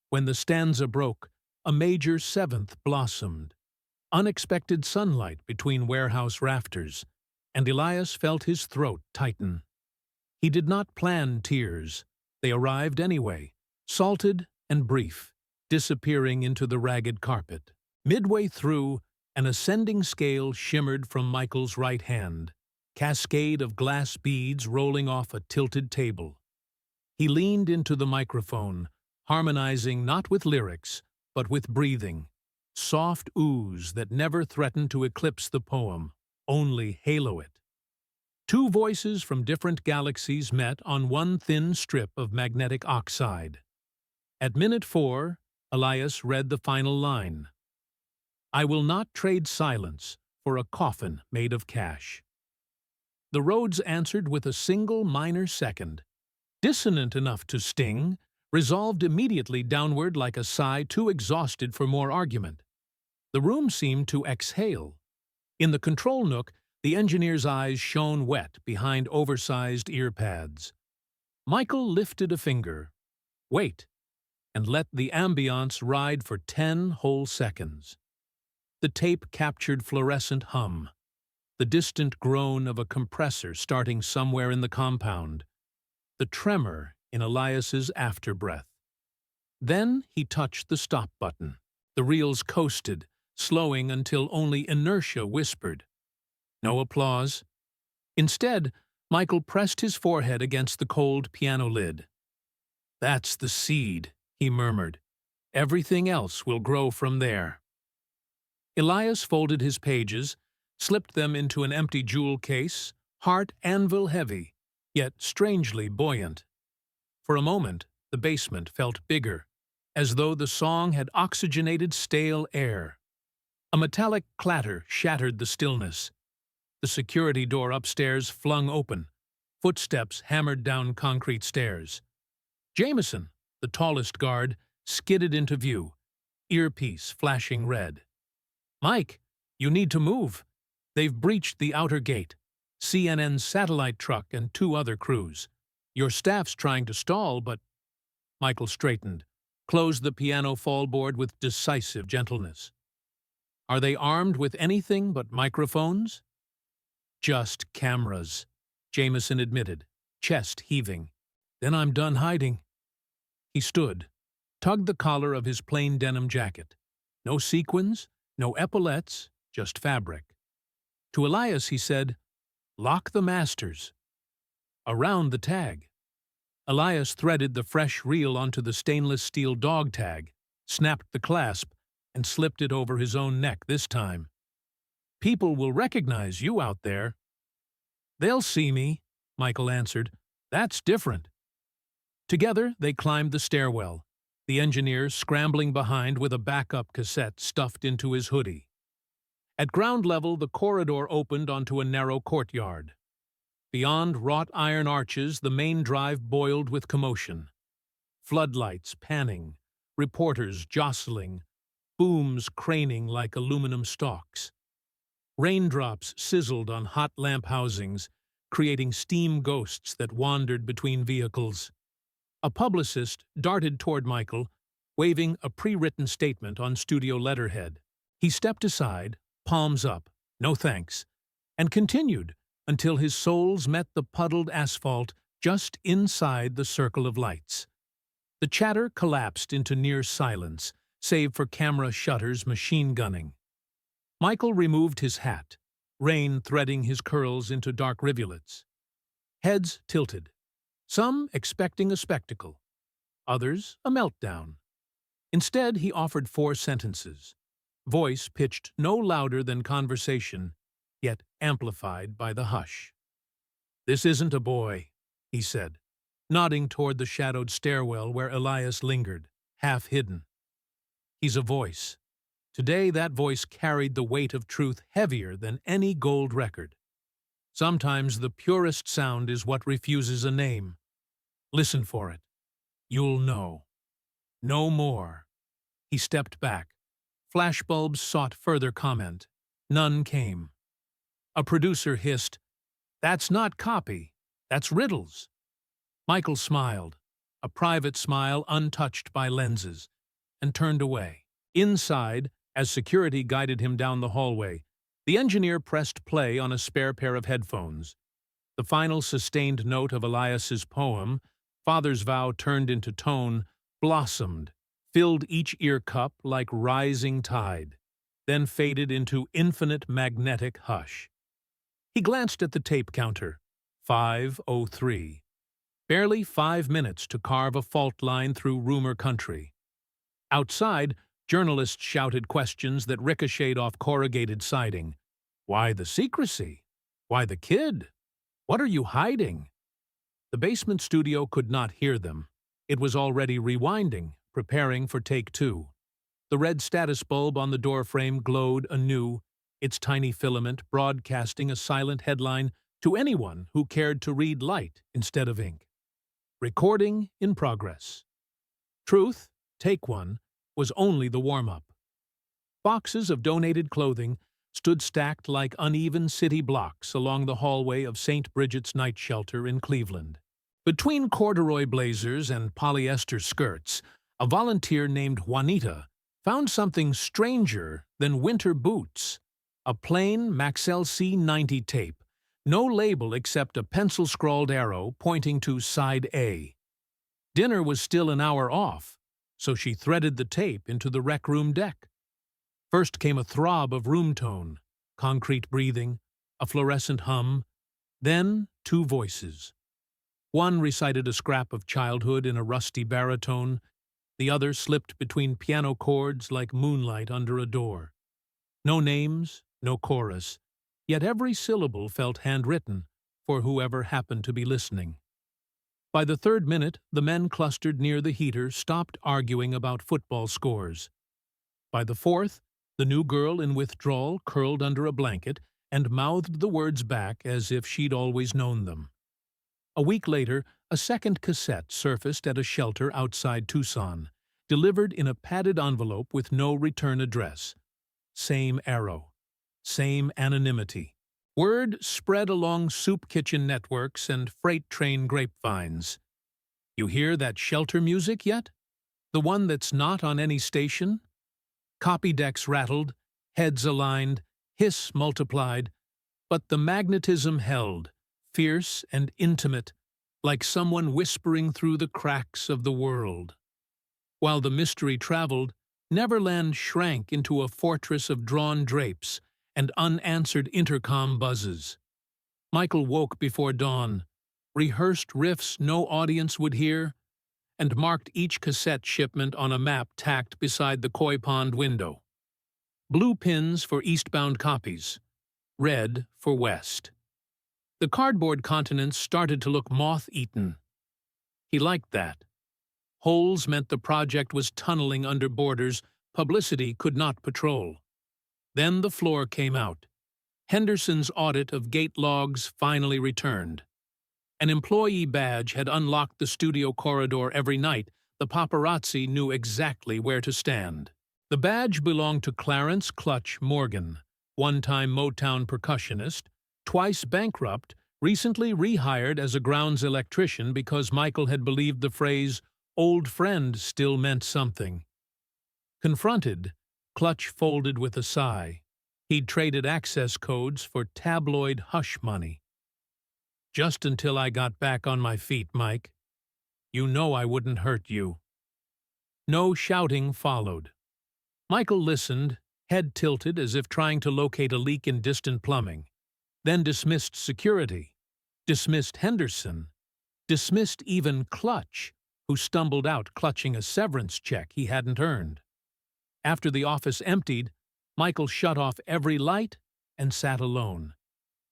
[SPEAKER 1] When the stanza broke, a major 7th blossomed, unexpected sunlight between warehouse rafters, and Elias felt his throat tighten. He did not plan tears. They arrived anyway, salted and brief, disappearing into the ragged carpet. Midway through, an ascending scale shimmered from Michael's right hand, cascade of glass beads rolling off a tilted table. He leaned into the microphone, harmonizing not with lyrics, but with breathing, soft ooze that never threatened to eclipse the poem, only halo it. Two voices from different galaxies met on one thin strip of magnetic oxide. At minute 4, Elias read the final line. "I will not trade silence for a coffin made of cash." The Rhodes answered with a single minor second, dissonant enough to sting, resolved immediately downward like a sigh too exhausted for more argument. The room seemed to exhale. In the control nook, the engineer's eyes shone wet behind oversized ear pads. Michael lifted a finger. Wait, and let the ambiance ride for 10 whole seconds. The tape captured fluorescent hum, the distant groan of a compressor starting somewhere in the compound, the tremor in Elias's afterbreath. Then he touched the stop button. The reels coasted, slowing until only inertia whispered. No applause. Instead, Michael pressed his forehead against the cold piano lid. "That's the seed," he murmured. "Everything else will grow from there." Elias folded his pages, slipped them into an empty jewel case, heart anvil-heavy, yet strangely buoyant. For a moment, the basement felt bigger, as though the song had oxygenated stale air. A metallic clatter shattered the stillness. The security door upstairs flung open. Footsteps hammered down concrete stairs. Jameson, the tallest guard, skidded into view, earpiece flashing red. "Mike, you need to move. They've breached the outer gate. CNN's satellite truck and 2 other crews. Your staff's trying to stall, but—" Michael straightened, closed the piano fallboard with decisive gentleness. "Are they armed with anything but microphones?" "Just cameras," Jameson admitted, chest heaving. "Then I'm done hiding." He stood, tugged the collar of his plain denim jacket. No sequins, no epaulettes, just fabric. To Elias he said, "Lock the masters." "Around the tag." Elias threaded the fresh reel onto the stainless steel dog tag, snapped the clasp, and slipped it over his own neck this time. "People will recognize you out there." "They'll see me," Michael answered. "That's different." Together they climbed the stairwell, the engineer scrambling behind with a backup cassette stuffed into his hoodie. At ground level, the corridor opened onto a narrow courtyard. Beyond wrought iron arches, the main drive boiled with commotion. Floodlights panning, reporters jostling, booms craning like aluminum stalks. Raindrops sizzled on hot lamp housings, creating steam ghosts that wandered between vehicles. A publicist darted toward Michael, waving a pre-written statement on studio letterhead. He stepped aside, palms up, no thanks, and continued until his soles met the puddled asphalt just inside the circle of lights. The chatter collapsed into near silence, save for camera shutters machine gunning. Michael removed his hat, rain threading his curls into dark rivulets. Heads tilted, some expecting a spectacle, others a meltdown. Instead, he offered 4 sentences, voice pitched no louder than conversation, yet amplified by the hush. "This isn't a boy," he said, nodding toward the shadowed stairwell where Elias lingered, half hidden. "He's a voice. Today that voice carried the weight of truth heavier than any gold record. Sometimes the purest sound is what refuses a name. Listen for it. You'll know. No more." He stepped back. Flashbulbs sought further comment. None came. A producer hissed, "That's not copy. That's riddles." Michael smiled, a private smile untouched by lenses, and turned away. Inside, As security guided him down the hallway, the engineer pressed play on a spare pair of headphones. The final sustained note of Elias's poem, Father's Vow Turned into Tone, blossomed, filled each ear cup like rising tide, then faded into infinite magnetic hush. He glanced at the tape counter. 5:03. Barely 5 minutes to carve a fault line through rumor country. Outside, journalists shouted questions that ricocheted off corrugated siding. Why the secrecy? Why the kid? What are you hiding? The basement studio could not hear them. It was already rewinding, preparing for take two. The red status bulb on the doorframe glowed anew, its tiny filament broadcasting a silent headline to anyone who cared to read light instead of ink. Recording in progress. Truth, take one, was only the warm-up. Boxes of donated clothing stood stacked like uneven city blocks along the hallway of St. Bridget's Night Shelter in Cleveland. Between corduroy blazers and polyester skirts, a volunteer named Juanita found something stranger than winter boots. A plain Maxell C90 tape, no label except a pencil-scrawled arrow pointing to Side A. Dinner was still an hour off, so she threaded the tape into the rec room deck. First came a throb of room tone, concrete breathing, a fluorescent hum, then two voices. One recited a scrap of childhood in a rusty baritone, the other slipped between piano chords like moonlight under a door. No names, no chorus, yet every syllable felt handwritten for whoever happened to be listening. By the third minute, the men clustered near the heater stopped arguing about football scores. By the fourth, the new girl in withdrawal curled under a blanket and mouthed the words back as if she'd always known them. A week later, a second cassette surfaced at a shelter outside Tucson, delivered in a padded envelope with no return address. Same arrow. Same anonymity. Word spread along soup kitchen networks and freight train grapevines. You hear that shelter music yet? The one that's not on any station? Copy decks rattled, heads aligned, hiss multiplied, but the magnetism held, fierce and intimate, like someone whispering through the cracks of the world. While the mystery traveled, Neverland shrank into a fortress of drawn drapes and unanswered intercom buzzes. Michael woke before dawn, rehearsed riffs no audience would hear, and marked each cassette shipment on a map tacked beside the koi pond window. Blue pins for eastbound copies, red for west. The cardboard continents started to look moth-eaten. He liked that. Holes meant the project was tunneling under borders publicity could not patrol. Then the floor came out. Henderson's audit of gate logs finally returned. An employee badge had unlocked the studio corridor every night. The paparazzi knew exactly where to stand. The badge belonged to Clarence Clutch Morgan, one-time Motown percussionist, twice bankrupt, recently rehired as a grounds electrician because Michael had believed the phrase "old friend" still meant something. Confronted, Clutch folded with a sigh. He'd traded access codes for tabloid hush money. Just until I got back on my feet, Mike. You know I wouldn't hurt you. No shouting followed. Michael listened, head tilted as if trying to locate a leak in distant plumbing, then dismissed security, dismissed Henderson, dismissed even Clutch, who stumbled out clutching a severance check he hadn't earned. After the office emptied, Michael shut off every light and sat alone,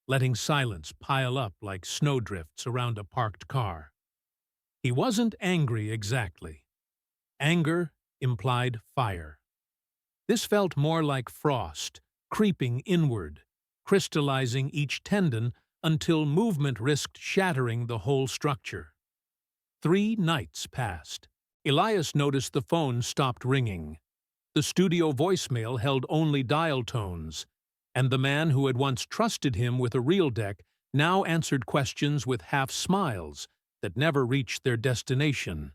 [SPEAKER 1] letting silence pile up like snowdrifts around a parked car. He wasn't angry exactly. Anger implied fire. This felt more like frost, creeping inward, crystallizing each tendon until movement risked shattering the whole structure. 3 nights passed. Elias noticed the phone stopped ringing. The studio voicemail held only dial tones, and the man who had once trusted him with a real deck now answered questions with half-smiles that never reached their destination.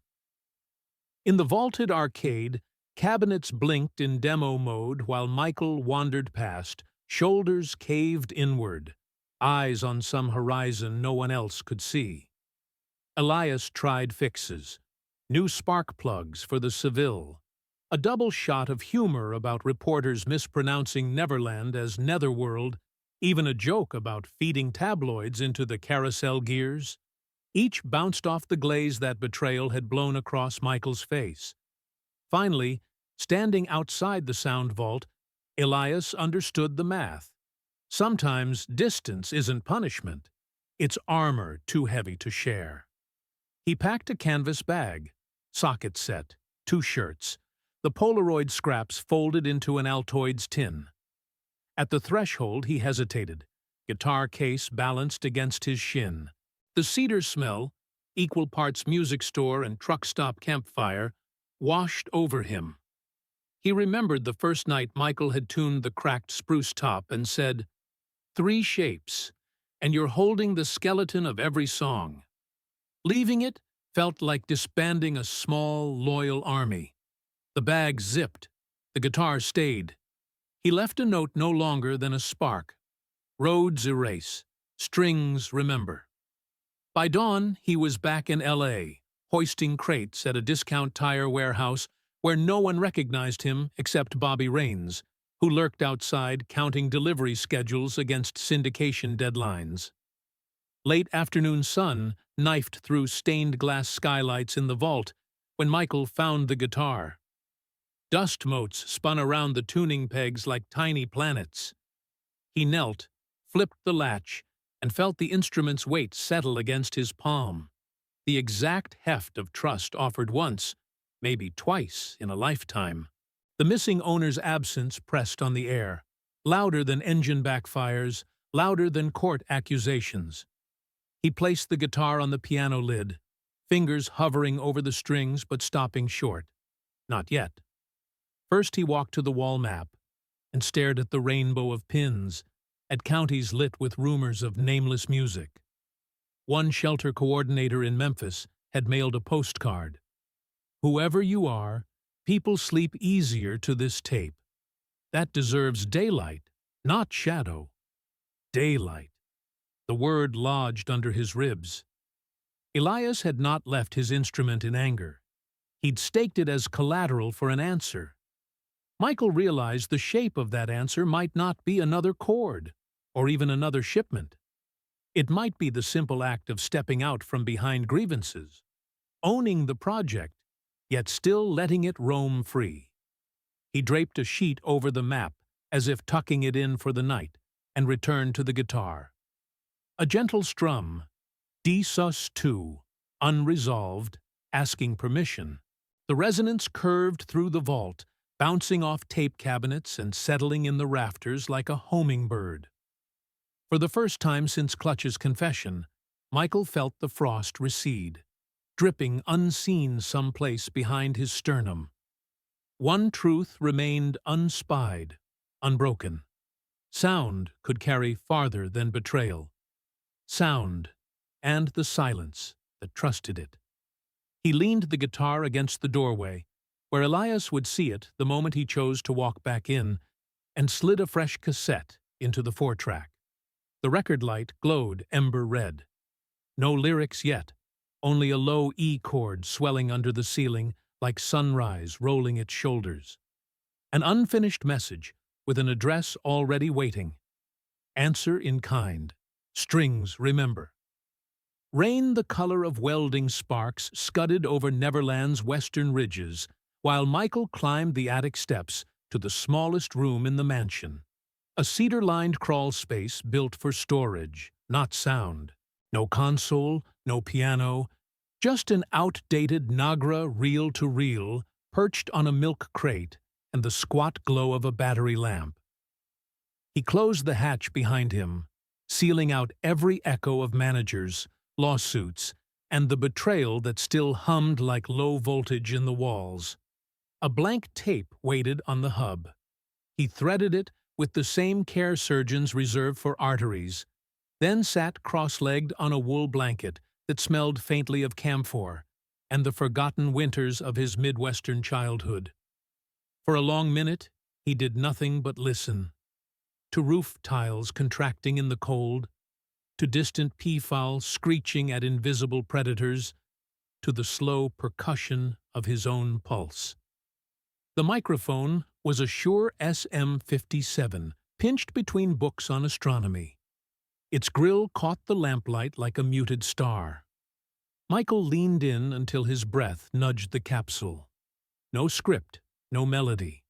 [SPEAKER 1] In the vaulted arcade, Cabinets blinked in demo mode while Michael wandered past, shoulders caved inward, eyes on some horizon no one else could see. Elias tried fixes. New spark plugs for the Seville. A double shot of humor about reporters mispronouncing Neverland as Netherworld, even a joke about feeding tabloids into the carousel gears. Each bounced off the glaze that betrayal had blown across Michael's face. Finally, standing outside the sound vault, Elias understood the math. Sometimes distance isn't punishment. It's armor too heavy to share. He packed a canvas bag, socket set, 2 shirts, the Polaroid scraps folded into an Altoids tin. At the threshold he hesitated, guitar case balanced against his shin. The cedar smell, equal parts music store and truck stop campfire, washed over him. He remembered the first night Michael had tuned the cracked spruce top and said, "3 shapes, and you're holding the skeleton of every song." Leaving it felt like disbanding a small, loyal army. The bag zipped. The guitar stayed. He left a note no longer than a spark. Roads erase. Strings remember. By dawn, he was back in L.A., hoisting crates at a discount tire warehouse where no one recognized him except Bobby Raines, who lurked outside counting delivery schedules against syndication deadlines. Late afternoon sun knifed through stained glass skylights in the vault when Michael found the guitar. Dust motes spun around the tuning pegs like tiny planets. He knelt, flipped the latch, and felt the instrument's weight settle against his palm. The exact heft of trust offered once, maybe twice in a lifetime. The missing owner's absence pressed on the air, louder than engine backfires, louder than court accusations. He placed the guitar on the piano lid, fingers hovering over the strings but stopping short. Not yet. First he walked to the wall map and stared at the rainbow of pins, at counties lit with rumors of nameless music. One shelter coordinator in Memphis had mailed a postcard. "Whoever you are, people sleep easier to this tape. That deserves daylight, not shadow. Daylight." The word lodged under his ribs. Elias had not left his instrument in anger. He'd staked it as collateral for an answer. Michael realized the shape of that answer might not be another chord, or even another shipment. It might be the simple act of stepping out from behind grievances, owning the project, yet still letting it roam free. He draped a sheet over the map, as if tucking it in for the night, and returned to the guitar. A gentle strum, D sus2, unresolved, asking permission. The resonance curved through the vault, bouncing off tape cabinets and settling in the rafters like a homing bird. For the first time since Clutch's confession, Michael felt the frost recede, dripping unseen someplace behind his sternum. One truth remained unspied, unbroken. Sound could carry farther than betrayal. Sound, and the silence that trusted it. He leaned the guitar against the doorway, where Elias would see it the moment he chose to walk back in, and slid a fresh cassette into the 4-track. The record light glowed ember red. No lyrics yet, only a low E chord swelling under the ceiling like sunrise rolling its shoulders. An unfinished message with an address already waiting. Answer in kind. Strings remember. Rain the color of welding sparks scudded over Neverland's western ridges, while Michael climbed the attic steps to the smallest room in the mansion. A cedar-lined crawl space built for storage, not sound. No console, no piano, just an outdated Nagra reel-to-reel perched on a milk crate and the squat glow of a battery lamp. He closed the hatch behind him, sealing out every echo of managers, lawsuits, and the betrayal that still hummed like low voltage in the walls. A blank tape waited on the hub. He threaded it with the same care surgeons reserve for arteries, then sat cross-legged on a wool blanket that smelled faintly of camphor and the forgotten winters of his Midwestern childhood. For a long minute, he did nothing but listen. To roof tiles contracting in the cold, to distant peafowl screeching at invisible predators, to the slow percussion of his own pulse. The microphone was a Shure SM-57, pinched between books on astronomy. Its grill caught the lamplight like a muted star. Michael leaned in until his breath nudged the capsule. No script, no melody.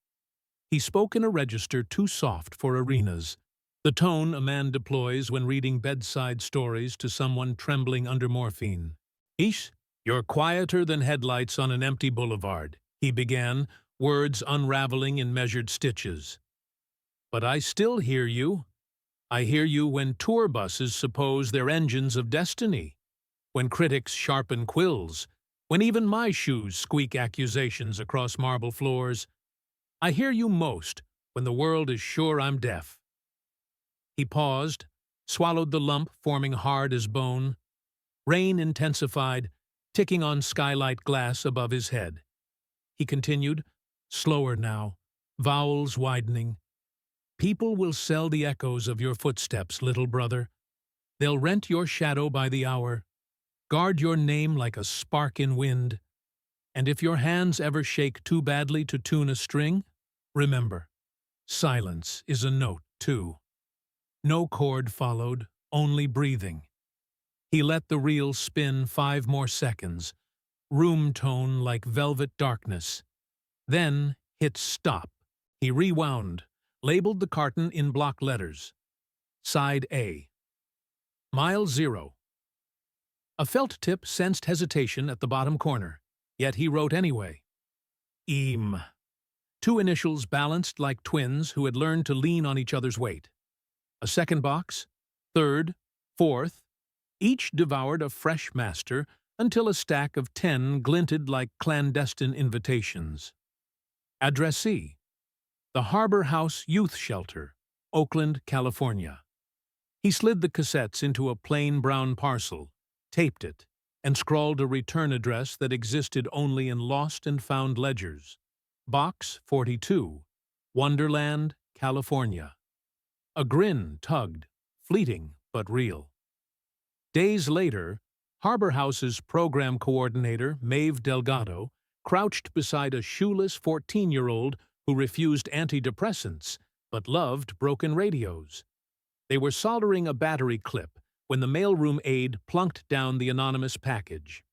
[SPEAKER 1] He spoke in a register too soft for arenas, the tone a man deploys when reading bedside stories to someone trembling under morphine. "Ish, you're quieter than headlights on an empty boulevard," he began, words unraveling in measured stitches. "But I still hear you. I hear you when tour buses suppose they're engines of destiny, when critics sharpen quills, when even my shoes squeak accusations across marble floors. I hear you most when the world is sure I'm deaf." He paused, swallowed the lump forming hard as bone. Rain intensified, ticking on skylight glass above his head. He continued, slower now, vowels widening. "People will sell the echoes of your footsteps, little brother. They'll rent your shadow by the hour, guard your name like a spark in wind. And if your hands ever shake too badly to tune a string, remember, silence is a note, too." No chord followed, only breathing. He let the reel spin 5 more seconds, room tone like velvet darkness. Then hit stop. He rewound, labeled the carton in block letters. Side A. Mile 0. A felt tip sensed hesitation at the bottom corner, yet he wrote anyway. EAM. 2 initials balanced like twins who had learned to lean on each other's weight. A second box, third, fourth, each devoured a fresh master until a stack of 10 glinted like clandestine invitations. Addressee: the Harbor House Youth Shelter, Oakland, California. He slid the cassettes into a plain brown parcel, taped it, and scrawled a return address that existed only in lost and found ledgers. Box 42, Wonderland, California. A grin tugged, fleeting but real. Days later, Harbor House's program coordinator, Maeve Delgado, crouched beside a shoeless 14-year-old who refused antidepressants but loved broken radios. They were soldering a battery clip when the mailroom aide plunked down the anonymous package.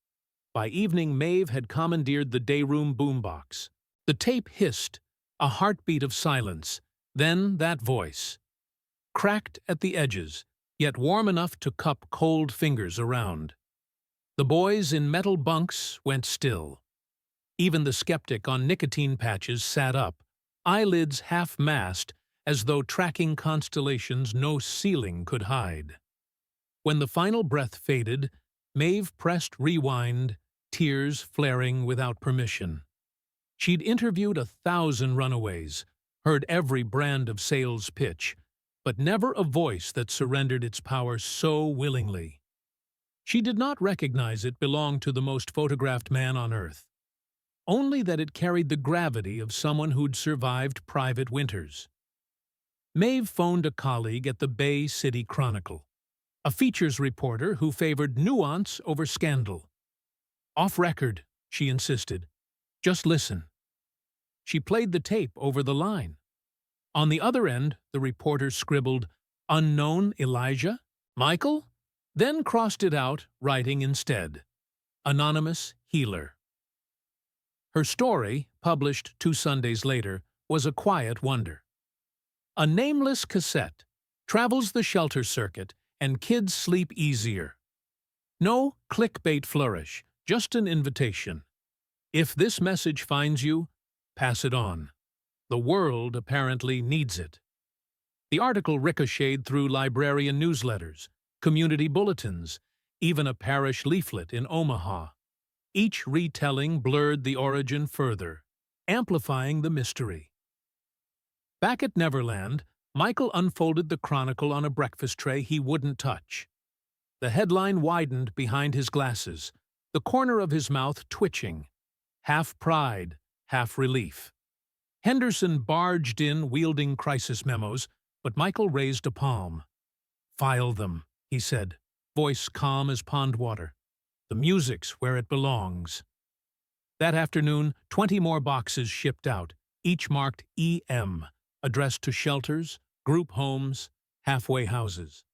[SPEAKER 1] By evening, Maeve had commandeered the dayroom boombox. The tape hissed, a heartbeat of silence, then that voice. Cracked at the edges, yet warm enough to cup cold fingers around. The boys in metal bunks went still. Even the skeptic on nicotine patches sat up, eyelids half-masked, as though tracking constellations no ceiling could hide. When the final breath faded, Maeve pressed rewind, tears flaring without permission. She'd interviewed 1,000 runaways, heard every brand of sales pitch, but never a voice that surrendered its power so willingly. She did not recognize it belonged to the most photographed man on Earth, only that it carried the gravity of someone who'd survived private winters. Maeve phoned a colleague at the Bay City Chronicle, a features reporter who favored nuance over scandal. "Off record," she insisted. "Just listen." She played the tape over the line. On the other end, the reporter scribbled, "Unknown Elijah? Michael?" Then crossed it out, writing instead, "Anonymous Healer." Her story, published 2 Sundays later, was a quiet wonder. A nameless cassette travels the shelter circuit, and kids sleep easier. No clickbait flourish, just an invitation. If this message finds you, pass it on. The world apparently needs it. The article ricocheted through librarian newsletters, community bulletins, even a parish leaflet in Omaha. Each retelling blurred the origin further, amplifying the mystery. Back at Neverland, Michael unfolded the chronicle on a breakfast tray he wouldn't touch. The headline widened behind his glasses, the corner of his mouth twitching, half pride, half relief. Henderson barged in, wielding crisis memos, but Michael raised a palm. "File them," he said, voice calm as pond water. "The music's where it belongs." That afternoon, 20 more boxes shipped out, each marked EM, addressed to shelters, group homes, halfway houses.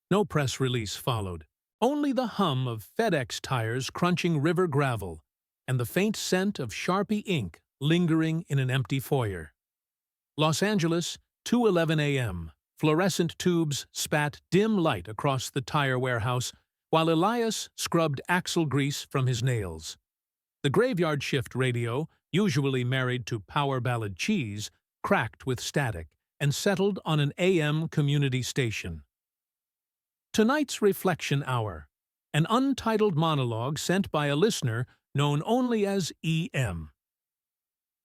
[SPEAKER 1] No press release followed, only the hum of FedEx tires crunching river gravel and the faint scent of Sharpie ink lingering in an empty foyer. Los Angeles, 2:11 a.m. Fluorescent tubes spat dim light across the tire warehouse while Elias scrubbed axle grease from his nails. The graveyard shift radio, usually married to power ballad cheese, cracked with static and settled on an AM community station. Tonight's Reflection Hour, an untitled monologue sent by a listener known only as EM.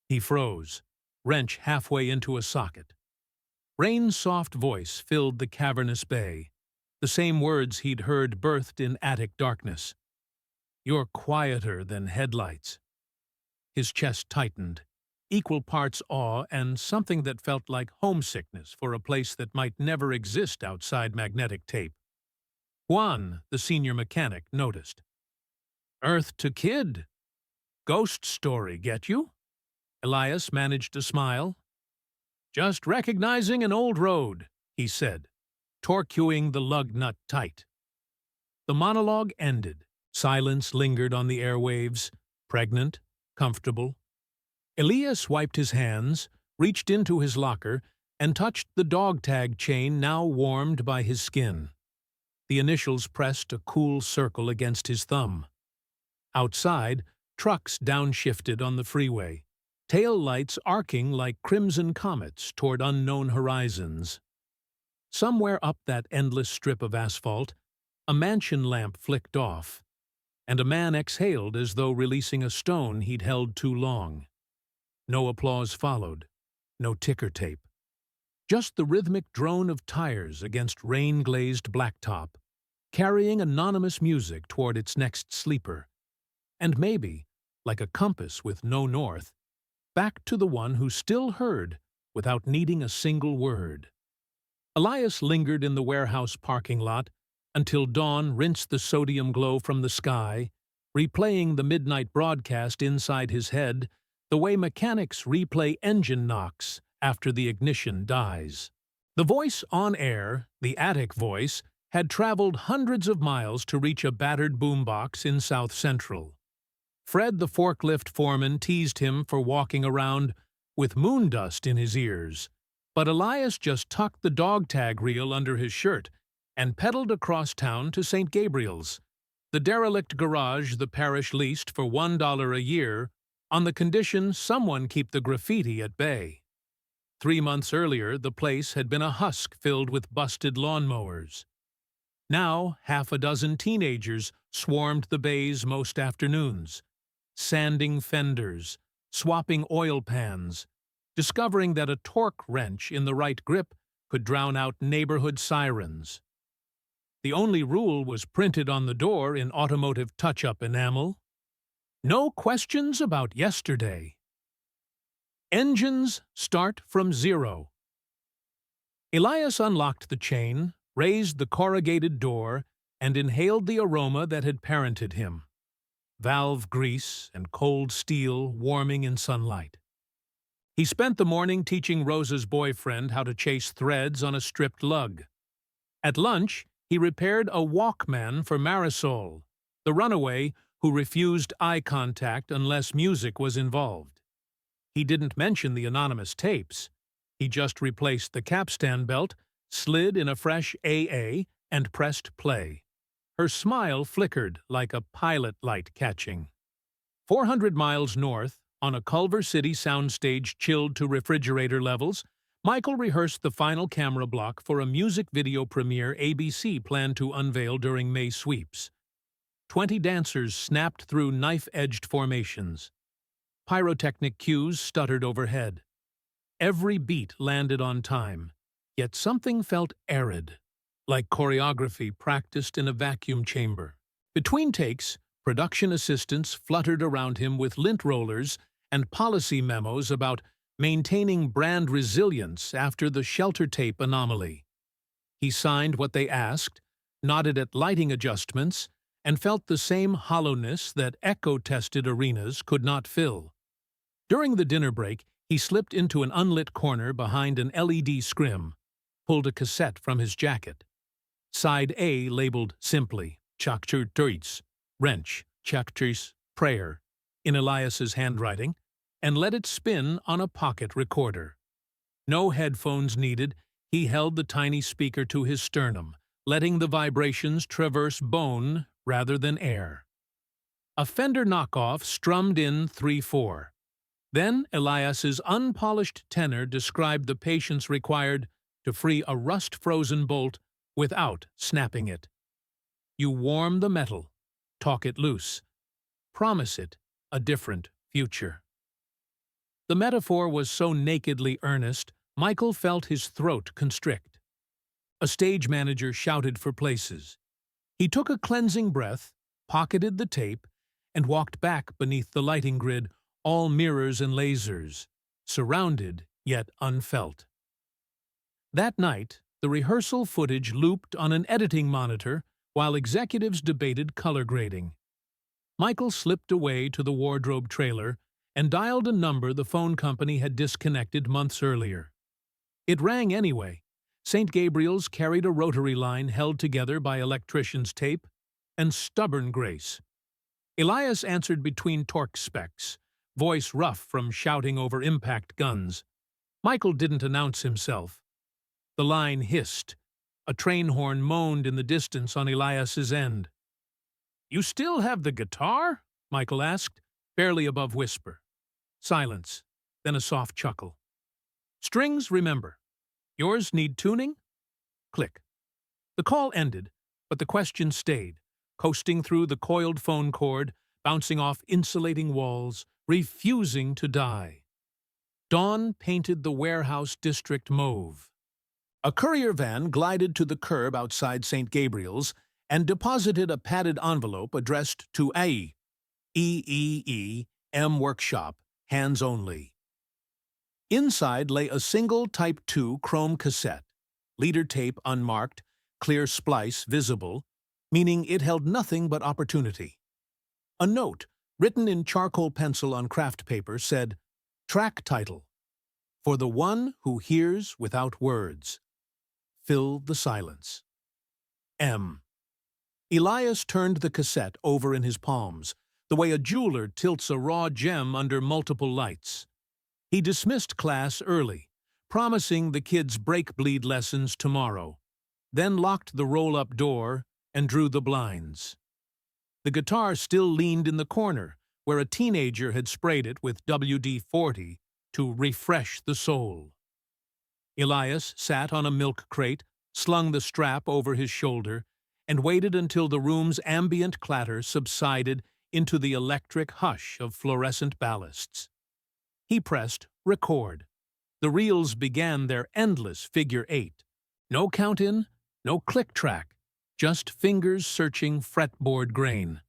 [SPEAKER 1] He froze, wrench halfway into a socket. Rain's soft voice filled the cavernous bay, the same words he'd heard birthed in attic darkness. "You're quieter than headlights." His chest tightened, equal parts awe and something that felt like homesickness for a place that might never exist outside magnetic tape. Juan, the senior mechanic, noticed. "Earth to Kid. Ghost story, get you?" Elias managed a smile. "Just recognizing an old road," he said, torquing the lug nut tight. The monologue ended. Silence lingered on the airwaves, pregnant, comfortable. Elias wiped his hands, reached into his locker, and touched the dog tag chain now warmed by his skin. The initials pressed a cool circle against his thumb. Outside, trucks downshifted on the freeway, tail lights arcing like crimson comets toward unknown horizons. Somewhere up that endless strip of asphalt, a mansion lamp flicked off, and a man exhaled as though releasing a stone he'd held too long. No applause followed, no ticker tape. Just the rhythmic drone of tires against rain-glazed blacktop, carrying anonymous music toward its next sleeper. And maybe, like a compass with no north, back to the one who still heard without needing a single word. Elias lingered in the warehouse parking lot until dawn rinsed the sodium glow from the sky, replaying the midnight broadcast inside his head the way mechanics replay engine knocks after the ignition dies. The voice on air, the attic voice, had traveled hundreds of miles to reach a battered boombox in South Central. Fred the forklift foreman teased him for walking around with moon dust in his ears, but Elias just tucked the dog tag reel under his shirt and pedaled across town to St. Gabriel's, the derelict garage the parish leased for $1 a year on the condition someone keep the graffiti at bay. 3 months earlier, the place had been a husk filled with busted lawnmowers. Now, half a dozen teenagers swarmed the bays most afternoons, sanding fenders, swapping oil pans, discovering that a torque wrench in the right grip could drown out neighborhood sirens. The only rule was printed on the door in automotive touch-up enamel. No questions about yesterday. Engines start from zero. Elias unlocked the chain, raised the corrugated door, and inhaled the aroma that had parented him. Valve grease and cold steel warming in sunlight. He spent the morning teaching Rosa's boyfriend how to chase threads on a stripped lug. At lunch, he repaired a Walkman for Marisol, the runaway who refused eye contact unless music was involved. He didn't mention the anonymous tapes. He just replaced the capstan belt, slid in a fresh AA, and pressed play. Her smile flickered like a pilot light catching. 400 miles north, on a Culver City soundstage chilled to refrigerator levels, Michael rehearsed the final camera block for a music video premiere ABC planned to unveil during May sweeps. 20 dancers snapped through knife-edged formations. Pyrotechnic cues stuttered overhead. Every beat landed on time, yet something felt arid, like choreography practiced in a vacuum chamber. Between takes, production assistants fluttered around him with lint rollers and policy memos about maintaining brand resilience after the shelter tape anomaly. He signed what they asked, nodded at lighting adjustments, and felt the same hollowness that echo-tested arenas could not fill. During the dinner break, he slipped into an unlit corner behind an LED scrim, pulled a cassette from his jacket. Side A labeled simply, Chakchur Tuits, Wrench, Chakchur's Prayer, in Elias's handwriting, and let it spin on a pocket recorder. No headphones needed, he held the tiny speaker to his sternum, letting the vibrations traverse bone rather than air. A Fender knockoff strummed in 3/4. Then Elias's unpolished tenor described the patience required to free a rust-frozen bolt without snapping it. You warm the metal, talk it loose, promise it a different future. The metaphor was so nakedly earnest, Michael felt his throat constrict. A stage manager shouted for places. He took a cleansing breath, pocketed the tape, and walked back beneath the lighting grid, all mirrors and lasers, surrounded yet unfelt. That night, the rehearsal footage looped on an editing monitor while executives debated color grading. Michael slipped away to the wardrobe trailer and dialed a number the phone company had disconnected months earlier. It rang anyway. St. Gabriel's carried a rotary line held together by electrician's tape and stubborn grace. Elias answered between torque specs, voice rough from shouting over impact guns. Michael didn't announce himself. The line hissed. A train horn moaned in the distance on Elias's end. "You still have the guitar?" Michael asked, barely above whisper. Silence, then a soft chuckle. "Strings, remember. Yours need tuning?" Click. The call ended, but the question stayed, coasting through the coiled phone cord, bouncing off insulating walls, refusing to die. Dawn painted the warehouse district mauve. A courier van glided to the curb outside St. Gabriel's and deposited a padded envelope addressed to A. M Workshop, hands only. Inside lay a single Type 2 chrome cassette, leader tape unmarked, clear splice visible, meaning it held nothing but opportunity. A note, written in charcoal pencil on craft paper, said, "Track title, For the One Who Hears Without Words. Fill the silence. M." Elias turned the cassette over in his palms, the way a jeweler tilts a raw gem under multiple lights. He dismissed class early, promising the kids break-bleed lessons tomorrow, then locked the roll-up door and drew the blinds. The guitar still leaned in the corner, where a teenager had sprayed it with WD-40 to refresh the soul. Elias sat on a milk crate, slung the strap over his shoulder, and waited until the room's ambient clatter subsided into the electric hush of fluorescent ballasts. He pressed record. The reels began their endless figure 8. No count-in, no click track, just fingers searching fretboard grain.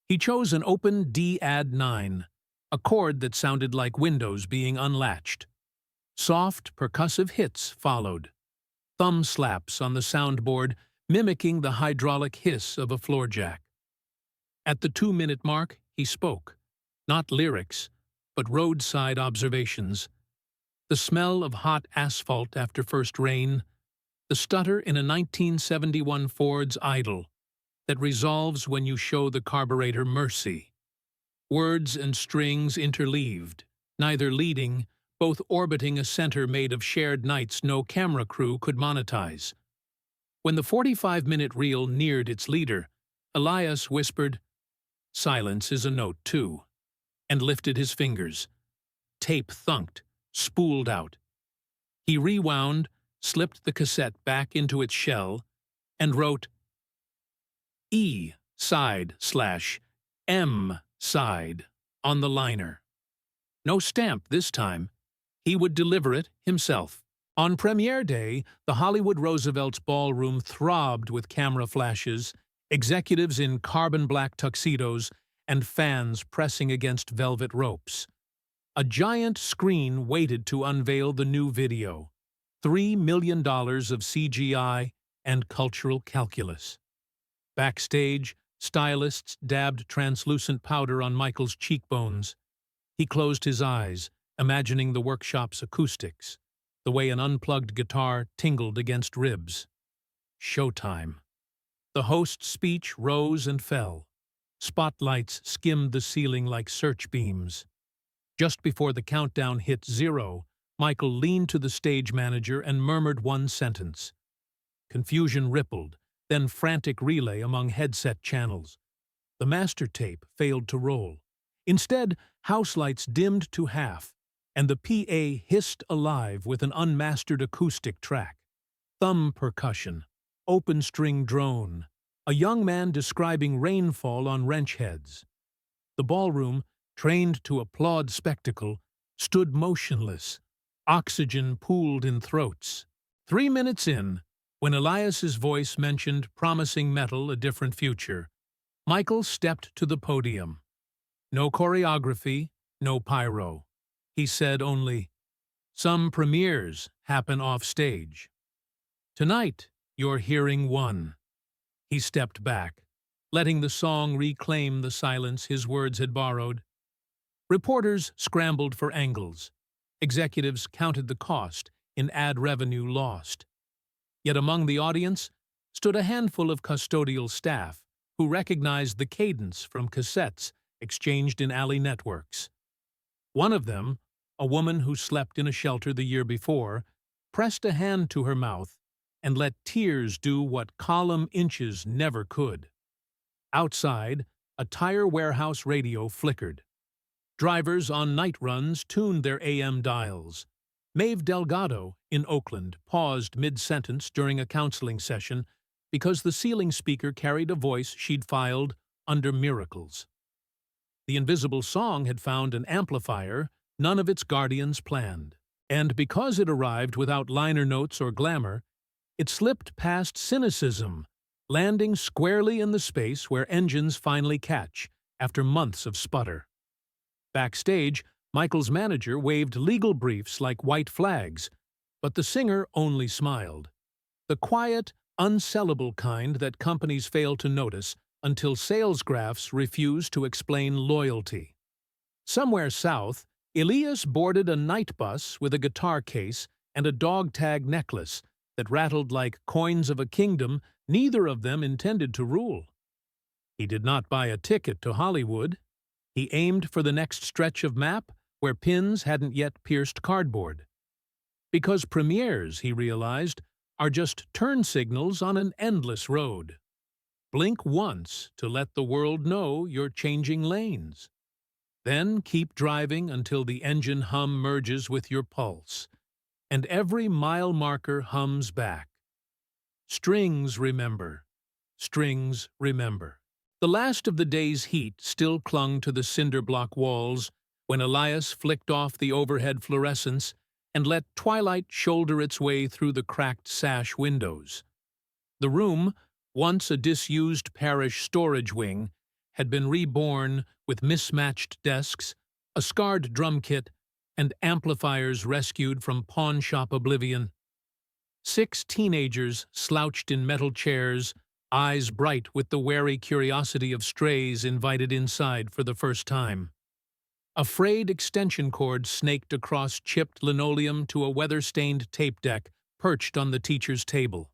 [SPEAKER 1] He chose an open D-Add-9, a chord that sounded like windows being unlatched. Soft, percussive hits followed. Thumb slaps on the soundboard mimicking the hydraulic hiss of a floor jack. At the 2-minute mark, he spoke. Not lyrics, but roadside observations. The smell of hot asphalt after first rain, the stutter in a 1971 Ford's idle that resolves when you show the carburetor mercy. Words and strings interleaved, neither leading, both orbiting a center made of shared nights no camera crew could monetize. When the 45-minute reel neared its leader, Elias whispered, "Silence is a note, too," and lifted his fingers. Tape thunked, spooled out. He rewound, slipped the cassette back into its shell, and wrote E side/M side on the liner. No stamp this time. He would deliver it himself. On premiere day, the Hollywood Roosevelt's ballroom throbbed with camera flashes, executives in carbon black tuxedos, and fans pressing against velvet ropes. A giant screen waited to unveil the new video. $3 million of CGI and cultural calculus. Backstage, stylists dabbed translucent powder on Michael's cheekbones. He closed his eyes, imagining the workshop's acoustics, the way an unplugged guitar tingled against ribs. Showtime. The host's speech rose and fell. Spotlights skimmed the ceiling like search beams. Just before the countdown hit 0, Michael leaned to the stage manager and murmured one sentence. Confusion rippled, then frantic relay among headset channels. The master tape failed to roll. Instead, house lights dimmed to half, and the PA hissed alive with an unmastered acoustic track. Thumb percussion, open-string drone, a young man describing rainfall on wrench heads. The ballroom, trained to applaud spectacle, stood motionless. Oxygen pooled in throats. 3 minutes in, when Elias's voice mentioned promising metal a different future, Michael stepped to the podium. No choreography, no pyro. He said only, "Some premieres happen off stage. Tonight, you're hearing one." He stepped back, letting the song reclaim the silence his words had borrowed. Reporters scrambled for angles. Executives counted the cost in ad revenue lost. Yet among the audience stood a handful of custodial staff who recognized the cadence from cassettes exchanged in alley networks. One of them, a woman who slept in a shelter the year before, pressed a hand to her mouth and let tears do what column inches never could. Outside, a tire warehouse radio flickered. Drivers on night runs tuned their AM dials. Maeve Delgado, in Oakland, paused mid-sentence during a counseling session because the ceiling speaker carried a voice she'd filed under miracles. The invisible song had found an amplifier none of its guardians planned, and because it arrived without liner notes or glamour, it slipped past cynicism, landing squarely in the space where engines finally catch after months of sputter. Backstage, Michael's manager waved legal briefs like white flags, but the singer only smiled. The quiet, unsellable kind that companies fail to notice until sales graphs refuse to explain loyalty. Somewhere south, Elias boarded a night bus with a guitar case and a dog-tag necklace that rattled like coins of a kingdom neither of them intended to rule. He did not buy a ticket to Hollywood. He aimed for the next stretch of map where pins hadn't yet pierced cardboard. Because premieres, he realized, are just turn signals on an endless road. Blink once to let the world know you're changing lanes. Then keep driving until the engine hum merges with your pulse, and every mile marker hums back. Strings remember. Strings remember. The last of the day's heat still clung to the cinder block walls when Elias flicked off the overhead fluorescence and let twilight shoulder its way through the cracked sash windows. The room, once a disused parish storage wing, had been reborn with mismatched desks, a scarred drum kit, and amplifiers rescued from pawn-shop oblivion. 6 teenagers slouched in metal chairs, eyes bright with the wary curiosity of strays invited inside for the first time. A frayed extension cord snaked across chipped linoleum to a weather-stained tape deck perched on the teacher's table.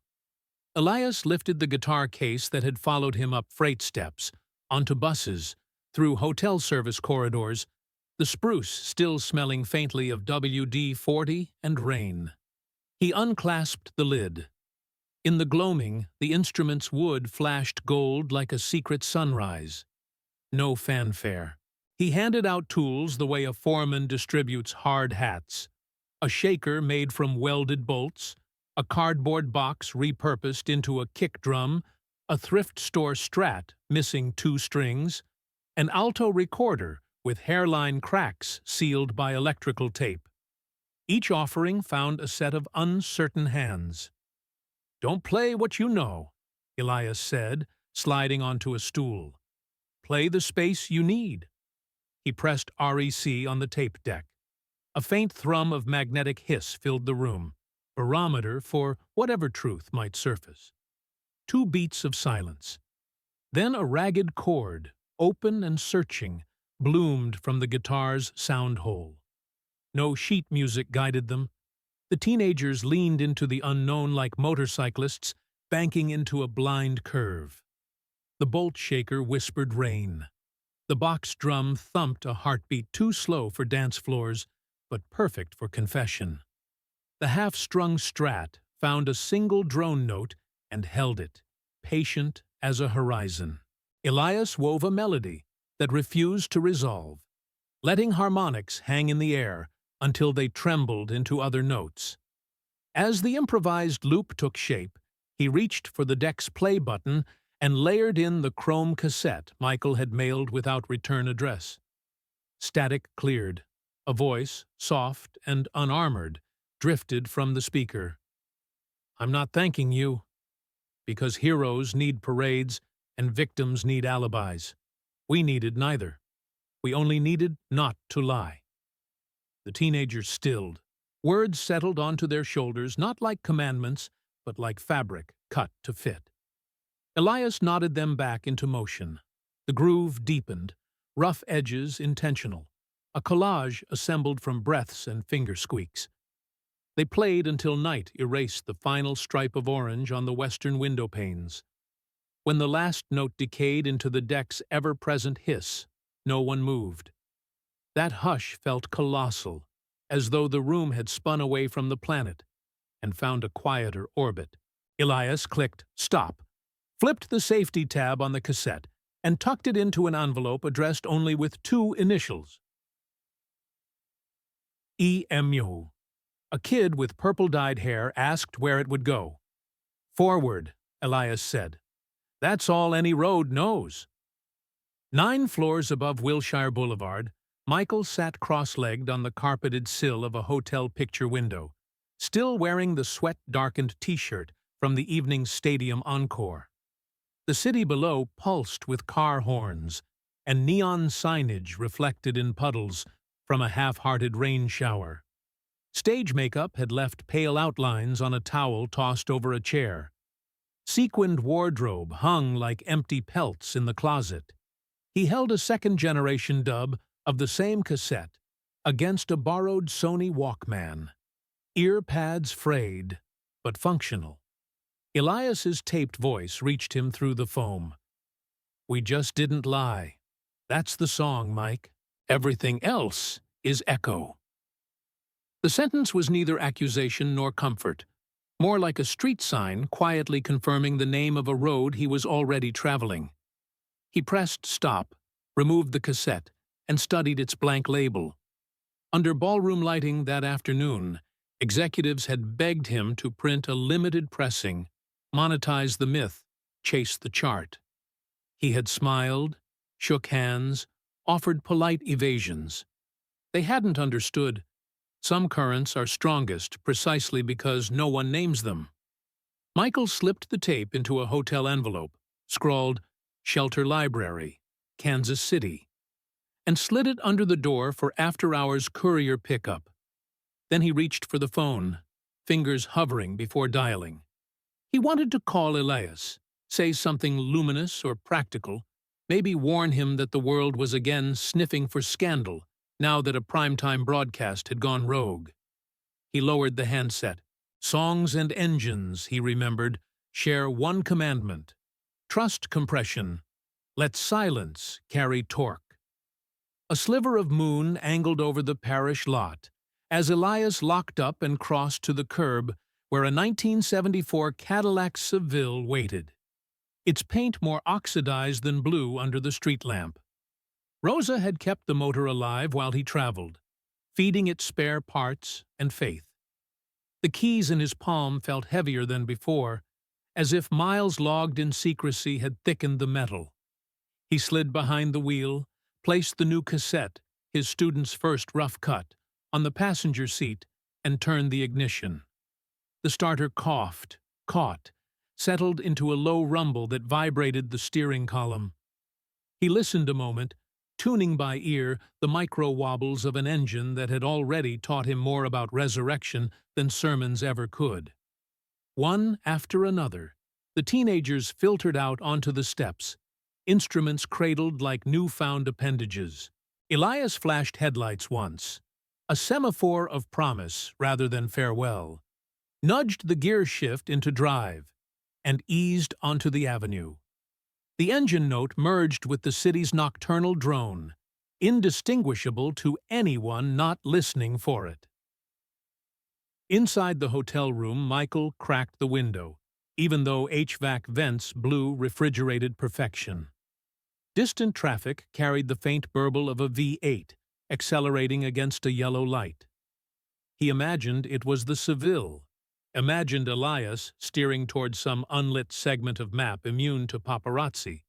[SPEAKER 1] Elias lifted the guitar case that had followed him up freight steps, onto buses, through hotel service corridors, the spruce still smelling faintly of WD-40 and rain. He unclasped the lid. In the gloaming, the instrument's wood flashed gold like a secret sunrise. No fanfare. He handed out tools the way a foreman distributes hard hats. A shaker made from welded bolts, a cardboard box repurposed into a kick drum, a thrift store Strat missing 2 strings, an alto recorder with hairline cracks sealed by electrical tape. Each offering found a set of uncertain hands. "Don't play what you know," Elias said, sliding onto a stool. "Play the space you need." He pressed REC on the tape deck. A faint thrum of magnetic hiss filled the room, barometer for whatever truth might surface. 2 beats of silence. Then a ragged chord, open and searching, bloomed from the guitar's sound hole. No sheet music guided them. The teenagers leaned into the unknown like motorcyclists banking into a blind curve. The bolt shaker whispered rain. The box drum thumped a heartbeat too slow for dance floors, but perfect for confession. The half-strung Strat found a single drone note and held it, patient as a horizon. Elias wove a melody that refused to resolve, letting harmonics hang in the air until they trembled into other notes. As the improvised loop took shape, he reached for the deck's play button and layered in the chrome cassette Michael had mailed without return address. Static cleared. A voice, soft and unarmored, drifted from the speaker. "I'm not thanking you, because heroes need parades and victims need alibis. We needed neither. We only needed not to lie." The teenagers stilled. Words settled onto their shoulders, not like commandments, but like fabric cut to fit. Elias nodded them back into motion. The groove deepened, rough edges intentional, a collage assembled from breaths and finger squeaks. They played until night erased the final stripe of orange on the western window panes. When the last note decayed into the deck's ever-present hiss, no one moved. That hush felt colossal, as though the room had spun away from the planet and found a quieter orbit. Elias clicked stop, flipped the safety tab on the cassette, and tucked it into an envelope addressed only with 2 initials. EMU. A kid with purple-dyed hair asked where it would go. "Forward," Elias said. "That's all any road knows." 9 floors above Wilshire Boulevard, Michael sat cross-legged on the carpeted sill of a hotel picture window, still wearing the sweat-darkened T-shirt from the evening's stadium encore. The city below pulsed with car horns, and neon signage reflected in puddles from a half-hearted rain shower. Stage makeup had left pale outlines on a towel tossed over a chair. Sequined wardrobe hung like empty pelts in the closet. He held a second-generation dub of the same cassette against a borrowed Sony Walkman. Ear pads frayed, but functional. Elias's taped voice reached him through the foam. "We just didn't lie. That's the song, Mike. Everything else is echo." The sentence was neither accusation nor comfort, more like a street sign quietly confirming the name of a road he was already traveling. He pressed stop, removed the cassette, and studied its blank label. Under ballroom lighting that afternoon, executives had begged him to print a limited pressing, monetize the myth, chase the chart. He had smiled, shook hands, offered polite evasions. They hadn't understood. Some currents are strongest precisely because no one names them. Michael slipped the tape into a hotel envelope, scrawled "Shelter Library, Kansas City," and slid it under the door for after-hours courier pickup. Then he reached for the phone, fingers hovering before dialing. He wanted to call Elias, say something luminous or practical, maybe warn him that the world was again sniffing for scandal now that a primetime broadcast had gone rogue. He lowered the handset. Songs and engines, he remembered, share one commandment: trust compression. Let silence carry torque. A sliver of moon angled over the parish lot as Elias locked up and crossed to the curb where a 1974 Cadillac Seville waited, its paint more oxidized than blue under the street lamp. Rosa had kept the motor alive while he traveled, feeding it spare parts and faith. The keys in his palm felt heavier than before, as if miles logged in secrecy had thickened the metal. He slid behind the wheel, placed the new cassette, his student's first rough cut, on the passenger seat, and turned the ignition. The starter coughed, caught, settled into a low rumble that vibrated the steering column. He listened a moment, tuning by ear the micro-wobbles of an engine that had already taught him more about resurrection than sermons ever could. One after another, the teenagers filtered out onto the steps, instruments cradled like newfound appendages. Elias flashed headlights once, a semaphore of promise rather than farewell, nudged the gear shift into drive, and eased onto the avenue. The engine note merged with the city's nocturnal drone, indistinguishable to anyone not listening for it. Inside the hotel room, Michael cracked the window, even though HVAC vents blew refrigerated perfection. Distant traffic carried the faint burble of a V8, accelerating against a yellow light. He imagined it was the Seville, imagined Elias steering toward some unlit segment of map immune to paparazzi,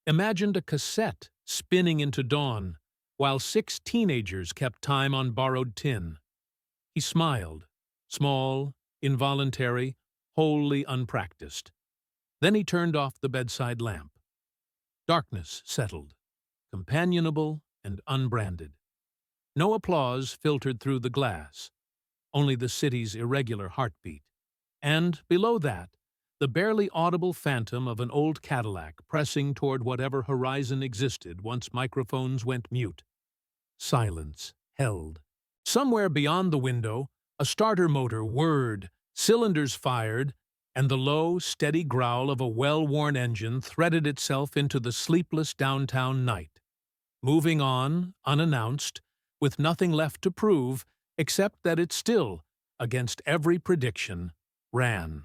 [SPEAKER 1] imagined a cassette spinning into dawn, while 6 teenagers kept time on borrowed tin. He smiled, small, involuntary, wholly unpracticed. Then he turned off the bedside lamp. Darkness settled, companionable and unbranded. No applause filtered through the glass, only the city's irregular heartbeat. And, below that, the barely audible phantom of an old Cadillac pressing toward whatever horizon existed once microphones went mute. Silence held. Somewhere beyond the window, a starter motor whirred, cylinders fired, and the low, steady growl of a well-worn engine threaded itself into the sleepless downtown night. Moving on, unannounced, with nothing left to prove except that it still, against every prediction, ran.